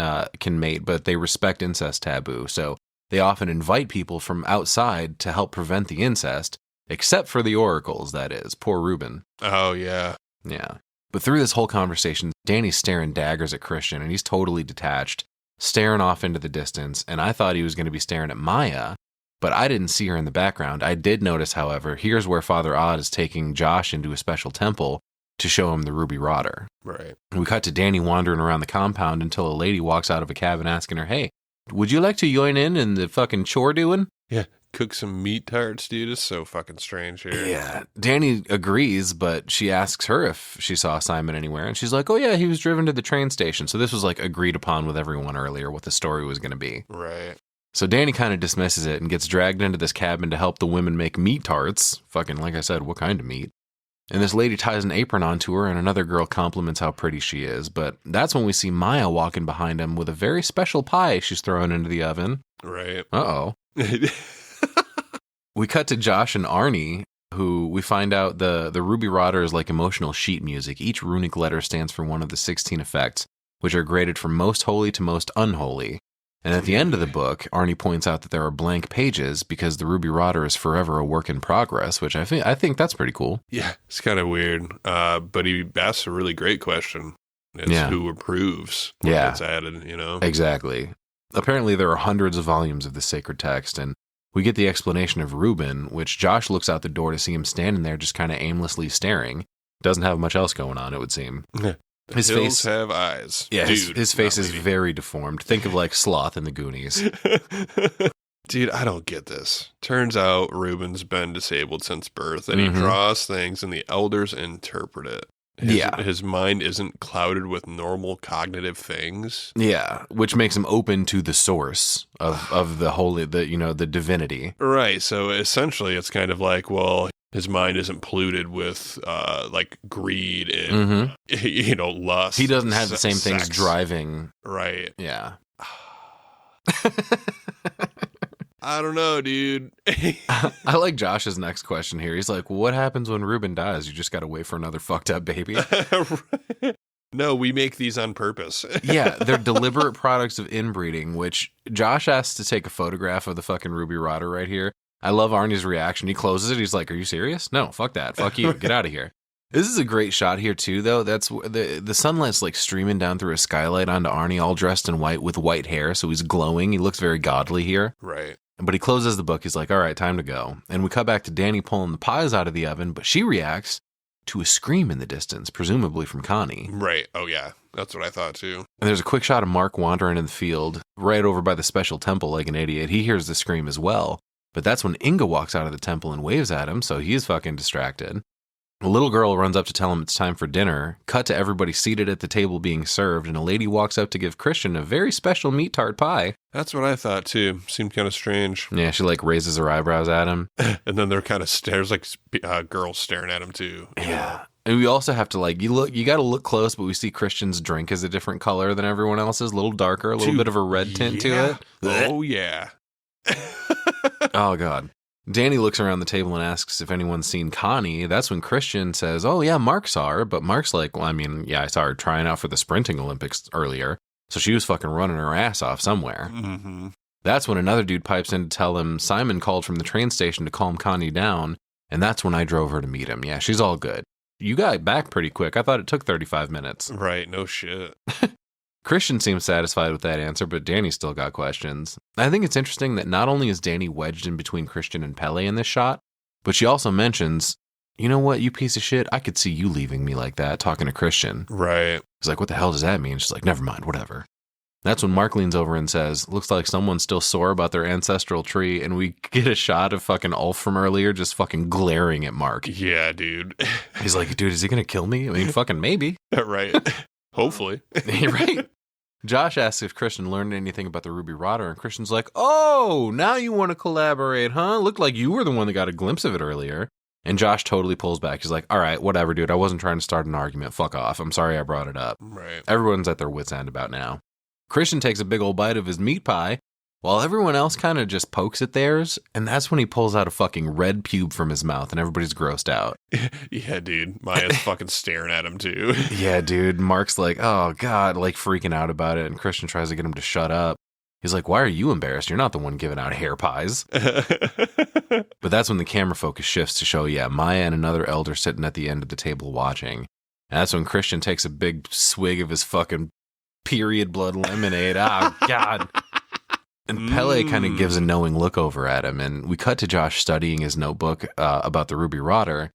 mate, but they respect incest taboo. So they often invite people from outside to help prevent the incest, except for the oracles, that is. Poor Reuben. Oh, yeah. Yeah. But through this whole conversation, Danny's staring daggers at Christian, and he's totally detached, staring off into the distance, and I thought he was going to be staring at Maya, but I didn't see her in the background. I did notice, however, here's where Father Odd is taking Josh into a special temple to show him the ruby rotter. Right. And we cut to Danny wandering around the compound until a lady walks out of a cabin asking her, hey, would you like to join in the fucking chore doing? Yeah. Cook some meat tarts, dude. It's so fucking strange here. Yeah. Danny agrees, but she asks her if she saw Simon anywhere. And she's like, oh, yeah, he was driven to the train station. So this was like agreed upon with everyone earlier what the story was going to be. Right. So Danny kind of dismisses it and gets dragged into this cabin to help the women make meat tarts. Fucking, like I said, what kind of meat? And this lady ties an apron onto her, and another girl compliments how pretty she is. But that's when we see Maya walking behind him with a very special pie she's throwing into the oven. Right. Uh-oh. We cut to Josh and Arnie, who we find out the ruby rotter is like emotional sheet music. Each runic letter stands for one of the 16 effects, which are graded from most holy to most unholy. And at the end of the book, Arnie points out that there are blank pages because the ruby rotter is forever a work in progress, which I think that's pretty cool. Yeah, it's kind of weird. But he asks a really great question. It's who approves what gets added, you know? Exactly. Apparently there are hundreds of volumes of the sacred text, and we get the explanation of Reuben, which Josh looks out the door to see him standing there just kind of aimlessly staring. Doesn't have much else going on, it would seem. His face have eyes. Yeah, dude, his face is very deformed. Think of like Sloth in the Goonies. Dude, I don't get this. Turns out Reuben's been disabled since birth, and he draws things, and the elders interpret it. His mind isn't clouded with normal cognitive things. Yeah, which makes him open to the source of the holy, the divinity. Right. So essentially, it's kind of like, well, his mind isn't polluted with like greed and lust. He doesn't have the same things driving. Right. Yeah. I don't know, dude. I like Josh's next question here. He's like, what happens when Reuben dies? You just got to wait for another fucked up baby. No, we make these on purpose. Yeah, they're deliberate products of inbreeding, which Josh has to take a photograph of the fucking ruby rotter right here. I love Arnie's reaction. He closes it. He's like, are you serious? No, fuck that. Fuck you. Get out of here. This is a great shot here, too, though. That's the sunlight's like streaming down through a skylight onto Arnie, all dressed in white with white hair. So he's glowing. He looks very godly here. Right. But he closes the book. He's like, all right, time to go. And we cut back to Danny pulling the pies out of the oven, but she reacts to a scream in the distance, presumably from Connie. Right. Oh, yeah. That's what I thought, too. And there's a quick shot of Mark wandering in the field, right over by the special temple like an idiot. He hears the scream as well. But that's when Inga walks out of the temple and waves at him, so he's fucking distracted. A little girl runs up to tell him it's time for dinner. Cut to everybody seated at the table being served, and a lady walks up to give Christian a very special meat tart pie. That's what I thought, too. Seemed kind of strange. Yeah, she like raises her eyebrows at him. And then they're kind of stares like girls staring at him, too. Yeah. And we also have to like, you got to look close, but we see Christian's drink is a different color than everyone else's, a little darker, a little bit of a red tint to it. Oh, yeah. Oh, God. Danny looks around the table and asks if anyone's seen Connie. That's when Christian says, oh, yeah, Mark saw her. But Mark's like, well, I mean, yeah, I saw her trying out for the sprinting Olympics earlier. So she was fucking running her ass off somewhere. Mm-hmm. That's when another dude pipes in to tell him Simon called from the train station to calm Connie down. And that's when I drove her to meet him. Yeah, she's all good. You got back pretty quick. I thought it took 35 minutes. Right, no shit. Christian seems satisfied with that answer, but Danny still got questions. I think it's interesting that not only is Danny wedged in between Christian and Pele in this shot, but she also mentions, you know what, you piece of shit, I could see you leaving me like that, talking to Christian. Right. He's like, what the hell does that mean? She's like, never mind, whatever. That's when Mark leans over and says, looks like someone's still sore about their ancestral tree, and we get a shot of fucking Ulf from earlier just fucking glaring at Mark. Yeah, dude. He's like, dude, is he gonna kill me? I mean, fucking maybe. Right. Hopefully. Right. Josh asks if Christian learned anything about the ruby rotter, and Christian's like, oh, now you want to collaborate, huh? Looked like you were the one that got a glimpse of it earlier. And Josh totally pulls back. He's like, all right, whatever, dude. I wasn't trying to start an argument. Fuck off. I'm sorry I brought it up. Right. Everyone's at their wits' end about now. Christian takes a big old bite of his meat pie, while everyone else kind of just pokes at theirs, and that's when he pulls out a fucking red pube from his mouth, and everybody's grossed out. Yeah, dude. Maya's fucking staring at him, too. Yeah, dude. Mark's like, oh, God, like freaking out about it, and Christian tries to get him to shut up. He's like, why are you embarrassed? You're not the one giving out hair pies. But that's when the camera focus shifts to show, Maya and another elder sitting at the end of the table watching. And that's when Christian takes a big swig of his fucking period blood lemonade. Oh, God. And Pele kind of gives a knowing look over at him, and we cut to Josh studying his notebook about the Ruby Rotter.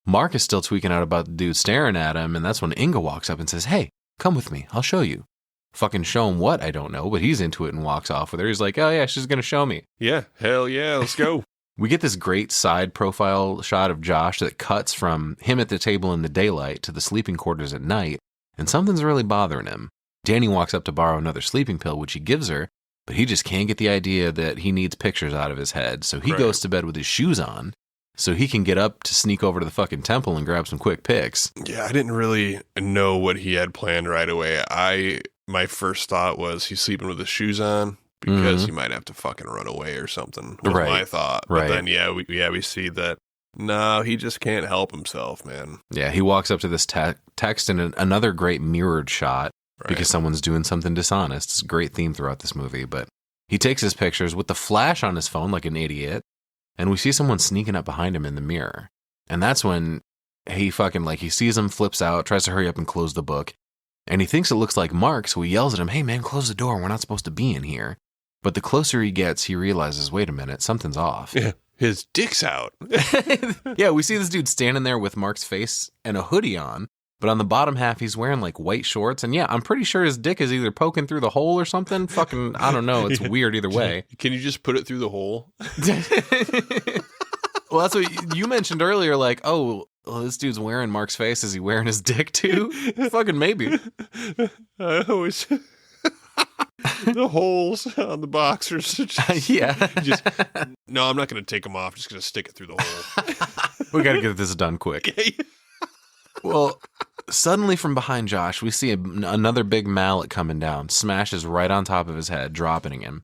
Mark is still tweaking out about the dude staring at him, and that's when Inga walks up and says, hey, come with me, I'll show you. Fucking show him what, I don't know, but he's into it and walks off with her. He's like, oh yeah, she's going to show me. Yeah, hell yeah, let's go. We get this great side profile shot of Josh that cuts from him at the table in the daylight to the sleeping quarters at night, and something's really bothering him. Dani walks up to borrow another sleeping pill, which he gives her, but he just can't get the idea that he needs pictures out of his head, so he goes to bed with his shoes on, so he can get up to sneak over to the fucking temple and grab some quick pics. Yeah, I didn't really know what he had planned right away. My first thought was he's sleeping with his shoes on because he might have to fucking run away or something, was my thought. But then, we see that, no, he just can't help himself, man. Yeah, he walks up to this text in another great mirrored shot. Because someone's doing something dishonest. It's a great theme throughout this movie, but he takes his pictures with the flash on his phone like an idiot, and we see someone sneaking up behind him in the mirror. And that's when he fucking, he sees him, flips out, tries to hurry up and close the book, and he thinks it looks like Mark, so he yells at him, hey man, close the door, we're not supposed to be in here. But the closer he gets, he realizes, wait a minute, something's off. Yeah, his dick's out. Yeah, we see this dude standing there with Mark's face and a hoodie on, but on the bottom half, he's wearing white shorts. And I'm pretty sure his dick is either poking through the hole or something. Fucking, I don't know. It's weird either way. Can you just put it through the hole? Well, that's what you mentioned earlier. This dude's wearing Mark's face. Is he wearing his dick too? Fucking maybe. I always... the holes on the boxers. No, I'm not going to take them off. I'm just going to stick it through the hole. We got to get this done quick. Well, suddenly from behind Josh, we see another big mallet coming down, smashes right on top of his head, dropping him.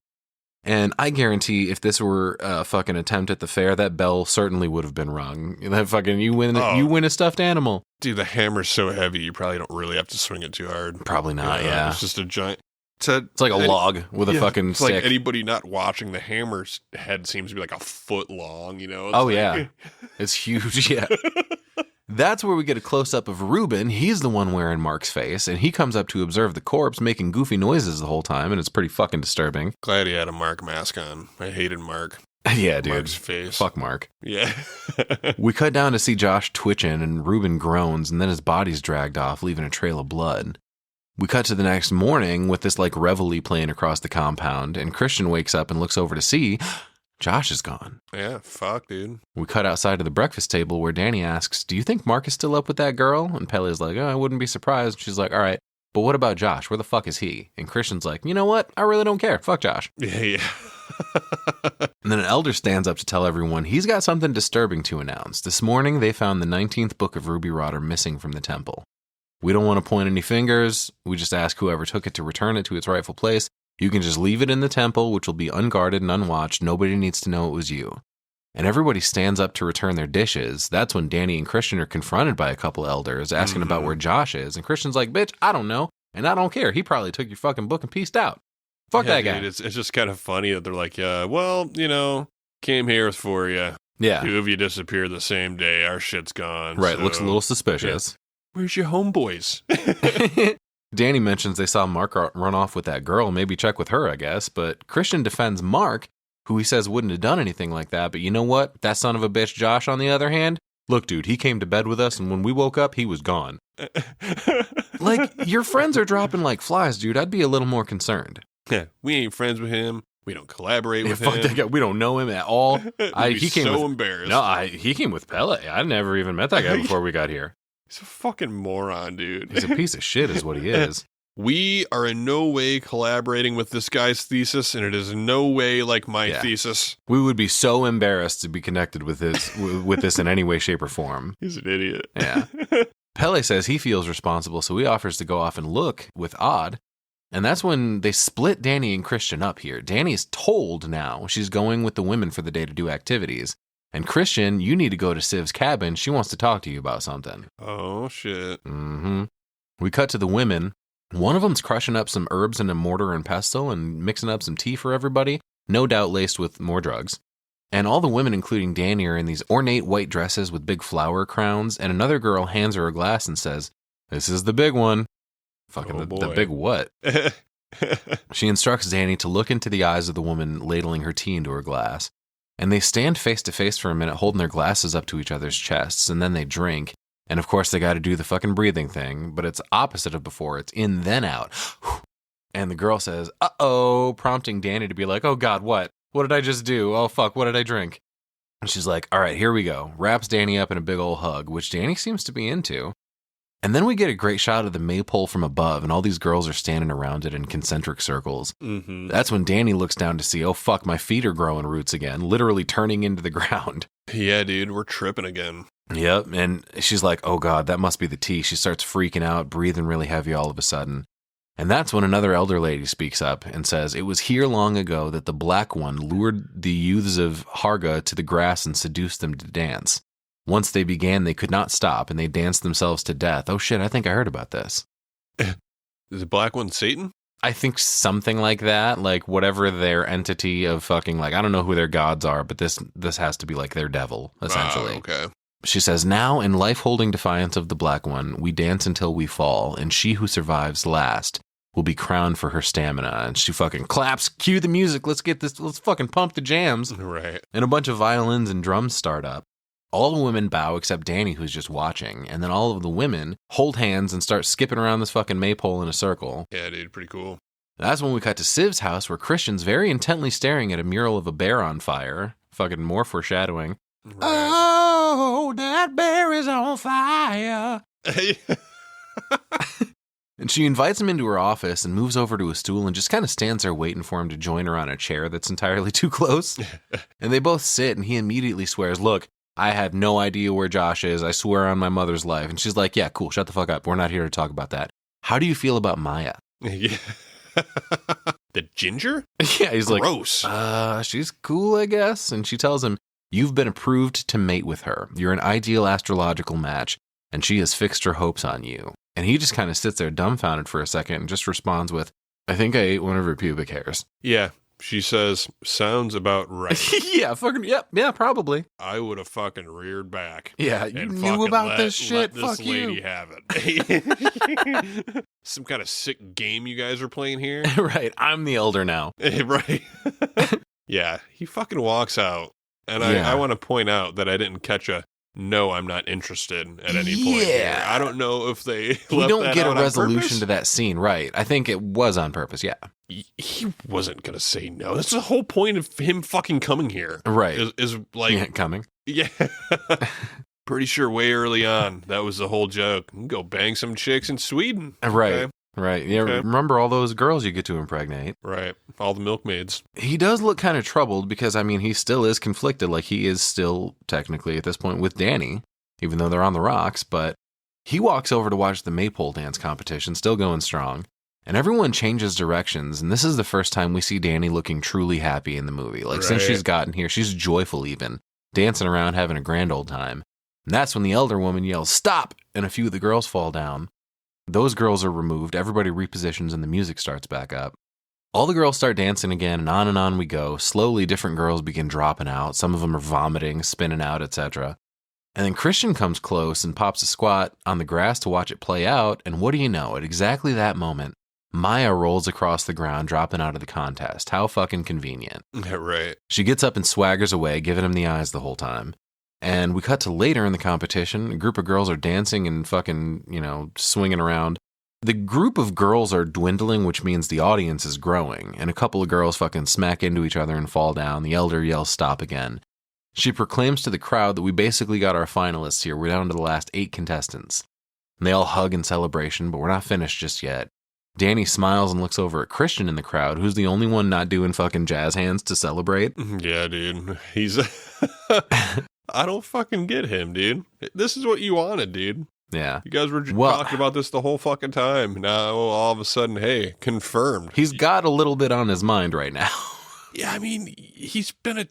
And I guarantee if this were a fucking attempt at the fair, that bell certainly would have been rung. That fucking, you win a stuffed animal. Dude, the hammer's so heavy, you probably don't really have to swing it too hard. Probably not, yeah. It's just a giant... It's like a log with a fucking stick. Like anybody not watching, the hammer's head seems to be like a foot long, you know? It's huge, yeah. That's where we get a close-up of Ruben. He's the one wearing Mark's face, and he comes up to observe the corpse making goofy noises the whole time, and it's pretty fucking disturbing. Glad he had a Mark mask on. I hated Mark. Yeah, dude. Mark's face. Fuck Mark. Yeah. We cut down to see Josh twitching, and Ruben groans, and then his body's dragged off, leaving a trail of blood. We cut to the next morning with this reveille playing across the compound, and Christian wakes up and looks over to see Josh is gone. Yeah, fuck, dude. We cut outside of the breakfast table where Dani asks, do you think Mark is still up with that girl? And Pele's like, oh, I wouldn't be surprised. She's like, all right, but what about Josh? Where the fuck is he? And Christian's like, you know what? I really don't care. Fuck Josh. Yeah. And then an elder stands up to tell everyone he's got something disturbing to announce. This morning, they found the 19th book of Ruby Rotter missing from the temple. We don't want to point any fingers. We just ask whoever took it to return it to its rightful place. You can just leave it in the temple, which will be unguarded and unwatched. Nobody needs to know it was you. And everybody stands up to return their dishes. That's when Dani and Christian are confronted by a couple elders asking about where Josh is. And Christian's like, bitch, I don't know. And I don't care. He probably took your fucking book and pieced out. Fuck that guy. Dude, it's just kind of funny that they're like, came here for you. Yeah. Two of you disappeared the same day. Our shit's gone. Right. Looks a little suspicious. Yeah. Where's your homeboys? Dani mentions they saw Mark run off with that girl. Maybe check with her, I guess. But Christian defends Mark, who he says wouldn't have done anything like that. But you know what? That son of a bitch, Josh, on the other hand, look, dude, he came to bed with us, and when we woke up, he was gone. Your friends are dropping like flies, dude. I'd be a little more concerned. Yeah, we ain't friends with him. We don't collaborate with him. That guy. We don't know him at all. He came embarrassed. No, he came with Pele. I never even met that guy before we got here. He's a fucking moron, dude. He's a piece of shit is what he is. We are in no way collaborating with this guy's thesis, and it is in no way like my thesis. We would be so embarrassed to be connected with this in any way, shape, or form. He's an idiot. Yeah. Pele says he feels responsible, so he offers to go off and look with Odd. And that's when they split Dani and Christian up here. Dani's told now she's going with the women for the day to do activities. And Christian, you need to go to Civ's cabin. She wants to talk to you about something. Oh, shit. Mm-hmm. We cut to the women. One of them's crushing up some herbs in a mortar and pestle and mixing up some tea for everybody, no doubt laced with more drugs. And all the women, including Dani, are in these ornate white dresses with big flower crowns, and another girl hands her a glass and says, "This is the big one." Fucking the big what? She instructs Dani to look into the eyes of the woman ladling her tea into her glass. And they stand face to face for a minute, holding their glasses up to each other's chests, and then they drink. And of course, they got to do the fucking breathing thing, but it's opposite of before. It's in, then out. And the girl says, "Uh-oh," prompting Dani to be like, "Oh God, what? What did I just do? Oh fuck, what did I drink?" And she's like, "All right, here we go." Wraps Dani up in a big old hug, which Dani seems to be into. And then we get a great shot of the maypole from above, and all these girls are standing around it in concentric circles. Mm-hmm. That's when Dani looks down to see, oh fuck, my feet are growing roots again, literally turning into the ground. Yeah, dude, we're tripping again. Yep, and she's like, oh God, that must be the tea. She starts freaking out, breathing really heavy all of a sudden. And that's when another elder lady speaks up and says, "It was here long ago that the Black One lured the youths of Harga to the grass and seduced them to dance. Once they began, they could not stop, and they danced themselves to death." Oh shit, I think I heard about this. Is the Black One Satan? I think something like that, like whatever their entity of fucking, like, I don't know who their gods are, but this has to be like their devil, essentially. Okay. She says, "Now, in life-holding defiance of the Black One, we dance until we fall, and she who survives last will be crowned for her stamina." And she fucking claps, cue the music, let's fucking pump the jams. Right. And a bunch of violins and drums start up. All the women bow except Dani, who's just watching. And then all of the women hold hands and start skipping around this fucking maypole in a circle. Yeah, dude, pretty cool. That's when we cut to Civ's house, where Christian's very intently staring at a mural of a bear on fire. Fucking more foreshadowing. Right. Oh, that bear is on fire. And she invites him into her office and moves over to a stool and just kind of stands there waiting for him to join her on a chair that's entirely too close. And they both sit, and he immediately swears, "Look, I have no idea where Josh is. I swear on my mother's life." And she's like, "Yeah, cool. Shut the fuck up. We're not here to talk about that. How do you feel about Maya?" Yeah. The ginger? Yeah, he's Gross. like, she's cool, I guess. And she tells him, "You've been approved to mate with her. You're an ideal astrological match, and she has fixed her hopes on you." And he just kind of sits there dumbfounded for a second and just responds with, "I think I ate one of her pubic hairs." Yeah. She says, "Sounds about right." Yeah, fucking, yeah, probably. I would have fucking reared back. Yeah, you and knew fucking about this shit. Let this Fuck lady you. have it. Some kind of sick game you guys are playing here. Right, I'm the elder now. Right. Yeah, he fucking walks out. And Yeah. I want to point out that I didn't catch a "no, I'm not interested" at any point. Yeah. Here. I don't know if they We left don't that get a out on resolution purpose. to that scene, right? I think it was on purpose, yeah. He wasn't going to say no. That's the whole point of him fucking coming here. Right. Is like, Yeah, coming. yeah. Pretty sure way early on, that was the whole joke. You can go bang some chicks in Sweden. Right. Okay? Right. Yeah, Okay. remember all those girls you get to impregnate. Right. All the milkmaids. He does look kind of troubled because, I mean, he still is conflicted. Like, he is still, technically, at this point, with Dani, even though they're on the rocks. But he walks over to watch the maypole dance competition, still going strong. And everyone changes directions. And this is the first time we see Dani looking truly happy in the movie. Like, since Right. she's gotten here, she's joyful even, dancing around, having a grand old time. And that's when the elder woman yells, "Stop!" And a few of the girls fall down. Those girls are removed, everybody repositions, and the music starts back up. All the girls start dancing again, and on we go. Slowly, different girls begin dropping out. Some of them are vomiting, spinning out, etc. And then Christian comes close and pops a squat on the grass to watch it play out, and what do you know? At exactly that moment, Maya rolls across the ground, dropping out of the contest. How fucking convenient. Right. She gets up and swaggers away, giving him the eyes the whole time. And we cut to later in the competition. A group of girls are dancing and fucking, swinging around. The group of girls are dwindling, which means the audience is growing. And a couple of girls fucking smack into each other and fall down. The elder yells, "Stop" again. She proclaims to the crowd that we basically got our finalists here. We're down to the last 8 contestants. And they all hug in celebration, but we're not finished just yet. Dani smiles and looks over at Christian in the crowd, who's the only one not doing fucking jazz hands to celebrate. Yeah, dude. He's... I don't fucking get him, dude. This is what you wanted, dude. Yeah. You guys were talking about this the whole fucking time. Now, all of a sudden, hey, confirmed. He's got a little bit on his mind right now. Yeah, I mean, he's been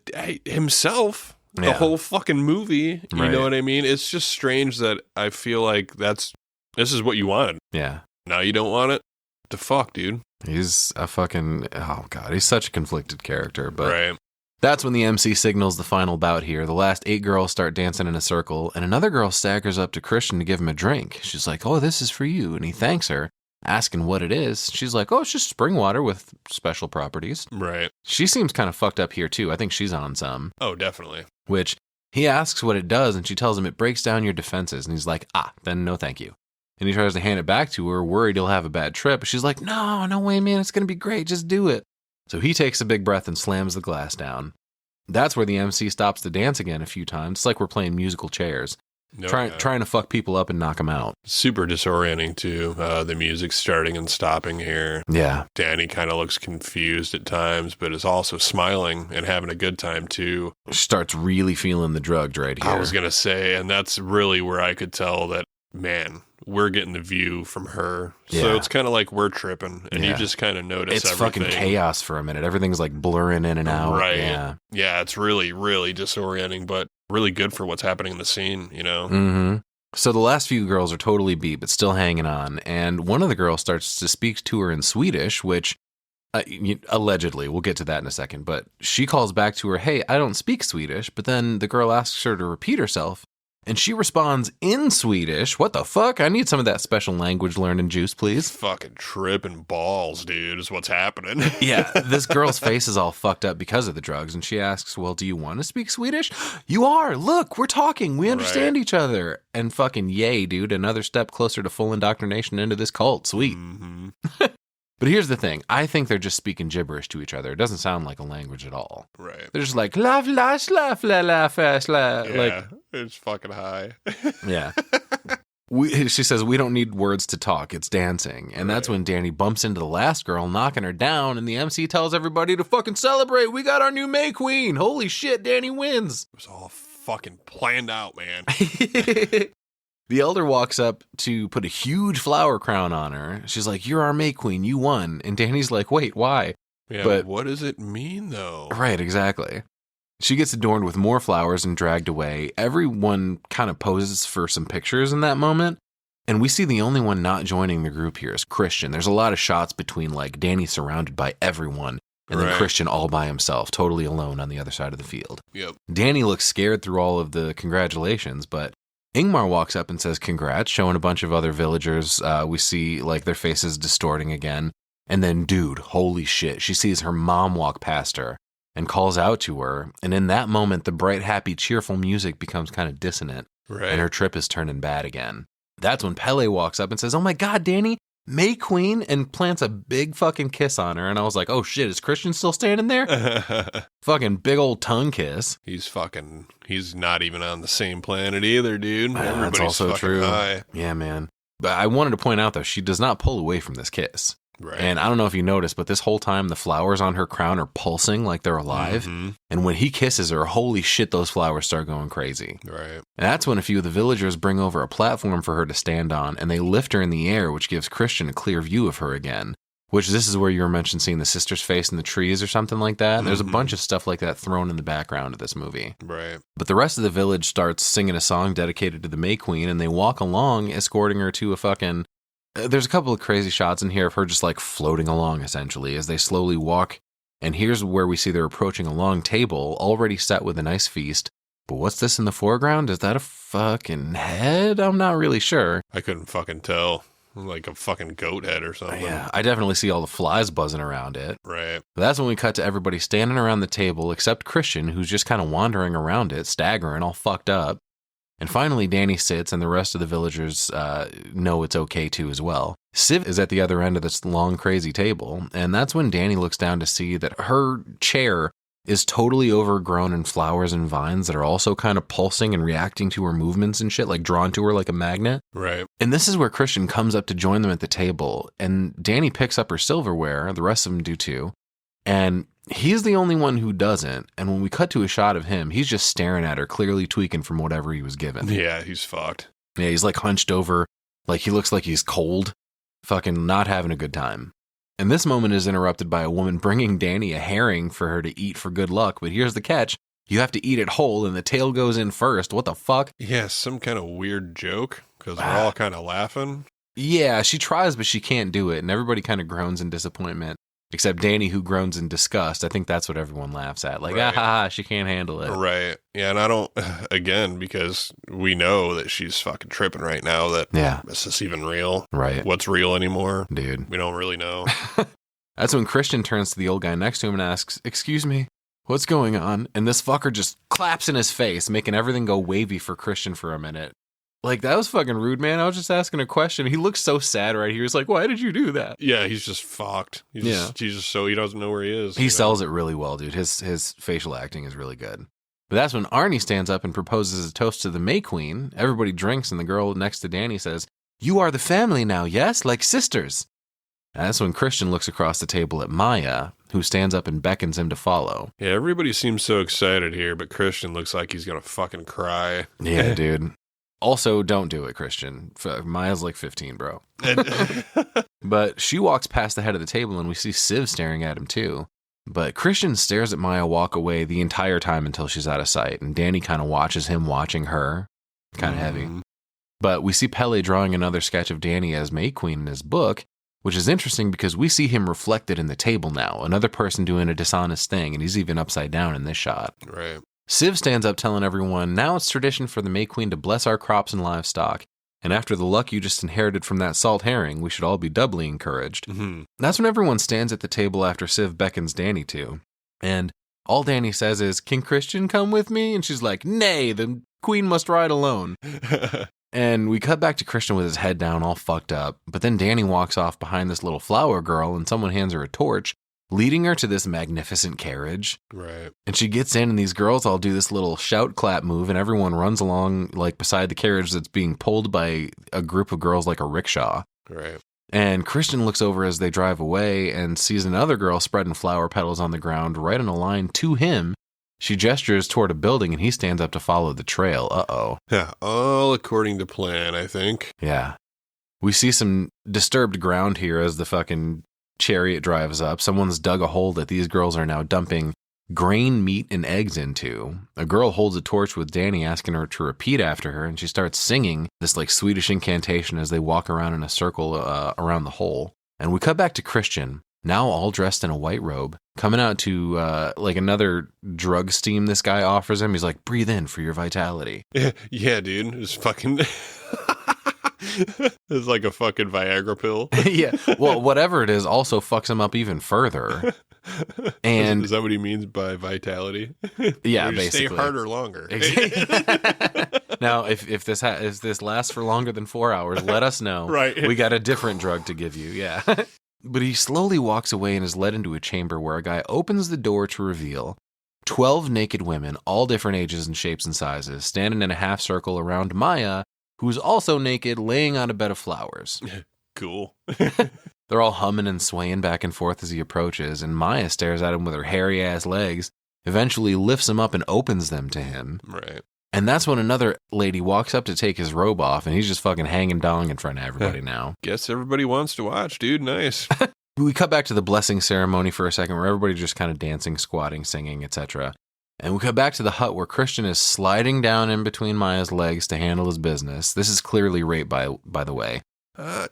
himself the whole fucking movie. You know what I mean? It's just strange that I feel like this is what you wanted. Yeah. Now you don't want it? What the fuck, dude? He's a fucking, oh God, he's such a conflicted character. But right. That's when the MC signals the final bout here. The last 8 girls start dancing in a circle, and another girl staggers up to Christian to give him a drink. She's like, oh, this is for you. And he thanks her, asking what it is. She's like, oh, it's just spring water with special properties. Right. She seems kind of fucked up here, too. I think she's on some. Oh, definitely. Which he asks what it does, and she tells him it breaks down your defenses. And he's like, then no thank you. And he tries to hand it back to her, worried he'll have a bad trip. She's like, no way, man. It's going to be great. Just do it. So he takes a big breath and slams the glass down. That's where the MC stops to dance again a few times. It's like we're playing musical chairs. Trying to fuck people up and knock them out. Super disorienting, too. The music starting and stopping here. Yeah. Dani kind of looks confused at times, but is also smiling and having a good time, too. Starts really feeling the drugs right here. I was going to say, and that's really where I could tell that, man, we're getting the view from her. Yeah. So it's kind of like we're tripping, and you just kind of notice it's everything. Fucking chaos for a minute. Everything's like blurring in and out. Right. Yeah, it's really, really disorienting, but really good for what's happening in the scene, you know? Mm-hmm. So the last few girls are totally beat, but still hanging on. And one of the girls starts to speak to her in Swedish, which allegedly, we'll get to that in a second, but she calls back to her, hey, I don't speak Swedish. But then the girl asks her to repeat herself. And she responds in Swedish. What the fuck? I need some of that special language learning juice, please. Fucking tripping balls, dude, is what's happening. Yeah, this girl's face is all fucked up because of the drugs. And she asks, well, do you want to speak Swedish? You are. Look, we're talking. We understand each other. And fucking yay, dude. Another step closer to full indoctrination into this cult. Sweet. Mm-hmm. But here's the thing. I think they're just speaking gibberish to each other. It doesn't sound like a language at all. Right. They're just like, la, la, la, la, la, la. Yeah, like, it's fucking high. Yeah. She says, we don't need words to talk. It's dancing. And that's when Dani bumps into the last girl, knocking her down. And the MC tells everybody to fucking celebrate. We got our new May Queen. Holy shit, Dani wins. It was all fucking planned out, man. The elder walks up to put a huge flower crown on her. She's like, you're our May Queen. You won. And Dani's like, wait, why? Yeah, but what does it mean, though? Right, exactly. She gets adorned with more flowers and dragged away. Everyone kind of poses for some pictures in that moment. And we see the only one not joining the group here is Christian. There's a lot of shots between like Dani surrounded by everyone and then Christian all by himself, totally alone on the other side of the field. Yep. Dani looks scared through all of the congratulations, but Ingmar walks up and says congrats, showing a bunch of other villagers. We see like their faces distorting again. And then, dude, holy shit, she sees her mom walk past her and calls out to her. And in that moment, the bright, happy, cheerful music becomes kind of dissonant. Right. And her trip is turning bad again. That's when Pele walks up and says, oh my God, Dani, May Queen, and plants a big fucking kiss on her. And I was like, oh shit, is Christian still standing there? Fucking big old tongue kiss. He's not even on the same planet either, dude. That's also true. High. Yeah, man. But I wanted to point out, though, she does not pull away from this kiss. Right. And I don't know if you noticed, but this whole time the flowers on her crown are pulsing like they're alive. Mm-hmm. And when he kisses her, holy shit, those flowers start going crazy. Right. And that's when a few of the villagers bring over a platform for her to stand on, and they lift her in the air, which gives Christian a clear view of her again. Which this is where you were mentioned seeing the sister's face in the trees or something like that. Mm-hmm. There's a bunch of stuff like that thrown in the background of this movie. Right. But the rest of the village starts singing a song dedicated to the May Queen, and they walk along, escorting her to a fucking... There's a couple of crazy shots in here of her just like floating along, essentially, as they slowly walk. And here's where we see they're approaching a long table, already set with a nice feast. But what's this in the foreground? Is that a fucking head? I'm not really sure. I couldn't fucking tell. Like a fucking goat head or something. Yeah, I definitely see all the flies buzzing around it. Right. But that's when we cut to everybody standing around the table, except Christian, who's just kind of wandering around it, staggering, all fucked up. And finally, Dani sits, and the rest of the villagers know it's okay too as well. Siv is at the other end of this long, crazy table, and that's when Dani looks down to see that her chair is totally overgrown in flowers and vines that are also kind of pulsing and reacting to her movements and shit, like drawn to her like a magnet. Right. And this is where Christian comes up to join them at the table, and Dani picks up her silverware, the rest of them do too, and he's the only one who doesn't. And when we cut to a shot of him, he's just staring at her, clearly tweaking from whatever he was given. Yeah, he's fucked. Yeah, he's like hunched over, like he looks like he's cold, fucking not having a good time. And this moment is interrupted by a woman bringing Dani a herring for her to eat for good luck. But here's the catch. You have to eat it whole and the tail goes in first. What the fuck? Yeah, some kind of weird joke because we're all kind of laughing. Yeah, she tries, but she can't do it. And everybody kind of groans in disappointment. Except Dani, who groans in disgust. I think that's what everyone laughs at. Like, Right. she can't handle it. Right. Yeah, and I don't, again, because we know that she's fucking tripping right now that is this even real? Right. What's real anymore? Dude. We don't really know. That's when Christian turns to the old guy next to him and asks, "Excuse me, what's going on?" And this fucker just claps in his face, making everything go wavy for Christian for a minute. Like, that was fucking rude, man. I was just asking a question. He looks so sad right here. He's like, "Why did you do that?" Yeah, he's just fucked. He's just so he doesn't know where he is. He sells it really well, dude. His facial acting is really good. But that's when Arnie stands up and proposes a toast to the May Queen. Everybody drinks, and the girl next to Dani says, "You are the family now, yes? Like sisters." And that's when Christian looks across the table at Maya, who stands up and beckons him to follow. Yeah, everybody seems so excited here, but Christian looks like he's going to fucking cry. Yeah, dude. Also, don't do it, Christian. Maya's like 15, bro. But she walks past the head of the table, and we see Civ staring at him, too. But Christian stares at Maya walk away the entire time until she's out of sight, and Dani kind of watches him watching her. Kind of heavy. But we see Pele drawing another sketch of Dani as May Queen in his book, which is interesting because we see him reflected in the table now, another person doing a dishonest thing, and he's even upside down in this shot. Right. Civ stands up telling everyone, "Now it's tradition for the May Queen to bless our crops and livestock, and after the luck you just inherited from that salt herring, we should all be doubly encouraged." Mm-hmm. That's when everyone stands at the table after Civ beckons Dani to. And all Dani says is, "Can Christian come with me?" And she's like, "Nay, the queen must ride alone." And we cut back to Christian with his head down, all fucked up. But then Dani walks off behind this little flower girl, and someone hands her a torch, leading her to this magnificent carriage. Right. And she gets in, and these girls all do this little shout clap move, and everyone runs along like beside the carriage that's being pulled by a group of girls like a rickshaw. Right. And Christian looks over as they drive away and sees another girl spreading flower petals on the ground right in a line to him. She gestures toward a building, and he stands up to follow the trail. Uh-oh. Yeah, all according to plan, I think. Yeah. We see some disturbed ground here as the fucking chariot drives up. Someone's dug a hole that these girls are now dumping grain, meat, and eggs into. A girl holds a torch with Dani, asking her to repeat after her, and she starts singing this like Swedish incantation as they walk around in a circle around the hole. And we cut back to Christian, now all dressed in a white robe, coming out to like another drug steam this guy offers him. He's like, "Breathe in for your vitality." Yeah, dude. It's fucking... It's like a fucking Viagra pill. Yeah. Well, whatever it is also fucks him up even further. And is that what he means by vitality? Yeah, basically. basically. Stay harder longer. Now, if this lasts for longer than 4 hours, let us know. Right. We got a different drug to give you. Yeah. But he slowly walks away and is led into a chamber where a guy opens the door to reveal 12 naked women, all different ages and shapes and sizes, standing in a half circle around Maya, who's also naked, laying on a bed of flowers. Cool. They're all humming and swaying back and forth as he approaches, and Maya stares at him with her hairy-ass legs, eventually lifts him up and opens them to him. Right. And that's when another lady walks up to take his robe off, and he's just fucking hanging dong in front of everybody now. Guess everybody wants to watch, dude. Nice. We cut back to the blessing ceremony for a second, where everybody's just kind of dancing, squatting, singing, etc. And we cut back to the hut where Christian is sliding down in between Maya's legs to handle his business. This is clearly rape, by the way.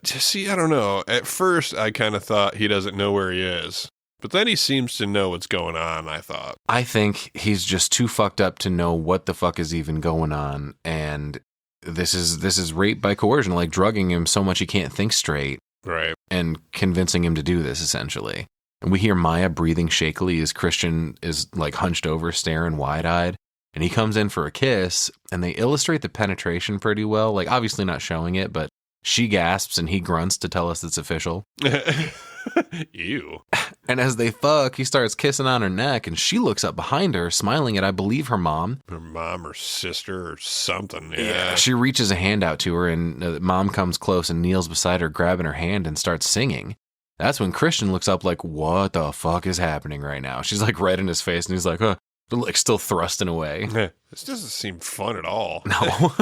See, I don't know. At first, I kind of thought he doesn't know where he is. But then he seems to know what's going on, I thought. I think he's just too fucked up to know what the fuck is even going on. And this is rape by coercion, like drugging him so much he can't think straight. Right. And convincing him to do this, essentially. And we hear Maya breathing shakily as Christian is like hunched over, staring wide-eyed. And he comes in for a kiss, and they illustrate the penetration pretty well. Like, obviously not showing it, but she gasps and he grunts to tell us it's official. Ew. And as they fuck, he starts kissing on her neck, and she looks up behind her, smiling at, I believe, her mom. Her mom or sister or something, yeah. She reaches a hand out to her, and mom comes close and kneels beside her, grabbing her hand and starts singing. That's when Christian looks up like, what the fuck is happening right now? She's like red in his face, and he's like, like still thrusting away. This doesn't seem fun at all. No.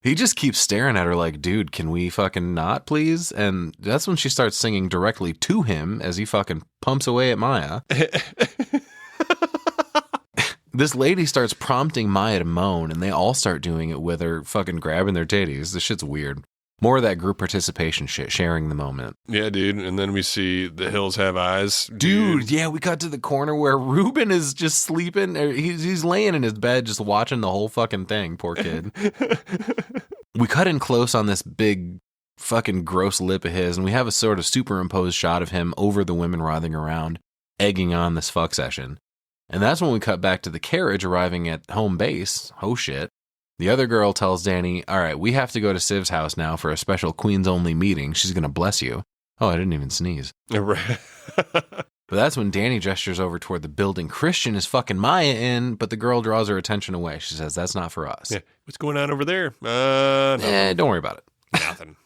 He just keeps staring at her like, dude, can we fucking not, please? And that's when she starts singing directly to him as he fucking pumps away at Maya. This lady starts prompting Maya to moan, and they all start doing it with her fucking grabbing their titties. This shit's weird. More of that group participation shit, sharing the moment. Yeah, dude. And then we see The Hills Have Eyes. Dude, yeah, we got to the corner where Ruben is just sleeping. He's laying in his bed just watching the whole fucking thing. Poor kid. We cut in close on this big fucking gross lip of his, and we have a sort of superimposed shot of him over the women writhing around, egging on this fuck session. And that's when we cut back to the carriage arriving at home base. Oh shit. The other girl tells Dani, all right, we have to go to Civ's house now for a special Queens-only meeting. She's going to bless you. Oh, I didn't even sneeze. Right. But that's when Dani gestures over toward the building Christian is fucking Maya in, but the girl draws her attention away. She says, that's not for us. Yeah. What's going on over there? No. Don't worry about it. Nothing.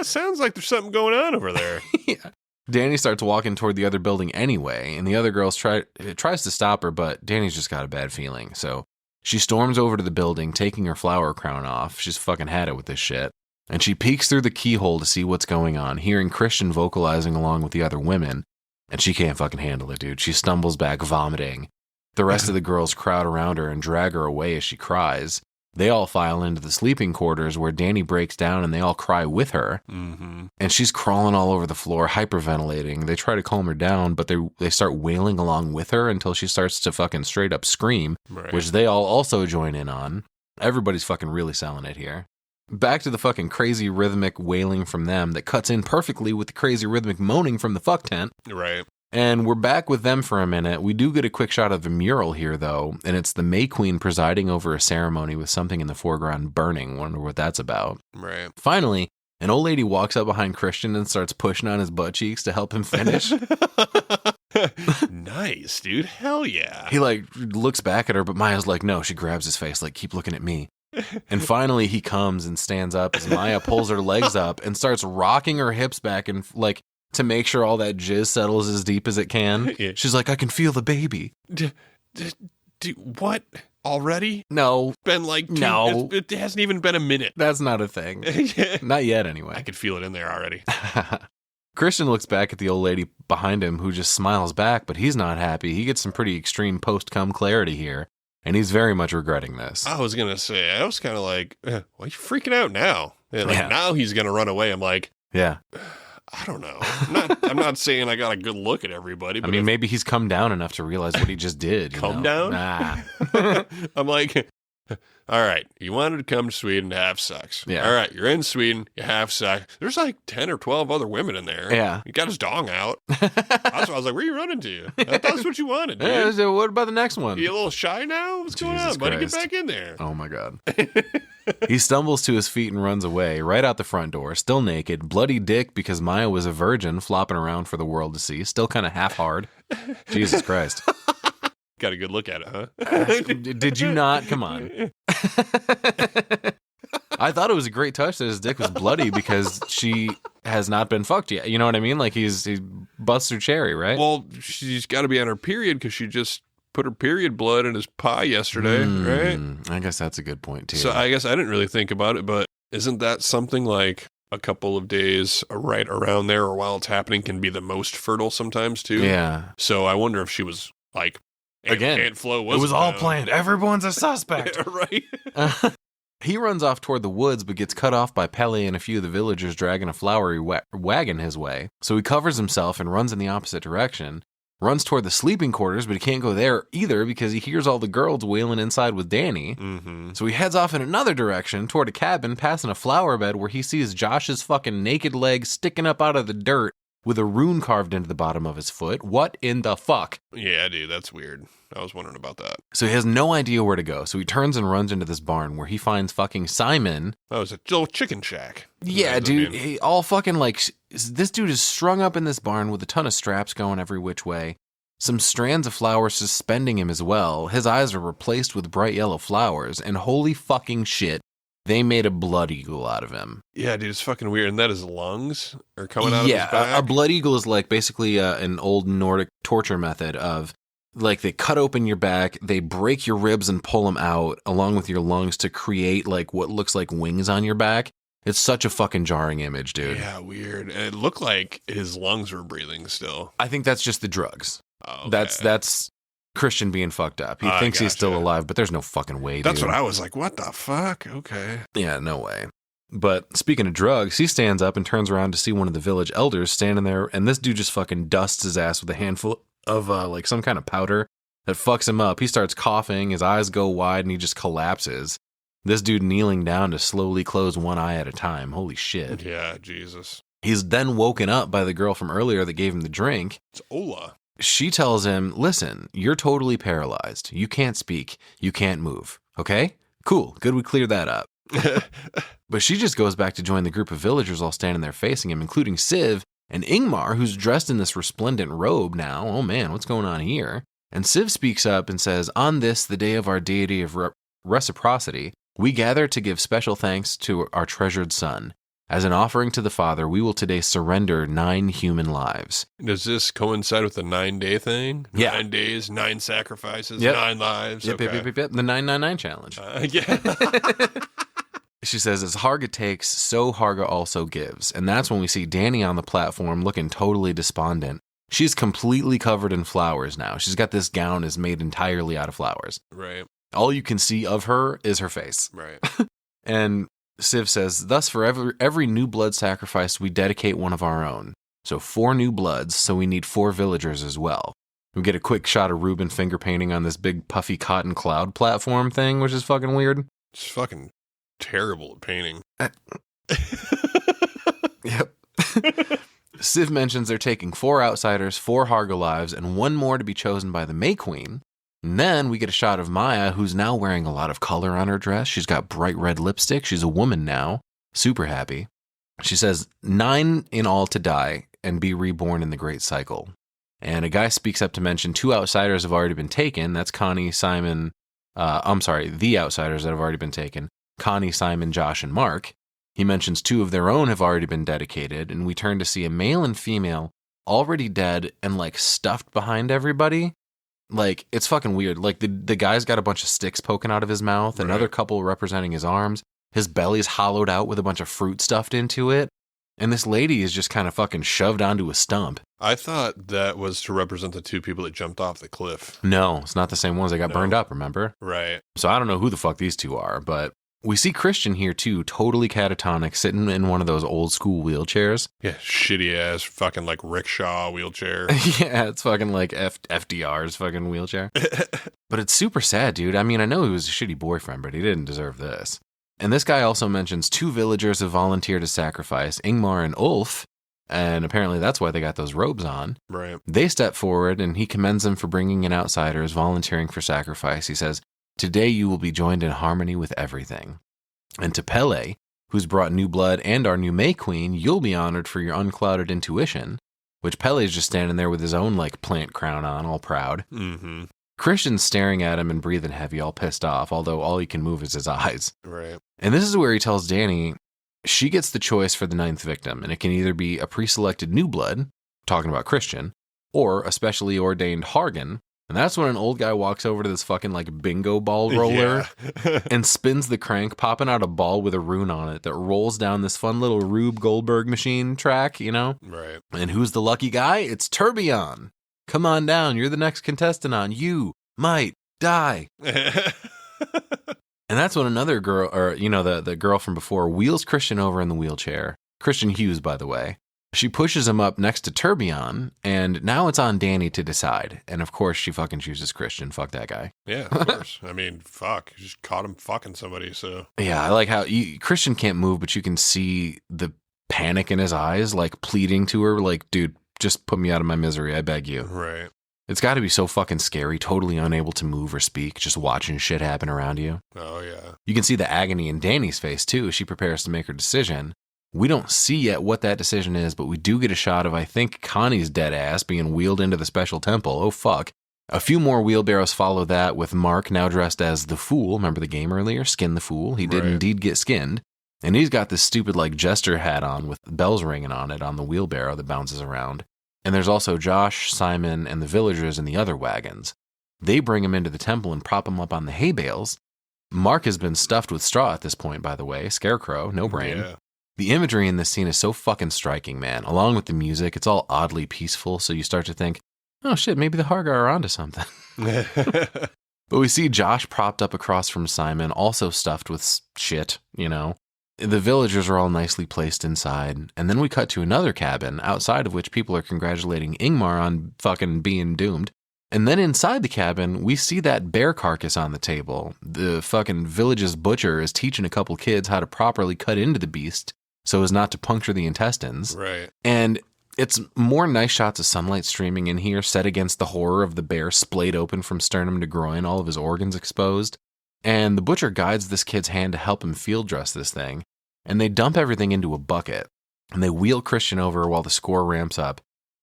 Sounds like there's something going on over there. Yeah. Dani starts walking toward the other building anyway, and the other girl tries to stop her, but Dani's just got a bad feeling. So she storms over to the building, taking her flower crown off. She's fucking had it with this shit. And she peeks through the keyhole to see what's going on, hearing Christian vocalizing along with the other women. And she can't fucking handle it, dude. She stumbles back, vomiting. The rest of the girls crowd around her and drag her away as she cries. They all file into the sleeping quarters where Dani breaks down and they all cry with her. Mm-hmm. And she's crawling all over the floor, hyperventilating. They try to calm her down, but they start wailing along with her until she starts to fucking straight up scream, Right. which they all also join in on. Everybody's fucking really selling it here. Back to the fucking crazy rhythmic wailing from them that cuts in perfectly with the crazy rhythmic moaning from the fuck tent. Right. And we're back with them for a minute. We do get a quick shot of a mural here, though, and it's the May Queen presiding over a ceremony with something in the foreground burning. Wonder what that's about. Right. Finally, an old lady walks up behind Christian and starts pushing on his butt cheeks to help him finish. Nice, dude. Hell yeah. He, looks back at her, but Maya's like, no. She grabs his face, keep looking at me. And finally, he comes and stands up as Maya pulls her legs up and starts rocking her hips back and, to make sure all that jizz settles as deep as it can. Yeah. She's like, I can feel the baby. What? Already? No. Been No. It hasn't even been a minute. That's not a thing. Not yet, anyway. I could feel it in there already. Christian looks back at the old lady behind him who just smiles back, but he's not happy. He gets some pretty extreme post-cum clarity here, and he's very much regretting this. I was going to say, I was kind of like, why are you freaking out now? And Yeah. now he's going to run away. I'm like, Yeah. I don't know. I'm not saying I got a good look at everybody. But I mean, maybe he's come down enough to realize what he just did. Come down? Nah. I'm like, all right, you wanted to come to Sweden to have sex. Yeah. All right, you're in Sweden, you have sex. There's 10 or 12 other women in there. Yeah. He got his dong out. That's why I was like, where are you running to? I thought that's what you wanted, dude. Yeah, so what about the next one? You a little shy now? What's going Jesus on, buddy? Christ. Get back in there. Oh my God. He stumbles to his feet and runs away, right out the front door, still naked, bloody dick because Maya was a virgin, flopping around for the world to see, still kind of half hard. Jesus Christ. Got a good look at it, huh? Did you not? Come on. I thought it was a great touch that his dick was bloody because she has not been fucked yet. You know what I mean? He busts her cherry, right? Well, she's got to be on her period because she just put her period blood in his pie yesterday, right? I guess that's a good point, too. So I guess I didn't really think about it, but isn't that something like a couple of days right around there or while it's happening can be the most fertile sometimes, too? Yeah. So I wonder if she was Again, Aunt Flo it was all planned. Everyone's a suspect. Right? He runs off toward the woods, but gets cut off by Pele and a few of the villagers dragging a flowery wagon his way. So he covers himself and runs in the opposite direction. Runs toward the sleeping quarters, but he can't go there either because he hears all the girls wailing inside with Dani. Mm-hmm. So he heads off in another direction toward a cabin, passing a flower bed where he sees Josh's fucking naked leg sticking up out of the dirt with a rune carved into the bottom of his foot. What in the fuck? Yeah, dude, that's weird. I was wondering about that. So he has no idea where to go. So he turns and runs into this barn where he finds fucking Simon. That was a little chicken shack. Yeah, dude. He all fucking this dude is strung up in this barn with a ton of straps going every which way. Some strands of flowers suspending him as well. His eyes are replaced with bright yellow flowers. And holy fucking shit, they made a blood eagle out of him. Yeah, dude, it's fucking weird. And that his lungs are coming out of his back. A blood eagle is basically an old Nordic torture method of Like they cut open your back, they break your ribs and pull them out along with your lungs to create like what looks like wings on your back. It's such a fucking jarring image, dude. Yeah, weird. It looked like his lungs were breathing still. I think that's just the drugs. Oh, okay. That's Christian being fucked up. He thinks he's still alive, but there's no fucking way, That's dude. what I was like, what the fuck? Okay. Yeah, no way. But speaking of drugs, he stands up and turns around to see one of the village elders standing there, and this dude just fucking dusts his ass with a handful of like some kind of powder that fucks him up. He starts coughing, his eyes go wide, and he just collapses. This dude kneeling down to slowly close one eye at a time. Holy shit. Yeah, Jesus. He's then woken up by the girl from earlier that gave him the drink. It's Ola. She tells him, listen, you're totally paralyzed. You can't speak. You can't move. Okay? Cool. Good we cleared that up. But she just goes back to join the group of villagers all standing there facing him, including Civ and Ingmar, who's dressed in this resplendent robe now. Oh man, what's going on here? And Civ speaks up and says, on this, the day of our deity of reciprocity, we gather to give special thanks to our treasured son. As an offering to the Father, we will today surrender 9 human lives. Does this coincide with the 9-day thing? Yeah. 9 days, 9 sacrifices, Yep. 9 lives. Yep, Okay. yep. The 999 challenge. Yeah. She says, as Harga takes, so Harga also gives. And that's when we see Dani on the platform looking totally despondent. She's completely covered in flowers now. She's got this gown is made entirely out of flowers. Right. All you can see of her is her face. Right. And Civ says, thus for every new blood sacrifice, we dedicate one of our own. So 4 new bloods, so we need 4 villagers as well. We get a quick shot of Ruben finger painting on this big puffy cotton cloud platform thing, which is fucking weird. It's fucking terrible at painting. Yep. Civ mentions they're taking 4 outsiders, 4 Harga lives, and 1 more to be chosen by the May Queen. And then we get a shot of Maya, who's now wearing a lot of color on her dress. She's got bright red lipstick. She's a woman now. Super happy. She says 9 in all to die and be reborn in the great cycle. And a guy speaks up to mention 2 outsiders have already been taken. That's Connie, Simon. The outsiders that have already been taken. Connie, Simon, Josh, and Mark. He mentions 2 of their own have already been dedicated, and we turn to see a male and female already dead and like stuffed behind everybody. Like, it's fucking weird. Like, the guy's got a bunch of sticks poking out of his mouth, Right. another couple representing his arms. His belly's hollowed out with a bunch of fruit stuffed into it. And this lady is just kind of fucking shoved onto a stump. I thought that was to represent the 2 people that jumped off the cliff. No, it's not the same ones. They got burned up, remember? Right. So I don't know who the fuck these 2 are, but we see Christian here too, totally catatonic, sitting in one of those old school wheelchairs. Yeah, shitty ass fucking like rickshaw wheelchair. Yeah, it's fucking like FDR's fucking wheelchair. But it's super sad, dude. I mean, I know he was a shitty boyfriend, but he didn't deserve this. And this guy also mentions 2 villagers have volunteered to sacrifice, Ingmar and Ulf, and apparently that's why they got those robes on. Right. They step forward, and he commends them for bringing in outsiders, volunteering for sacrifice. He says, today you will be joined in harmony with everything. And to Pele, who's brought new blood and our new May Queen, you'll be honored for your unclouded intuition, which Pele's just standing there with his own, like, plant crown on, all proud. Mm-hmm. Christian's staring at him and breathing heavy, all pissed off, although all he can move is his eyes. Right. And this is where he tells Dani she gets the choice for the 9th victim, and it can either be a pre-selected new blood, talking about Christian, or a specially ordained Hargan. And that's when an old guy walks over to this fucking like bingo ball roller Yeah. and spins the crank, popping out a ball with a rune on it that rolls down this fun little Rube Goldberg machine track, you know? Right. And who's the lucky guy? It's Tourbillon. Come on down. You're the next contestant on. You might die. And that's when another girl, or, you know, the girl from before, wheels Christian over in the wheelchair. Christian Hughes, by the way. She pushes him up next to Tourbillon, and now it's on Dani to decide. And of course, she fucking chooses Christian. Fuck that guy. Yeah, of course. I mean, fuck. You just caught him fucking somebody, so. Yeah, I like how Christian can't move, but you can see the panic in his eyes, like pleading to her, like, dude, just put me out of my misery, I beg you. Right. It's got to be so fucking scary, totally unable to move or speak, just watching shit happen around you. Oh, yeah. You can see the agony in Dani's face, too, as she prepares to make her decision. We don't see yet what that decision is, but we do get a shot of, I think, Connie's dead ass being wheeled into the special temple. Oh, fuck. A few more wheelbarrows follow that, with Mark now dressed as the Fool. Remember the game earlier? Skin the Fool. He did Right. indeed get skinned. And he's got this stupid, like, jester hat on with bells ringing on it on the wheelbarrow that bounces around. And there's also Josh, Simon, and the villagers in the other wagons. They bring him into the temple and prop him up on the hay bales. Mark has been stuffed with straw at this point, by the way. Scarecrow, no brain. Yeah. The imagery in this scene is so fucking striking, man. Along with the music, it's all oddly peaceful, so you start to think, oh shit, maybe the Hargar are onto something. But we see Josh propped up across from Simon, also stuffed with shit, you know. The villagers are all nicely placed inside, and then we cut to another cabin, outside of which people are congratulating Ingmar on fucking being doomed. And then inside the cabin, we see that bear carcass on the table. The fucking village's butcher is teaching a couple kids how to properly cut into the beast so as not to puncture the intestines. Right. And it's more nice shots of sunlight streaming in here, set against the horror of the bear splayed open from sternum to groin, all of his organs exposed. And the butcher guides this kid's hand to help him field dress this thing. And they dump everything into a bucket. And they wheel Christian over while the score ramps up.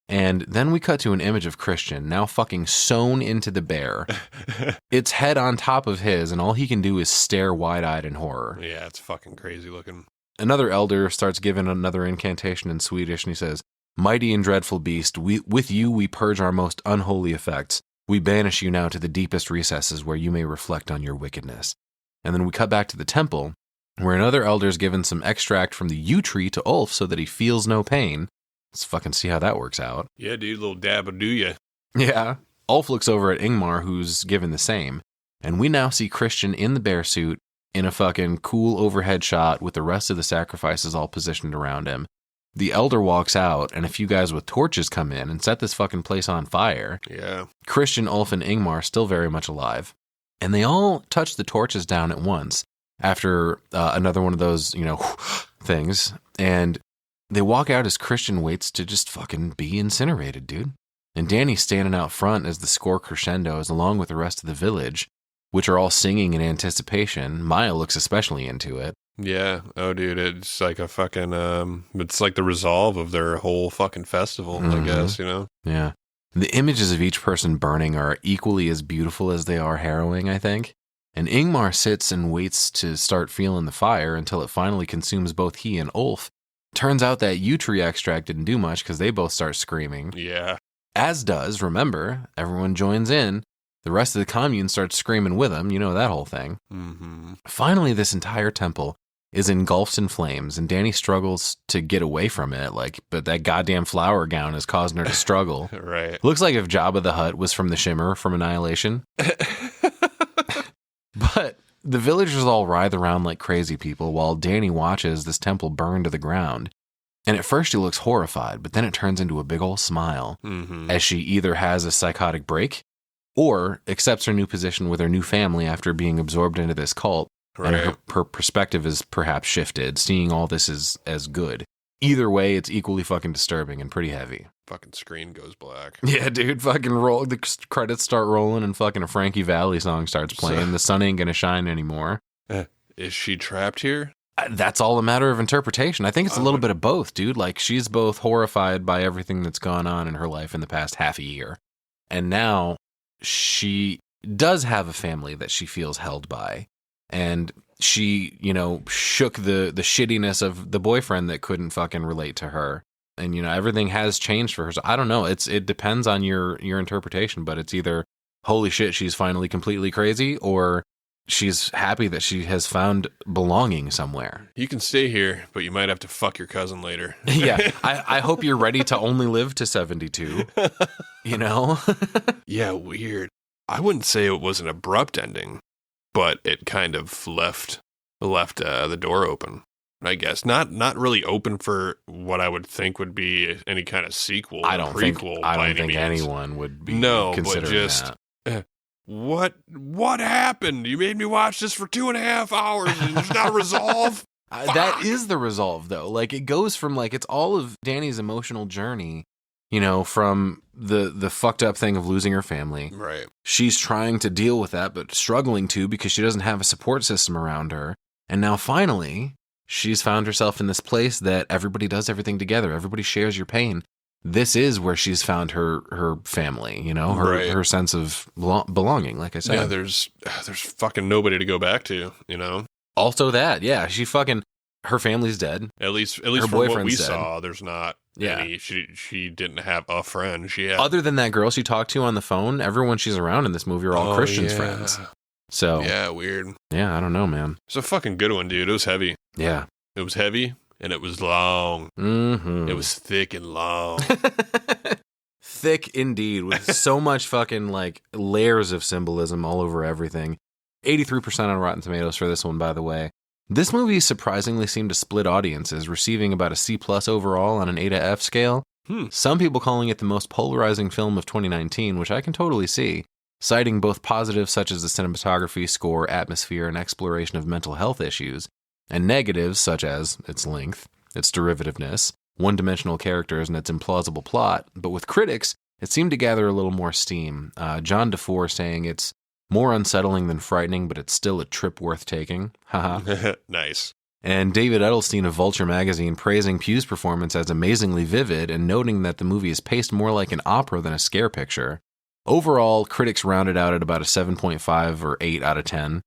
And then we cut to an image of Christian, now fucking sewn into the bear. Its head on top of his, and all he can do is stare wide-eyed in horror. Yeah, it's fucking crazy looking. Another elder starts giving another incantation in Swedish, and he says, "Mighty and dreadful beast, with you we purge our most unholy effects. We banish you now to the deepest recesses where you may reflect on your wickedness." And then we cut back to the temple, where another elder's given some extract from the yew tree to Ulf so that he feels no pain. Let's fucking see how that works out. Yeah, dude, little dab of do ya. Yeah. Ulf looks over at Ingmar, who's given the same. And we now see Christian in the bear suit in a fucking cool overhead shot with the rest of the sacrifices all positioned around him. The elder walks out, and a few guys with torches come in and set this fucking place on fire. Yeah. Christian, Ulf, and Ingmar still very much alive. And they all touch the torches down at once after another one of those, things. And they walk out as Christian waits to just fucking be incinerated, dude. And Dani's standing out front as the score crescendos, along with the rest of the village, which are all singing in anticipation. Maya looks especially into it. Yeah. Oh, dude, it's like a fucking, it's like the resolve of their whole fucking festival, I guess, Yeah. The images of each person burning are equally as beautiful as they are harrowing, I think. And Ingmar sits and waits to start feeling the fire until it finally consumes both he and Ulf. Turns out that yew tree extract didn't do much because they both start screaming. Yeah. As does, remember, everyone joins in. The rest of the commune starts screaming with them. You know that whole thing. Mm-hmm. Finally, this entire temple is engulfed in flames, and Dani struggles to get away from it, but that goddamn flower gown is causing her to struggle. Right. Looks like if Jabba the Hutt was from the Shimmer from Annihilation. But the villagers all writhe around like crazy people while Dani watches this temple burn to the ground. And at first she looks horrified, but then it turns into a big old smile as she either has a psychotic break or accepts her new position with her new family after being absorbed into this cult. Right. And her perspective is perhaps shifted, seeing all this as good. Either way, it's equally fucking disturbing and pretty heavy. Fucking screen goes black. Yeah, dude, fucking roll. The credits start rolling and fucking a Frankie Valli song starts playing. The sun ain't gonna shine anymore. Is she trapped here? That's all a matter of interpretation. I think it's a little bit of both, dude. Like, she's both horrified by everything that's gone on in her life in the past half a year. And now she does have a family that she feels held by. And she, shook the shittiness of the boyfriend that couldn't fucking relate to her. And, everything has changed for her. So I don't know. It depends on your interpretation, but it's either, holy shit, she's finally completely crazy, or she's happy that she has found belonging somewhere. You can stay here, but you might have to fuck your cousin later. Yeah. I hope you're ready to only live to 72. Yeah, weird. I wouldn't say it was an abrupt ending, but it kind of left the door open, I guess. Not really open for what I would think would be any kind of sequel. I don't think anyone would be considering but just, that. What happened? You made me watch this for 2.5 hours and there's not a resolve? That is the resolve, though. Like, it goes from, it's all of Dani's emotional journey, from the fucked up thing of losing her family. Right. She's trying to deal with that, but struggling to because she doesn't have a support system around her. And now finally, she's found herself in this place that everybody does everything together. Everybody shares your pain. This is where she's found her family, her sense of belonging, like I said. Yeah, there's fucking nobody to go back to, Also that, yeah, her family's dead. At least her from what we saw, there's not Yeah. And she didn't have a friend. She had Other than that girl she talked to on the phone, everyone she's around in this movie are all Christian's friends. So yeah, weird. yeah, I don't know, man. It's a fucking good one, dude. It was heavy. Yeah. It was heavy and it was long. Mm-hmm. It was thick and long. Thick indeed, with so much fucking like layers of symbolism all over everything. 83% on Rotten Tomatoes for this one, by the way. This movie surprisingly seemed to split audiences, receiving about a C+ overall on an A to F scale. Some people calling it the most polarizing film of 2019, which I can totally see, citing both positives such as the cinematography, score, atmosphere, and exploration of mental health issues, and negatives such as its length, its derivativeness, one-dimensional characters, and its implausible plot. But with critics, it seemed to gather a little more steam. John DeFore saying it's more unsettling than frightening, but it's still a trip worth taking. Haha. Nice. And David Edelstein of Vulture magazine praising Pugh's performance as amazingly vivid and noting that the movie is paced more like an opera than a scare picture. Overall, critics rounded out at about a 7.5 or 8 out of 10.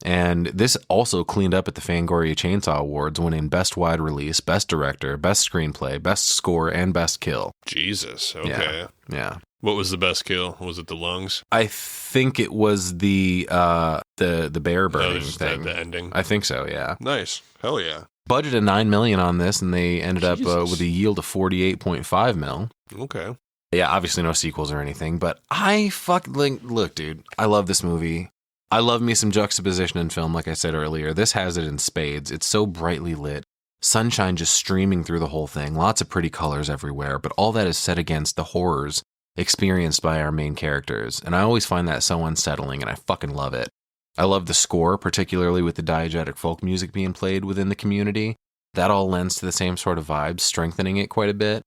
And this also cleaned up at the Fangoria Chainsaw Awards, winning Best Wide Release, Best Director, Best Screenplay, Best Score, and Best Kill. Jesus. Okay. Yeah. What was the best kill? Was it the lungs? I think it was the bear burning thing. The ending. I think so, yeah. Nice. Hell yeah. Budgeted $9 million on this, and they ended up with a yield of 48.5 mil. Okay. Yeah, obviously no sequels or anything, but look, dude, I love this movie. I love me some juxtaposition in film, like I said earlier. This has it in spades. It's so brightly lit. Sunshine just streaming through the whole thing. Lots of pretty colors everywhere, but all that is set against the horrors experienced by our main characters. And I always find that so unsettling, and I fucking love it. I love the score, particularly with the diegetic folk music being played within the community. That all lends to the same sort of vibes, strengthening it quite a bit.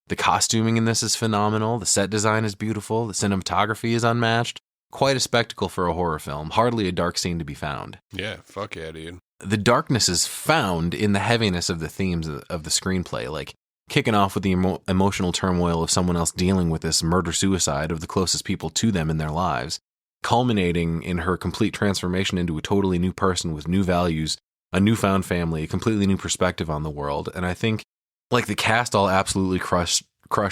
The costuming in this is phenomenal. The set design is beautiful. The cinematography is unmatched. Quite a spectacle for a horror film. Hardly a dark scene to be found. Yeah, fuck yeah, dude. The darkness is found in the heaviness of the themes of the screenplay, like kicking off with the emotional turmoil of someone else dealing with this murder-suicide of the closest people to them in their lives, culminating in her complete transformation into a totally new person with new values, a newfound family, a completely new perspective on the world. And I think, like, the cast all absolutely crush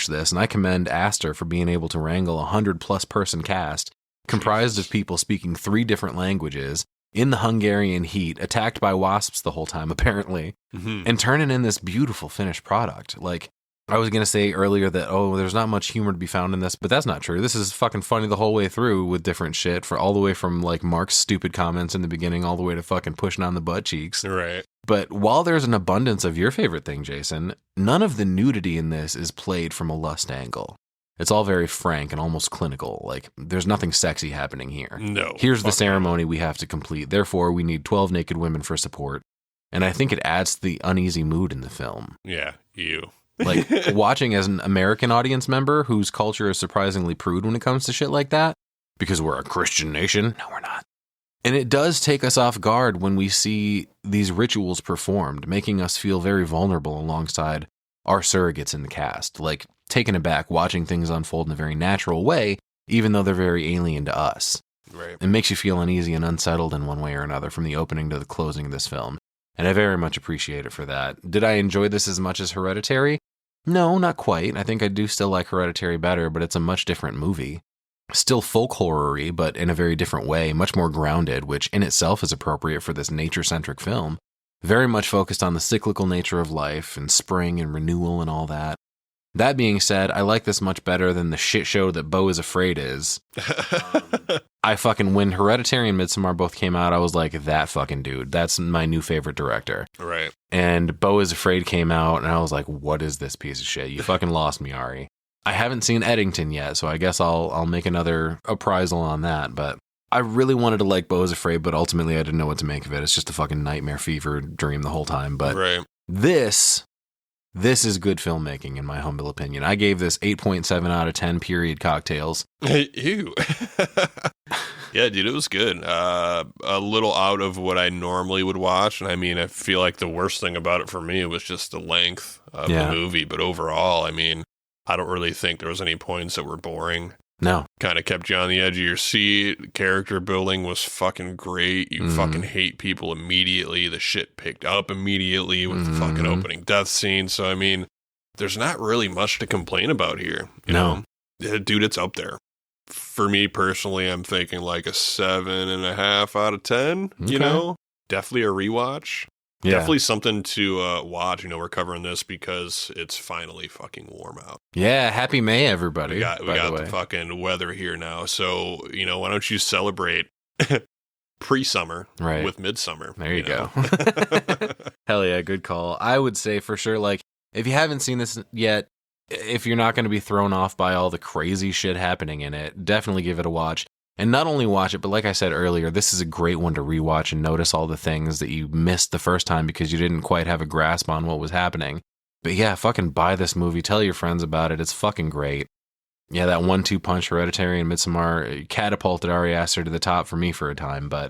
this, and I commend Aster for being able to wrangle a 100+ person cast comprised of people speaking 3 different languages, in the Hungarian heat, attacked by wasps the whole time, apparently, and turning in this beautiful finished product. Like, I was going to say earlier that, there's not much humor to be found in this, but that's not true. This is fucking funny the whole way through with different shit, for all the way from, like, Mark's stupid comments in the beginning all the way to fucking pushing on the butt cheeks. Right. But while there's an abundance of your favorite thing, Jason, none of the nudity in this is played from a lust angle. It's all very frank and almost clinical. Like, there's nothing sexy happening here. No. Here's the ceremony we have to complete. Therefore, we need 12 naked women for support. And I think it adds to the uneasy mood in the film. Yeah, you. Like, watching as an American audience member whose culture is surprisingly prude when it comes to shit like that, because we're a Christian nation. No, we're not. And it does take us off guard when we see these rituals performed, making us feel very vulnerable alongside our surrogates in the cast. Like, taken aback watching things unfold in a very natural way, even though they're very alien to us. Right. It makes you feel uneasy and unsettled in one way or another from the opening to the closing of this film. And I very much appreciate it for that. Did I enjoy this as much as Hereditary? No, not quite. I think I do still like Hereditary better, but it's a much different movie. Still folk horror-y, but in a very different way, much more grounded, which in itself is appropriate for this nature-centric film. Very much focused on the cyclical nature of life and spring and renewal and all that. That being said, I like this much better than the shit show that Beau is Afraid is. When Hereditary and Midsommar both came out, I was like, that fucking dude. That's my new favorite director. Right. And Beau is Afraid came out, and I was like, what is this piece of shit? You fucking lost me, Ari. I haven't seen Eddington yet, so I guess I'll make another appraisal on that, but I really wanted to like Beau is Afraid, but ultimately I didn't know what to make of it. It's just a fucking nightmare fever dream the whole time, but right. This is good filmmaking, in my humble opinion. I gave this 8.7 out of 10 period cocktails. Ew. Yeah, dude, it was good. A little out of what I normally would watch. And I mean, I feel like the worst thing about it for me was just the length of the movie. But overall, I mean, I don't really think there was any points that were boring. No. Kind of kept you on the edge of your seat. Character building was fucking great. You fucking hate people immediately. The shit picked up immediately with the fucking opening death scene. So, I mean, there's not really much to complain about here. You No. know? Yeah, dude, it's up there. For me personally, I'm thinking like a 7.5 out of 10. You Okay. know, definitely a rewatch. Yeah. Definitely something to watch. You know, we're covering this because it's finally fucking warm out. Yeah. Happy May, everybody. We got by the way. the fucking weather here now. So, you know, why don't you celebrate pre-summer Right. with Midsommar? There you know? go. Hell yeah, good call. I would say for sure, like, if you haven't seen this yet, if you're not going to be thrown off by all the crazy shit happening in it, definitely give it a watch. And not only watch it, but like I said earlier, this is a great one to rewatch and notice all the things that you missed the first time because you didn't quite have a grasp on what was happening. But yeah, fucking buy this movie. Tell your friends about it. It's fucking great. Yeah, that 1-2 punch, Hereditary and Midsommar, catapulted Ari Aster to the top for me for a time. But,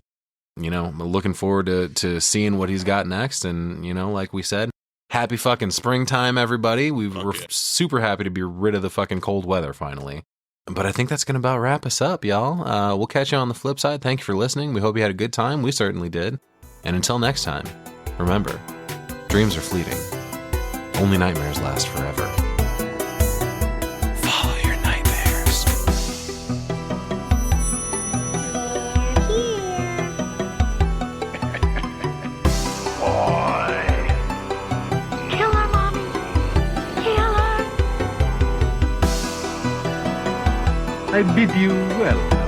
you know, I'm looking forward to seeing what he's got next. And, you know, like we said, happy fucking springtime, everybody. We're super happy to be rid of the fucking cold weather finally. But I think that's going to about wrap us up, y'all. We'll catch you on the flip side. Thank you for listening. We hope you had a good time. We certainly did. And until next time, remember, dreams are fleeting. Only nightmares last forever. Follow your nightmares. Boy. Kill her, Mommy. Kill her. I bid you welcome.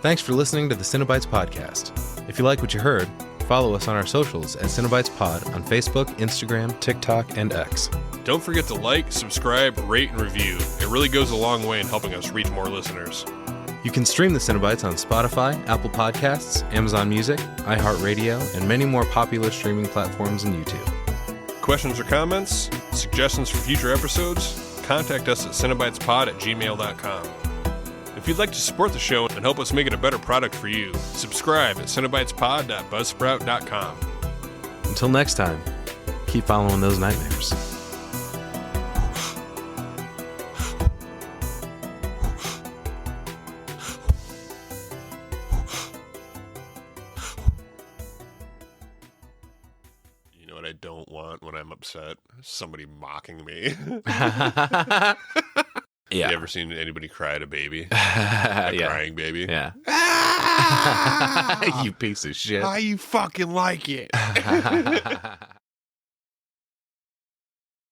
Thanks for listening to the Cinebytes podcast. If you like what you heard, follow us on our socials at Cinebytes Pod on Facebook, Instagram, TikTok, and X. Don't forget to like, subscribe, rate, and review. It really goes a long way in helping us reach more listeners. You can stream the Cinebytes on Spotify, Apple Podcasts, Amazon Music, iHeartRadio, and many more popular streaming platforms and YouTube. Questions or comments? Suggestions for future episodes? Contact us at cinebytespod@gmail.com. If you'd like to support the show and help us make it a better product for you, subscribe at cinebytespod.buzzsprout.com. Until next time, keep following those nightmares. You know what I don't want when I'm upset? Somebody mocking me. Yeah. You ever seen anybody cry at a baby? Yeah. Crying baby? Yeah. You piece of shit. How you fucking like it?